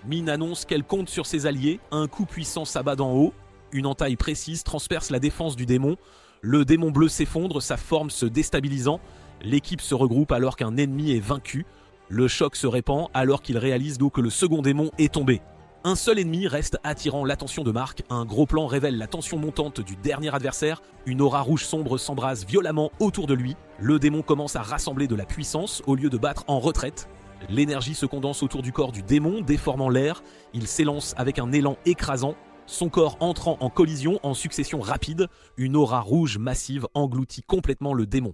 Min annonce qu'elle compte sur ses alliés. Un coup puissant s'abat d'en haut. Une entaille précise transperce la défense du démon. Le démon bleu s'effondre, sa forme se déstabilisant. L'équipe se regroupe alors qu'un ennemi est vaincu. Le choc se répand alors qu'il réalise que le second démon est tombé. Un seul ennemi reste attirant l'attention de Mark. Un gros plan révèle la tension montante du dernier adversaire. Une aura rouge sombre s'embrase violemment autour de lui. Le démon commence à rassembler de la puissance au lieu de battre en retraite. L'énergie se condense autour du corps du démon, déformant l'air. Il s'élance avec un élan écrasant. Son corps entrant en collision en succession rapide. Une aura rouge massive engloutit complètement le démon.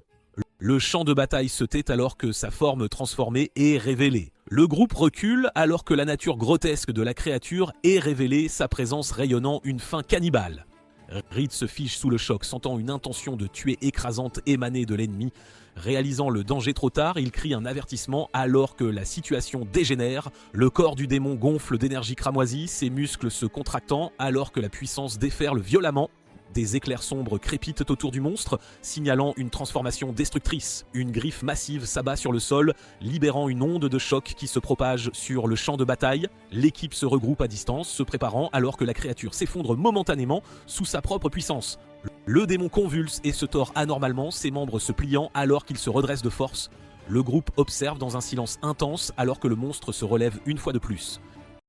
Le champ de bataille se tait alors que sa forme transformée est révélée. Le groupe recule alors que la nature grotesque de la créature est révélée, sa présence rayonnant une fin cannibale. Reed se fige sous le choc, sentant une intention de tuer écrasante émaner de l'ennemi. Réalisant le danger trop tard, il crie un avertissement alors que la situation dégénère. Le corps du démon gonfle d'énergie cramoisie, ses muscles se contractant alors que la puissance déferle violemment. Des éclairs sombres crépitent autour du monstre, signalant une transformation destructrice. Une griffe massive s'abat sur le sol, libérant une onde de choc qui se propage sur le champ de bataille. L'équipe se regroupe à distance, se préparant alors que la créature s'effondre momentanément sous sa propre puissance. Le démon convulse et se tord anormalement, ses membres se pliant alors qu'il se redresse de force. Le groupe observe dans un silence intense alors que le monstre se relève une fois de plus.